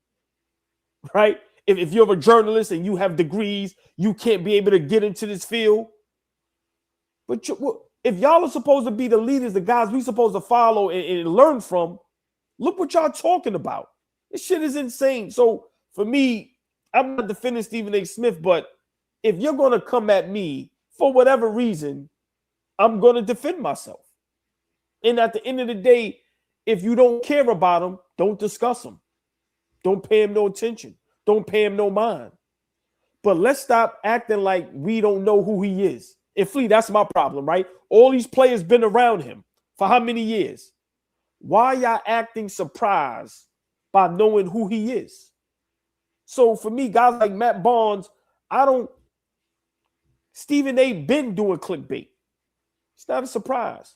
D: right? If you're a journalist and you have degrees, you can't be able to get into this field. But if y'all are supposed to be the leaders, the guys we supposed to follow and learn from, look what y'all talking about. This shit is insane. So for me, I'm not defending Stephen A. Smith, but if you're going to come at me for whatever reason, I'm going to defend myself. And at the end of the day, if you don't care about him, don't discuss him. Don't pay him no attention. Don't pay him no mind. But let's stop acting like we don't know who he is. And Flea, that's my problem, right? All these players been around him for how many years? Why y'all acting surprised by knowing who he is? So for me, guys like Matt Barnes, Stephen A. been doing clickbait. It's not a surprise.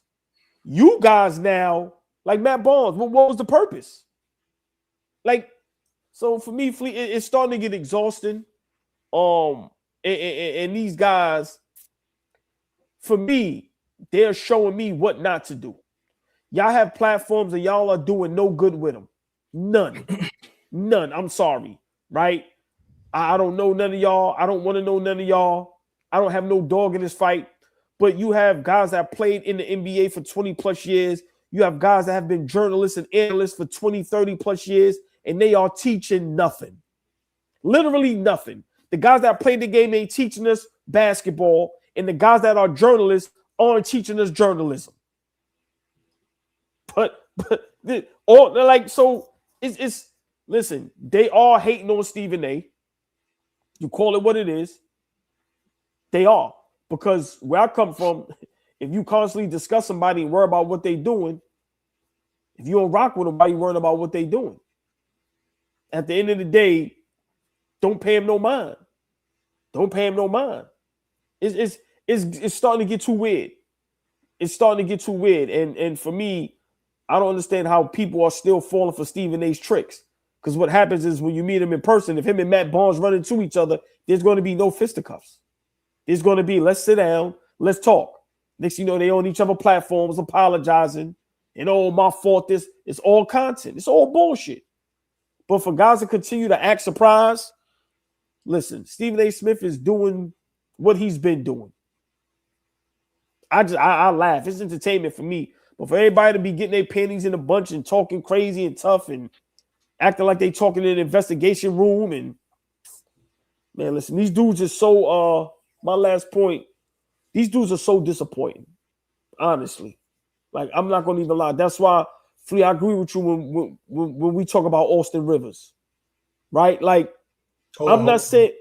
D: You guys now, like Matt Barnes, what was the purpose? So for me, Flea, it's starting to get exhausting. And these guys, for me, they're showing me what not to do. Y'all have platforms and y'all are doing no good with them. None. None. I'm sorry, right? I don't know none of y'all. I don't want to know none of y'all. I don't have no dog in this fight. But you have guys that played in the NBA for 20 plus years. You have guys that have been journalists and analysts for 20, 30 plus years, and they are teaching nothing. Literally nothing. The guys that play the game ain't teaching us basketball, and the guys that are journalists aren't teaching us journalism. It's listen, they are hating on Stephen A. You call it what it is. They are. Because where I come from, if you constantly discuss somebody and worry about what they're doing, if you don't rock with them, why you worrying about what they're doing? At the end of the day, don't pay him no mind. Don't pay him no mind. It's starting to get too weird. It's starting to get too weird. And for me, I don't understand how people are still falling for Stephen A's tricks. Because what happens is when you meet him in person, if him and Matt Barnes run into each other, there's going to be no fisticuffs. There's going to be, let's sit down, let's talk. Next thing you know, they on each other platforms apologizing. And oh, my fault, it's all content. It's all bullshit. But for guys to continue to act surprised listen, Stephen A. Smith is doing what he's been doing. I laugh. It's entertainment for me. But for everybody to be getting their panties in a bunch and talking crazy and tough and acting like they talking in an investigation room, and man, listen, these dudes are so my last point, these dudes are so disappointing, honestly. Like, I'm not gonna even lie. That's why, Flea, I agree with you when we talk about Austin Rivers, right? Like, I'm not saying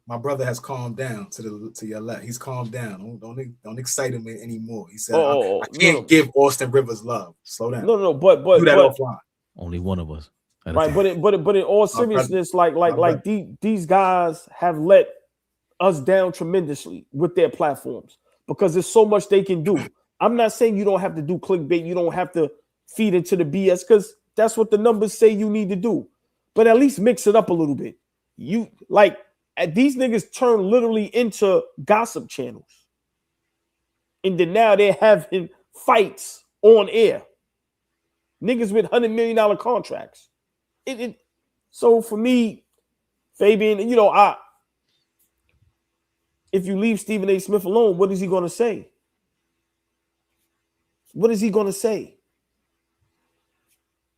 B: my brother has calmed down to your left. He's calmed down. Don't excite him anymore. He said, I can't give Austin Rivers love. Slow down.
D: No, but
B: do that offline.
A: Only one of us.
D: Right, but in all seriousness, like these guys have let us down tremendously with their platforms because there's so much they can do. I'm not saying you don't have to do clickbait, you don't have to feed into the BS, because that's what the numbers say you need to do. But at least mix it up a little bit. You like these niggas turn literally into gossip channels, and then now they're having fights on air. Niggas with $100 million contracts. So for me, Fabian, if you leave Stephen A. Smith alone, what is he going to say? What is he going to say?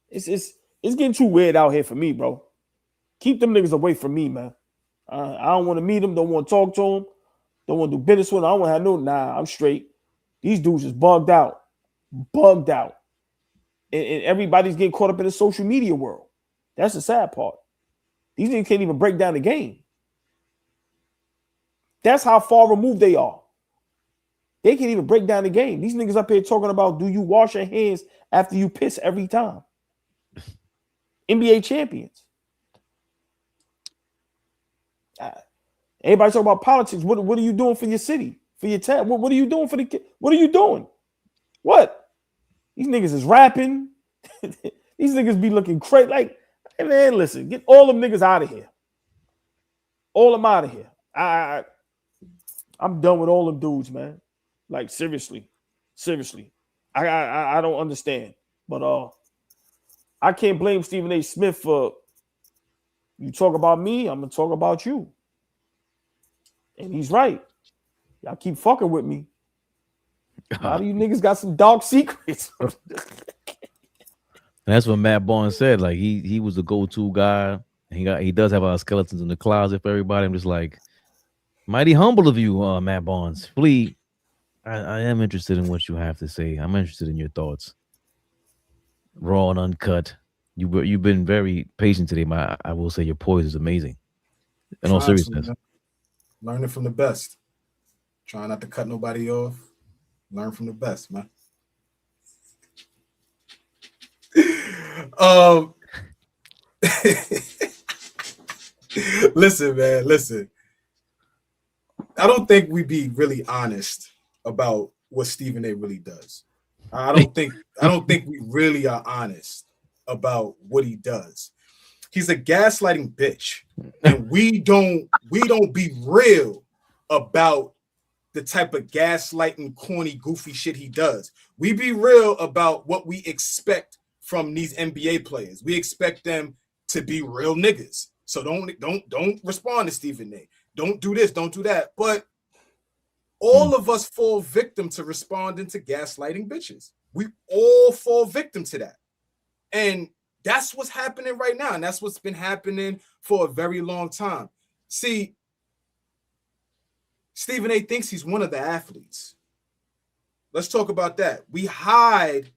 D: It's getting too weird out here for me, bro. Keep them niggas away from me, man. I don't want to meet them. Don't want to talk to them. Don't want to do business with them. I don't want to have no. Nah, I'm straight. These dudes is bugged out. And everybody's getting caught up in the social media world. That's the sad part. These niggas can't even break down the game. That's how far removed they are. They can't even break down the game. These niggas up here talking about, do you wash your hands after you piss every time? NBA champions. Everybody talking about politics. What are you doing for your city? For your town? What are you doing for the kid? What are you doing? What? These niggas is rapping. These niggas be looking crazy. Like, hey man, listen, get all them niggas out of here. All them out of here. I'm done with all them dudes, man. Like, seriously. I don't understand. But I can't blame Stephen A. Smith for, you talk about me, I'm gonna talk about you. And he's right. Y'all keep fucking with me. A lot of you niggas got some dark secrets.
A: That's what Matt Barnes said. Like, he was the go-to guy. He does have our skeletons in the closet for everybody. I'm just like, mighty humble of you, Matt Barnes. Flea, I am interested in what you have to say. I'm interested in your thoughts. Raw and uncut. You've been very patient today. I will say your poise is amazing. In all seriousness.
B: Learning from the best. Trying not to cut nobody off. Learn from the best, man. Listen, man, listen. I don't think we be really honest about what Stephen A. really does. I don't think we really are honest about what he does. He's a gaslighting bitch, and we don't be real about the type of gaslighting, corny, goofy shit he does. We be real about what we expect from these NBA players. We expect them to be real niggas. So don't respond to Stephen A. Don't do this, don't do that. But all of us fall victim to responding to gaslighting bitches. We all fall victim to that. And that's what's happening right now. And that's what's been happening for a very long time. See, Stephen A. thinks he's one of the athletes. Let's talk about that. We hide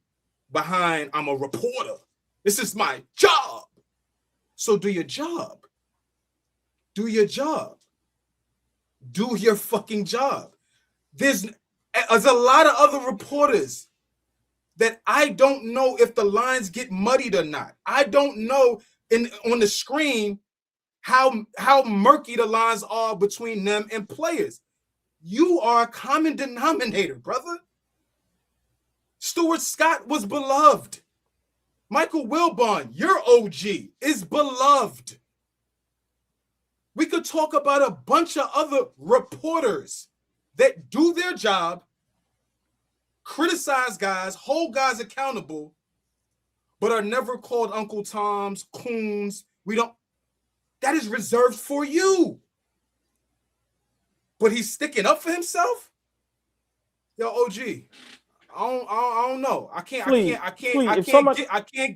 B: behind, I'm a reporter. This is my job. So do your job. Do your job. Do your fucking job. There's a lot of other reporters that I don't know if the lines get muddied or not. I don't know on the screen how murky the lines are between them and players. You are a common denominator, brother. Stuart Scott was beloved. Michael Wilbon, your OG, is beloved. We could talk about a bunch of other reporters that do their job, criticize guys, hold guys accountable, but are never called Uncle Toms, coons. That is reserved for you. But he's sticking up for himself? Yo, OG. I don't know. I can't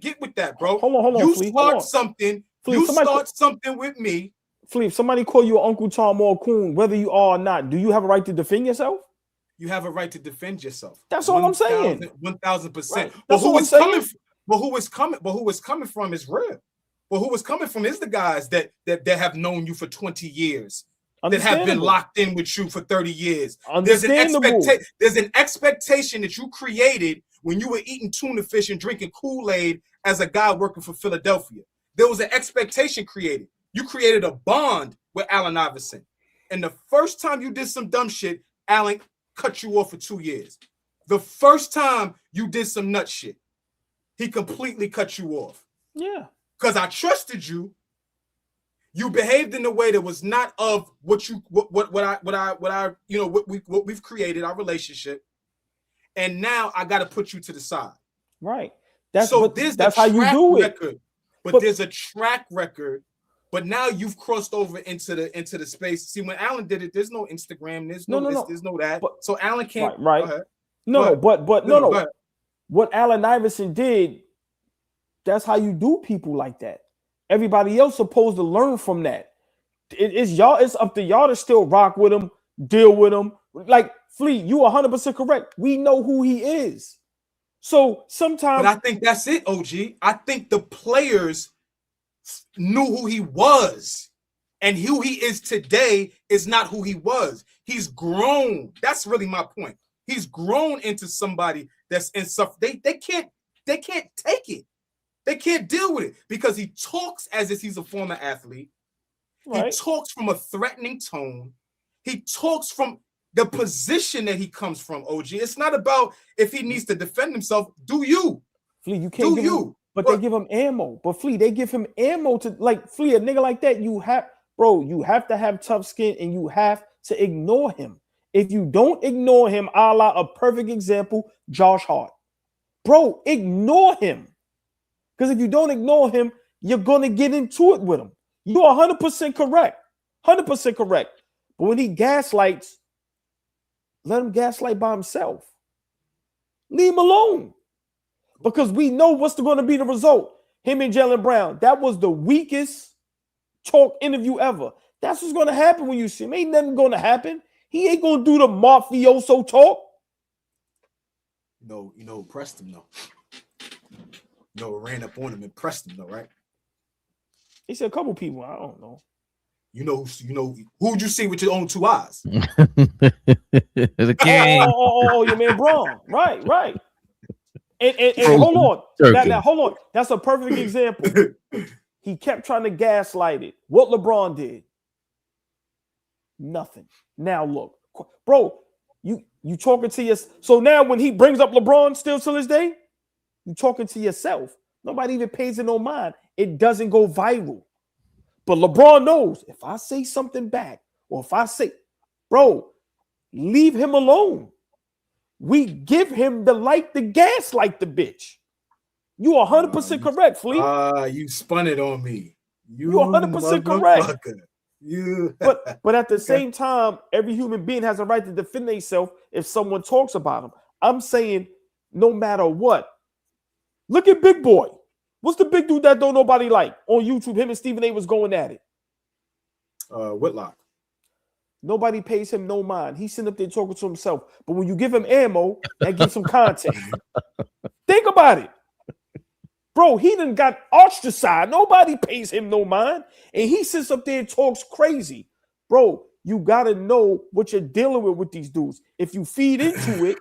B: get with that, bro.
D: Hold on,
B: you
D: Flea,
B: start something.
D: Flea,
B: you start something with me.
D: Flea, if somebody call you Uncle Tom or Coon, whether you are or not, do you have a right to defend yourself?
B: You have a right to defend yourself.
D: That's all I'm saying.
B: 1,000%.
D: Right.
B: But
D: That's all I'm saying.
B: Who was coming from is real. But who was coming from is the guys that have known you for 20 years. That have been locked in with you for 30 years. There's an expectation that you created when you were eating tuna fish and drinking Kool-Aid as a guy working for Philadelphia. There was an expectation created. You created a bond with Allen Iverson. And the first time you did some dumb shit, Allen cut you off for 2 years. The first time you did some nut shit, he completely cut you off.
D: Yeah.
B: Because I trusted you. You behaved in a way that was not of what we've created, our relationship. And now I got to put you to the side.
D: Right.
B: That's how you do it. But there's a track record. But now you've crossed over into the space. See, when Allen did it, there's no Instagram, there's no that.
D: But,
B: so Allen can't.
D: Right. No. What Allen Iverson did, that's how you do people like that. Everybody else supposed to learn from that. It's up to y'all to still rock with him, deal with him. Like Flea, you 100% correct. We know who he is. So sometimes,
B: but I think that's it, OG. I think the players knew who he was, and who he is today is not who he was. He's grown. That's really my point. He's grown into somebody that's in stuff. They can't take it. They can't deal with it because he talks as if he's a former athlete. Right. He talks from a threatening tone. He talks from the position that he comes from, OG. It's not about if he needs to defend himself. Do you?
D: Flea, you can't do you. But they give him ammo. But Flea, they give him ammo to Flea, a nigga like that. You have to have tough skin and you have to ignore him. If you don't ignore him, a la a perfect example, Josh Hart. Bro, ignore him. Because if you don't ignore him, you're going to get into it with him. You're 100% correct. 100% correct. But when he gaslights, let him gaslight by himself. Leave him alone. Because we know what's going to be the result. Him and Jaylen Brown. That was the weakest talk interview ever. That's what's going to happen when you see him. Ain't nothing going to happen. He ain't going to do the mafioso talk.
B: You know, pressed him though. Ran up on him and pressed him though, right?
D: He said a couple people. I don't know.
B: Who'd you see with your own two eyes?
A: There's a king.
D: Oh, your man Braun. Right. And hold on. Now, hold on. That's a perfect example. He kept trying to gaslight it. What LeBron did? Nothing. Now look, bro, you talking to your. So now when he brings up LeBron still till this day, you talking to yourself. Nobody even pays it no mind. It doesn't go viral. But LeBron knows if I say something back, or if I say, bro, leave him alone. We give him the light, the gaslight the bitch. You 100% correct, Flea.
B: You spun it on me.
D: You 100% correct. But at the same time, every human being has a right to defend themselves if someone talks about them. I'm saying no matter what. Look at Big Boy. What's the big dude that don't nobody like on YouTube? Him and Stephen A was going at it.
B: Whitlock.
D: Nobody pays him no mind. He's sitting up there talking to himself. But when you give him ammo, that gives him content. Think about it. Bro, he done got ostracized. Nobody pays him no mind. And he sits up there and talks crazy. Bro, you got to know what you're dealing with these dudes. If you feed into it,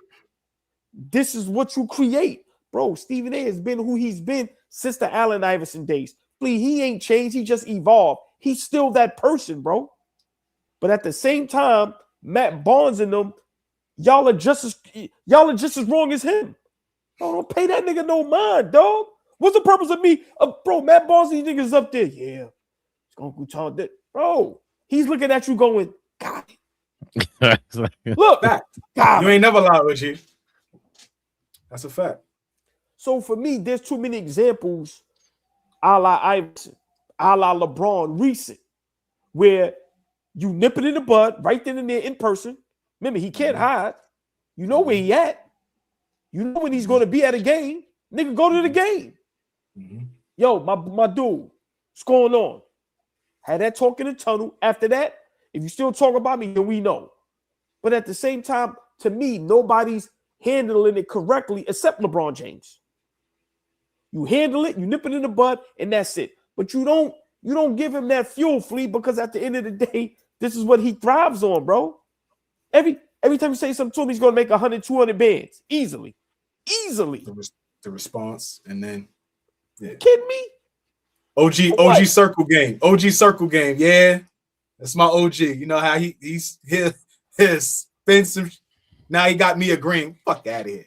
D: this is what you create. Bro, Stephen A has been who he's been since the Allen Iverson days. He ain't changed. He just evolved. He's still that person, bro. But at the same time, Matt Barnes and them, y'all are just as wrong as him. Bro, don't pay that nigga no mind, dog. What's the purpose of me? Bro, Matt Barnes, these niggas up there. Yeah. It's gonna go talk that. Bro, he's looking at you going, got it. Look,
B: you ain't never lied with you. That's a fact.
D: So for me, there's too many examples a la Iverson. a la LeBron recent, where you nip it in the bud right then and there in person. Remember, he can't hide. You know where he at. You know when he's going to be at a game. Nigga, go to the game. Yo, my dude, what's going on? Had that talk in the tunnel. After that, if you still talk about me, then we know. But at the same time, to me, nobody's handling it correctly except LeBron James. You handle it, you nip it in the bud, and that's it. But you don't give him that fuel, Flea, because at the end of the day, this is what he thrives on, bro. Every time you say something to him, he's going to make 100, 200 bands. Easily.
B: The response, and then, yeah.
D: Kidding me?
B: OG circle game. OG circle game. Yeah. That's my OG. You know how he's his expensive. Now he got me agreeing. Fuck out of here.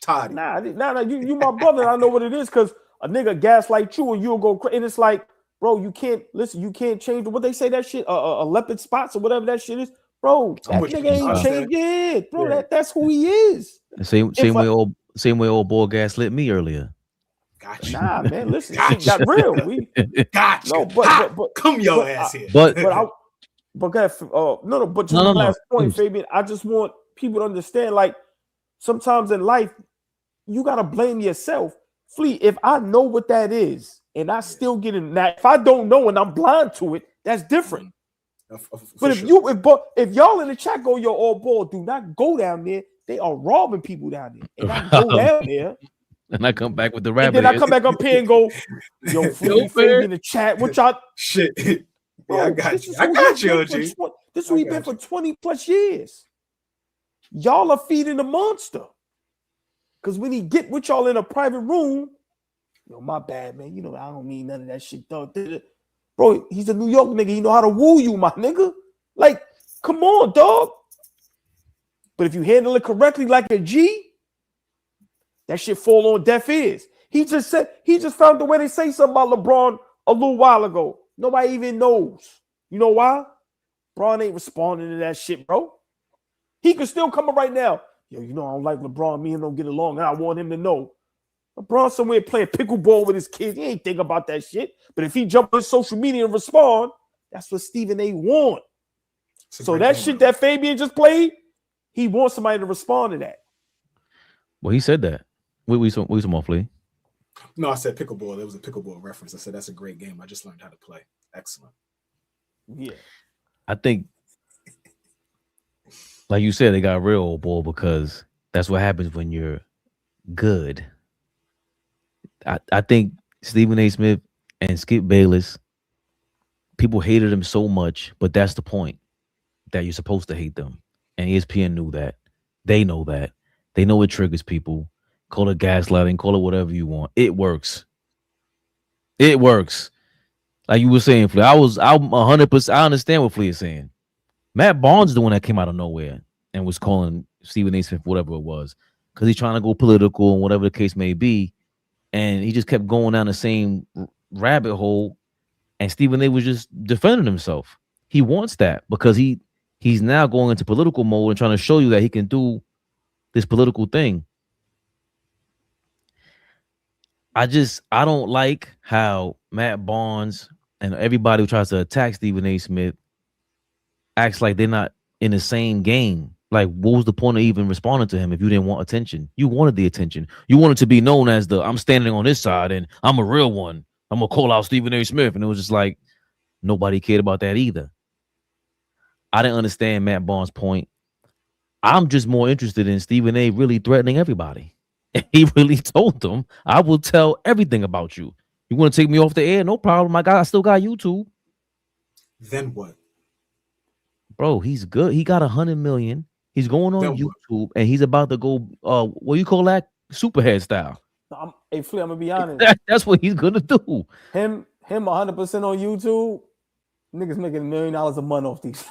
B: Toddy.
D: Nah, you my brother. I know what it is because a nigga gaslight you and you'll go crazy. And it's like, bro, you can't change what they say that shit, leopard spots or whatever that shit is. Bro, that nigga ain't changed yet. Bro,
B: Yeah.
D: that's who he is.
A: Same way old boy gaslit me earlier.
B: Gotcha.
D: Nah, man, listen, shit got real.
B: Gotcha.
D: No, but
B: come your ass here.
A: But
D: to the last point, Fabian, I just want people to understand, like, sometimes in life, you gotta blame yourself. Flea, if I know what that is and I still get in that, if I don't know and I'm blind to it, that's different. But if y'all in the chat go, yo, all ball, do not go down there. They are robbing people down there. And I go down there.
A: And I come back with the rabbit.
D: And then I come back up here and go, yo, Flea in the chat. What y'all
B: shit?
D: Bro,
B: yeah, I got you. I got you, OG.
D: This is who he been for 20 plus years. Y'all are feeding the monster. Because when he get with y'all in a private room, yo, my bad, man. You know, I don't mean none of that shit, though. Bro, he's a New York nigga. He know how to woo you, my nigga. Like, come on, dog. But if you handle it correctly like a G, that shit fall on deaf ears. He just found the way to say something about LeBron a little while ago. Nobody even knows. You know why? LeBron ain't responding to that shit, bro. He could still come up right now. Yo, you know I don't like LeBron. Me and him don't get along. And I want him to know. LeBron somewhere playing pickleball with his kids. He ain't think about that shit. But if he jump on social media and respond, that's what Stephen A. want. So that shit that Fabian just played, he wants somebody to respond to that.
A: Well, he said that. We some more, Flea.
B: No, I said pickleball. There was a pickleball reference. I said that's a great game. I just learned how to play. Excellent.
D: Yeah.
A: I think, like you said, they got real, old boy, because that's what happens when you're good. I think Stephen A. Smith and Skip Bayless, people hated him so much, but that's the point, that you're supposed to hate them. And ESPN knew that. They know that. They know it triggers people. Call it gaslighting, call it whatever you want. It works. It works. Like you were saying, Flea. I'm 100%. I understand what Flea is saying. Matt Barnes is the one that came out of nowhere and was calling Stephen A. Smith whatever it was, because he's trying to go political and whatever the case may be. And he just kept going down the same rabbit hole. And Stephen A. was just defending himself. He wants that because he's now going into political mode and trying to show you that he can do this political thing. I don't like how Matt Barnes and everybody who tries to attack Stephen A. Smith acts like they're not in the same game. Like, what was the point of even responding to him if you didn't want attention? You wanted the attention. You wanted to be known as I'm standing on this side and I'm a real one. I'm going to call out Stephen A. Smith. And it was just like, nobody cared about that either. I didn't understand Matt Barnes' point. I'm just more interested in Stephen A. really threatening everybody. And he really told them, I will tell everything about you. You want to take me off the air? No problem. I still got YouTube.
B: Then what? Bro,
A: he's good. He got 100 million. He's going on YouTube, and he's about to go, what do you call that? Superhead style.
D: Hey, Flea, I'm going to be honest.
A: That's what he's going to do.
D: Him 100% on YouTube, niggas making $1 million a month off these.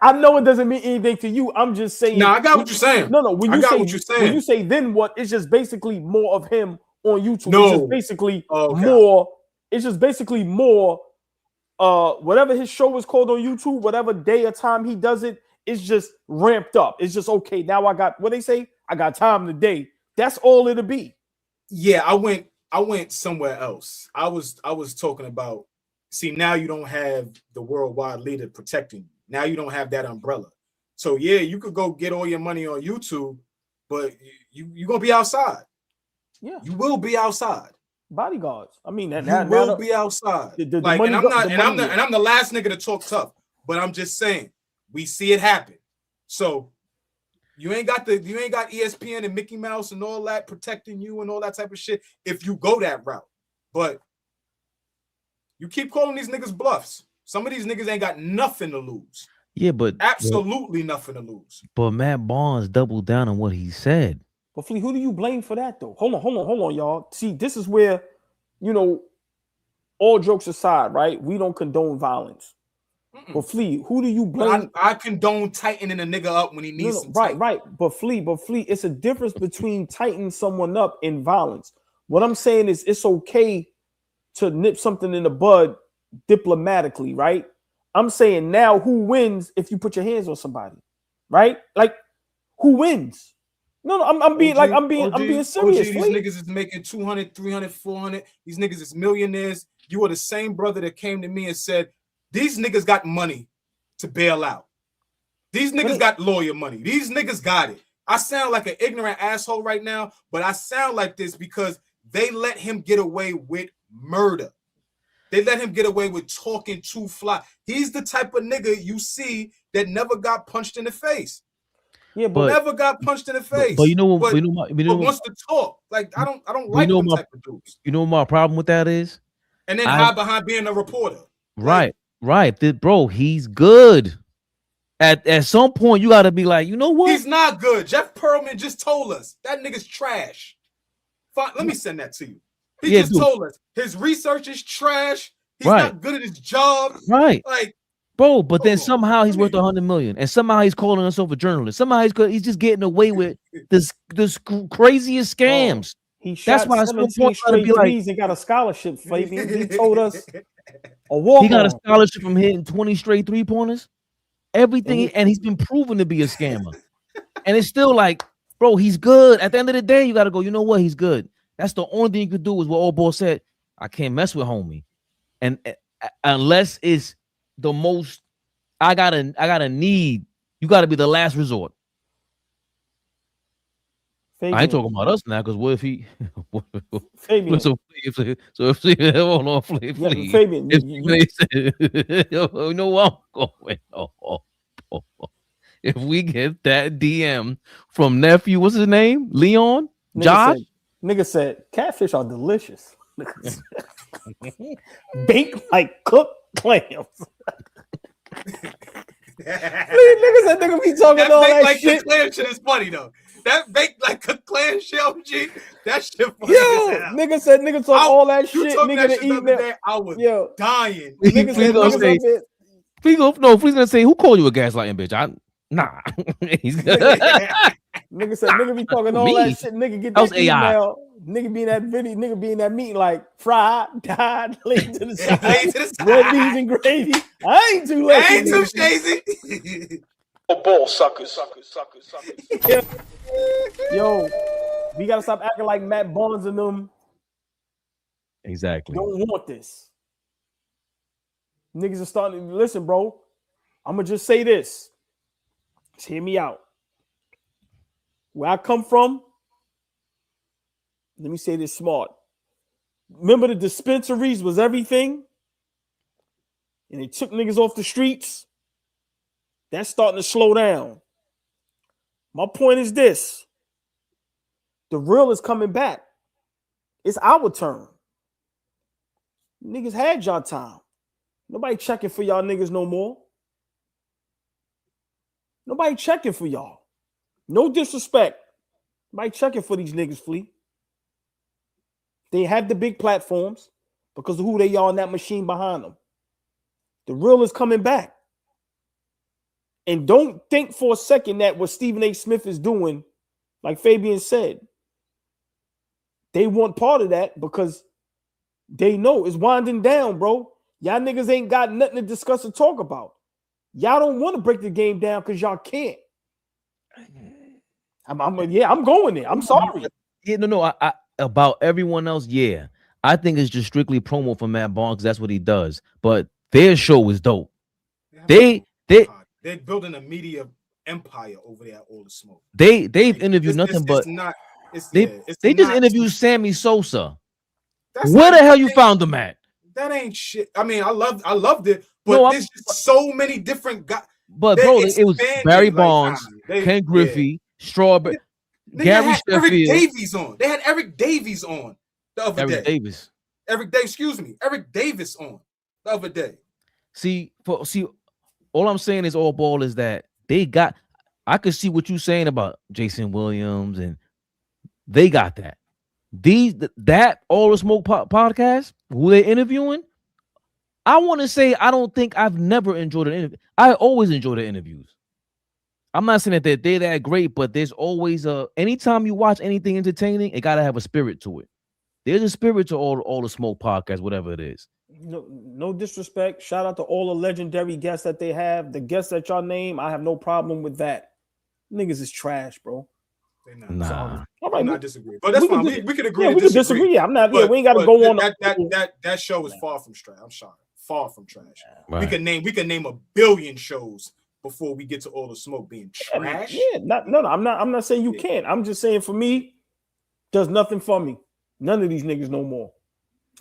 D: I know it doesn't mean anything to you. I'm just saying.
B: No, I got what you're saying.
D: No. When you say then what, it's just basically more of him on YouTube.
B: No.
D: It's just basically more. It's just basically more. Whatever his show is called on YouTube, whatever day or time he does it, it's just ramped up. It's just okay. Now I got what they say. I got time today. That's all it'll be.
B: Yeah, I went I went somewhere else. I was talking about. See, now you don't have the worldwide leader protecting you. Now you don't have that umbrella. So yeah, you could go get all your money on YouTube, but you're gonna be outside.
D: Yeah,
B: you will be outside.
D: Bodyguards. I mean,
B: You will be outside. Like, and I'm the last nigga to talk tough, but I'm just saying we see it happen. So you ain't got ESPN and Mickey Mouse and all that protecting you and all that type of shit if you go that route. But you keep calling these niggas bluffs. Some of these niggas ain't got nothing to lose.
A: Yeah, but
B: absolutely nothing to lose.
A: But Matt Barnes doubled down on what he said.
D: But Flea, who do you blame for that though? Hold on, y'all. See, this is where, all jokes aside, right? We don't condone violence. But Flea, who do you blame?
B: I condone tightening a nigga up when he needs some
D: right. But Flea, it's a difference between tightening someone up and violence. What I'm saying is it's okay to nip something in the bud diplomatically, right? I'm saying now who wins if you put your hands on somebody, right? Like, who wins? No, I'm being serious.
B: These niggas is making 200, 300, 400. These niggas is millionaires. You are the same brother that came to me and said, these niggas got money to bail out. These niggas got lawyer money. These niggas got it. I sound like an ignorant asshole right now, but I sound like this because they let him get away with murder. They let him get away with talking too fly. He's the type of nigga you see that never got punched in the face.
D: Yeah, but
B: never got punched in the face.
A: But
B: wants to talk. Like I don't like them type of dudes.
A: You know what my problem with that is?
B: And then hide behind being a reporter.
A: Right. Bro, he's good. At some point, you got to be like, you know what?
B: He's not good. Jeff Pearlman just told us that nigga's trash. Fine, let me send that to you. He just told us his research is trash. He's not good at his job.
A: Right.
B: Like,
A: bro, but then somehow he's worth $100 million, and somehow he's calling himself a journalist. Somehow he's just getting away with this craziest scams.
D: That's why it's so important to be like, and got a scholarship. He told us a walk.
A: He got a scholarship from hitting 20 straight 3-pointers. Everything, and he's been proven to be a scammer. And it's still like, bro, he's good. At the end of the day, you got to go, you know what? He's good. That's the only thing you could do is what AllBall said. I can't mess with homie. And unless it's the most, I gotta need, you got to be the last resort. Fabian. I ain't talking about us now, because what if he?
D: Fabian.
A: So if hold on,
D: Fabian.
A: You know what I'm going on. If we get that DM from nephew, what's his name? Leon? Josh?
D: Nigga said catfish are delicious. Baked like cooked clams. Niggas said nigga be talking all that
B: like
D: shit.
B: Clam shit is funny though. That baked like a clam shell, G. That shit funny.
D: Yo, nigga said nigga talk all that shit. Nigga
B: that
D: to eat that.
B: I was dying.
D: Nigga said
A: please gonna say who called you a gaslighting bitch? Nah.
D: Nigga said nigga be talking all that shit. Nigga get that email. Nigga be in that video. Nigga be in that meeting like fried, died, laid to the side, red beans and gravy. I ain't too lazy.
B: I ain't too lazy.
L: Ball suckers.
D: Yo, we gotta stop acting like Matt Barnes and them.
A: Exactly.
D: Don't want this. Niggas are starting to listen, bro. I'm gonna just say this. Just hear me out. Where I come from, let me say this smart. Remember the dispensaries was everything? And they took niggas off the streets? That's starting to slow down. My point is this. The real is coming back. It's our turn. Niggas had y'all time. Nobody checking for y'all niggas no more. Nobody checking for y'all. No disrespect. Nobody checking for these niggas, Flea. They have the big platforms because of who they are in that machine behind them. The real is coming back. And don't think for a second that what Stephen A. Smith is doing, like Fabian said, they want part of that because they know it's winding down, bro. Y'all niggas ain't got nothing to discuss or talk about. Y'all don't want to break the game down because y'all can't. I'm going there. I'm sorry.
A: Yeah, no. about everyone else, yeah. I think it's just strictly promo for Matt Barnes. That's what he does. But their show is dope. They're
B: building a media empire over there at All the Smoke.
A: They've interviewed nothing but they just interviewed Sammy Sosa. Where the hell you found him at?
B: That ain't shit. I mean, I loved it, but there's just so many different guys.
A: But bro, it was Barry Bonds, Ken Griffey, Strawberry, Gary Sheffield.
B: Eric Davies on. They had Eric Davies on the other day. Eric Davis on the other day.
A: See, all I'm saying is AllBall is that they got. I could see what you're saying about Jason Williams, and they got that. That All the Smoke podcast, who they're interviewing, I want to say I don't think I've never enjoyed an interview. I always enjoy the interviews. I'm not saying that they're that great, but there's always anytime you watch anything entertaining, it gotta have a spirit to it. There's a spirit to all the Smoke podcast, whatever it is.
D: No disrespect. Shout out to all the legendary guests that they have. The guests that y'all name, I have no problem with that. Niggas is trash, bro.
A: Nah.
D: All right,
B: I disagree, but that's fine. We could agree.
D: Yeah, we could disagree. Yeah, I'm not. Yeah, we ain't got to go on.
B: That show is far from trash. I'm sorry, far from trash.
A: Right.
B: We can name a billion shows before we get to All the Smoke being trash.
D: Yeah, no. I'm not saying you can't. I'm just saying for me, does nothing for me. None of these niggas no more.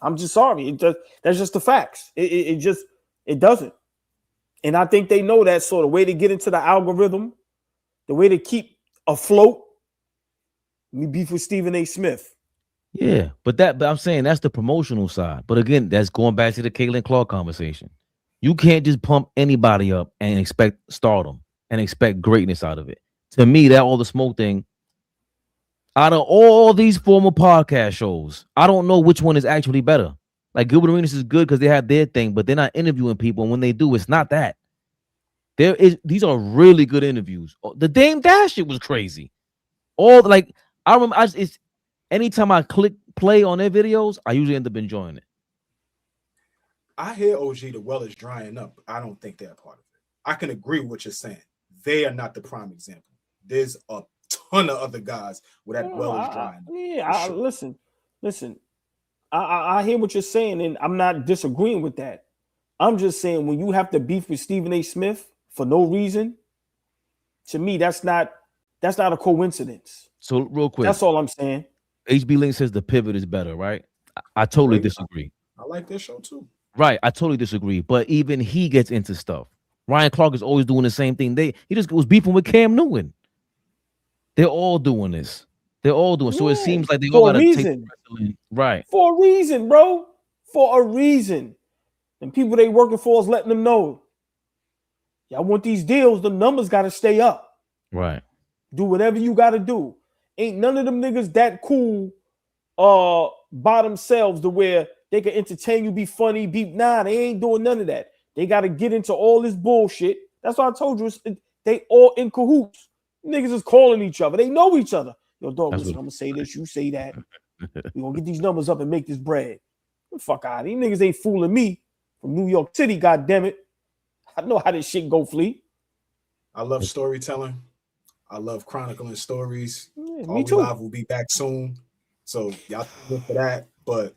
D: I'm just sorry. That's just the facts. It doesn't. And I think they know that sort of way to get into the algorithm, the way to keep afloat. We beef with Stephen A. Smith.
A: Yeah, but I'm saying that's the promotional side. But again, that's going back to the Caitlin Clark conversation. You can't just pump anybody up and expect stardom and expect greatness out of it. To me, that All the Smoke thing, out of all these former podcast shows, I don't know which one is actually better. Like Gilbert Arenas is good because they have their thing, but they're not interviewing people. And when they do, it's not that. These are really good interviews. The Dame Dash shit was crazy. I remember it's anytime I click play on their videos, I usually end up enjoying it.
B: I hear OG, the well is drying up. I don't think they're a part of it. I can agree with what you're saying. They are not the prime example. There's a ton of other guys where that well is drying up.
D: Yeah, listen. I hear what you're saying, and I'm not disagreeing with that. I'm just saying when you have to beef with Stephen A. Smith for no reason, to me, that's not a coincidence.
A: So real quick,
D: that's all I'm saying.
A: HB Link says the pivot is better, right? I totally disagree.
B: I like this show too.
A: Right, I totally disagree. But even he gets into stuff. Ryan Clark is always doing the same thing. He just was beefing with Cam Newton. They're all doing this. So it seems like they all got to take right
D: for a reason, bro. For a reason. And people they working for is letting them know. Y'all want these deals, the numbers got to stay up.
A: Right.
D: Do whatever you got to do. Ain't none of them niggas that cool by themselves to where they can entertain you, be funny, nah, they ain't doing none of that. They got to get into all this bullshit. That's why I told you they all in cahoots. Niggas is calling each other. They know each other. Yo, dog, listen, I'm going to say this, you say that. We're going to get these numbers up and make this bread. Get the fuck out of here. These niggas ain't fooling me from New York City, goddammit. I know how this shit go, Fleet.
B: I love storytelling. I love chronicling stories.
D: Yeah,
B: me too. Live will be back soon. So y'all look for that. But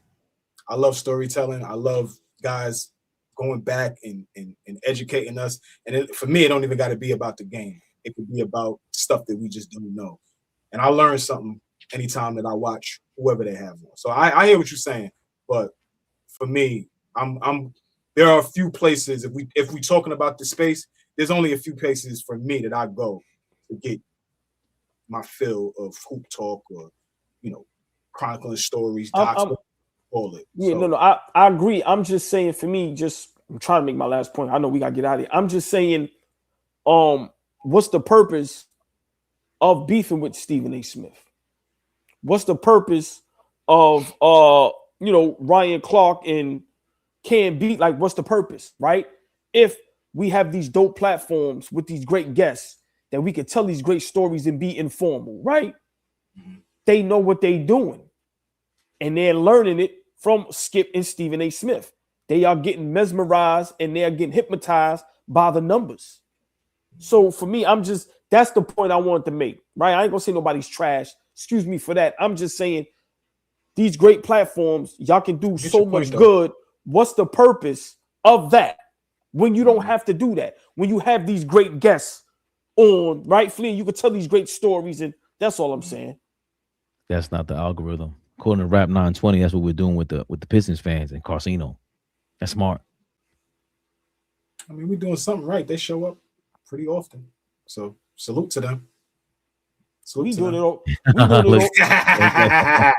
B: I love storytelling. I love guys going back and educating us. And for me, it don't even got to be about the game. It could be about stuff that we just don't know. And I learn something anytime that I watch whoever they have on. So I hear what you're saying. But for me, there are a few places, if we talking about the space, there's only a few places for me that I go to get my fill of hoop talk or, chronicling stories, docs, all it.
D: Yeah, so. No, I agree. I'm just saying for me, I'm trying to make my last point. I know we got to get out of here. I'm just saying, what's the purpose of beefing with Stephen A. Smith? What's the purpose of, Ryan Clark and Cam beat? Like, what's the purpose, right? If we have these dope platforms with these great guests that we can tell these great stories and be informal, right? Mm-hmm. They know what they're doing. And they're learning it from Skip and Stephen A. Smith. They are getting mesmerized and they're getting hypnotized by the numbers. So for me, that's the point I wanted to make, right? I ain't gonna say nobody's trash. Excuse me for that. I'm just saying these great platforms, y'all can do
B: Get
D: so
B: your point,
D: much
B: though.
D: good. What's the purpose of that when you don't have to do that? When you have these great guests on, right, Flea, you can tell these great stories, and that's all I'm saying.
A: That's not the algorithm. According to Rap 920, that's what we're doing with the Pistons fans and Carsino. That's smart.
B: I mean, we're doing something right. They show up pretty often. So salute to them. Salute
D: We
B: to
D: doing
B: them.
D: it all. We doing it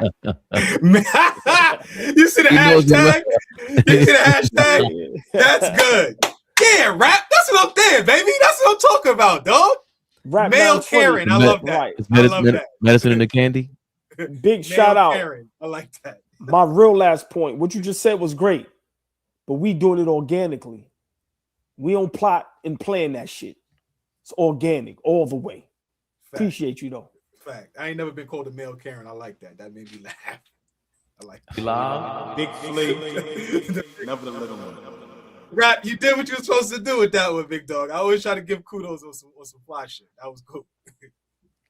D: all.
B: You see the
A: He knows the
B: hashtag? You see the hashtag? That's good. Yeah, rap. That's what I'm there, baby. That's what I'm talking about, dog.
D: Rap
B: Male
D: 920.
B: Karen. I love that.
D: Right.
A: It's
B: I love that.
A: medicine in the candy.
D: Big
B: Male
D: shout out.
B: Karen. I like that.
D: My real last point. What you just said was great, but we doing it organically. We don't plot and plan that shit. It's organic all the way.
B: Fact.
D: Appreciate you though.
B: Fact. I ain't never been called a male Karen. I like that. That made me laugh. I like that.
L: Big Flea. Never the little one.
B: Rap, you did what you were supposed to do with that one, big dog. I always try to give kudos on some fly shit. That was cool.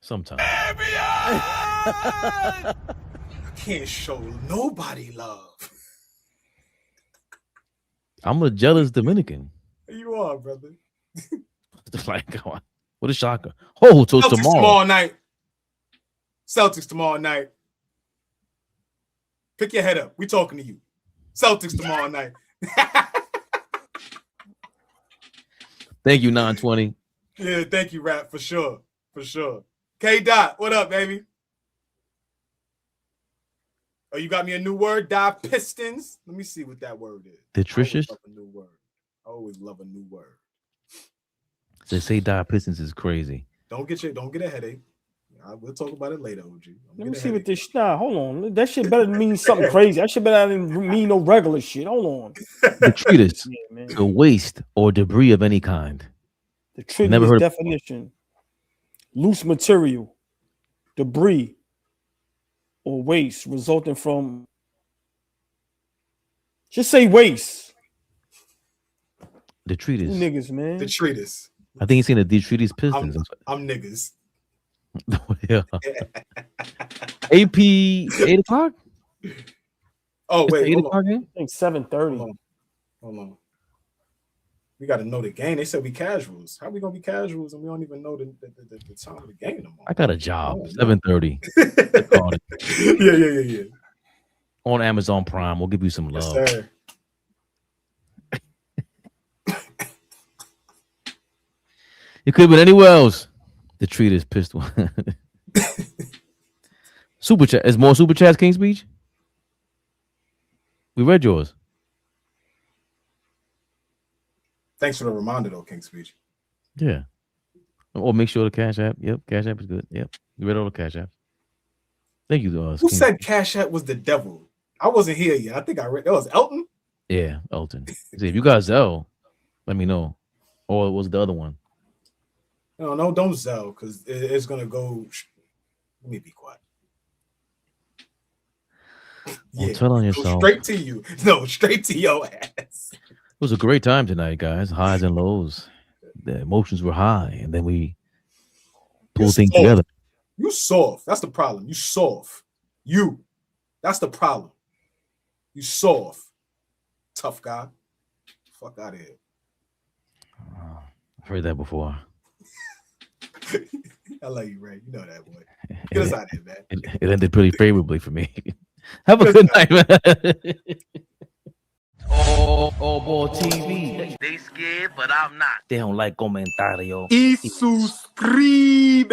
A: Sometimes.
B: I can't show nobody love.
A: I'm a jealous Dominican.
B: You are, brother.
A: Like, come on. What a shocker. Oh, till
B: Celtics
A: tomorrow.
B: tomorrow night. Celtics tomorrow night. Pick your head up. We talking to you. Celtics tomorrow night.
A: Thank you, 920.
B: Yeah, thank you, Rap, for sure. For sure. K Dot, what up, baby? Oh, you got me a new word? Die Pistons. Let me see what that word is.
A: Detritious?
B: I always love a new word. I always love a new word.
A: They say Die Pistons is crazy.
B: Don't get a headache. We'll talk about it later, OG.
D: Let me see what this. Nah, hold on. That shit better mean something crazy. That shit better than mean no regular shit. Hold on.
A: Detritus,
D: Yeah,
A: the waste or debris of any kind.
D: Detritus definition: loose material, debris, or waste resulting from. Just say waste.
A: Detritus.
D: You niggas, man.
B: Detritus.
A: I think he's seen the Detritus Pistons.
B: I'm niggas.
A: Yeah. AP 8 o'clock?
B: Oh,
A: It's
B: wait.
A: 8
B: Hold
A: o'clock
B: on.
A: game?
D: I think 7:30.
B: Hold on. We got to know the game. They said we casuals. How we gonna be casuals and we don't even know the time of the game no more?
A: I got a job.
B: Oh,
A: 7:30.
B: Yeah.
A: On Amazon Prime. We'll give you some love.
B: Yes, sir.
A: It could have been anywhere else. The treat is pistol. Super chat. Is more super chats, King Speech? We read yours.
B: Thanks for the reminder, though, King Speech.
A: Yeah. Or make sure the Cash App. Yep, Cash App is good. Yep. We read all the Cash Apps. Thank you.
B: Who said Cash App was the devil? I wasn't here yet. I think I read that was Elton.
A: Yeah, Elton. See, if you got Zell, let me know. Or it was the other one.
B: No, don't Zell, because it's gonna go. Let me be quiet.
A: Well, tell on yourself.
B: Straight to you. No, straight to your ass.
A: It was a great time tonight, guys. Highs and lows. The emotions were high, and then we pulled things together.
B: You soft. That's the problem. You soft. That's the problem. You soft. Tough guy. Fuck out of here.
A: I've heard that before.
B: I love you, Ray. You know that, boy. Get us out of here, man.
A: It ended pretty favorably for me. Have a good night, man. AllBall TV. They scared, but I'm not. They don't like comentario.
L: Y suscribe.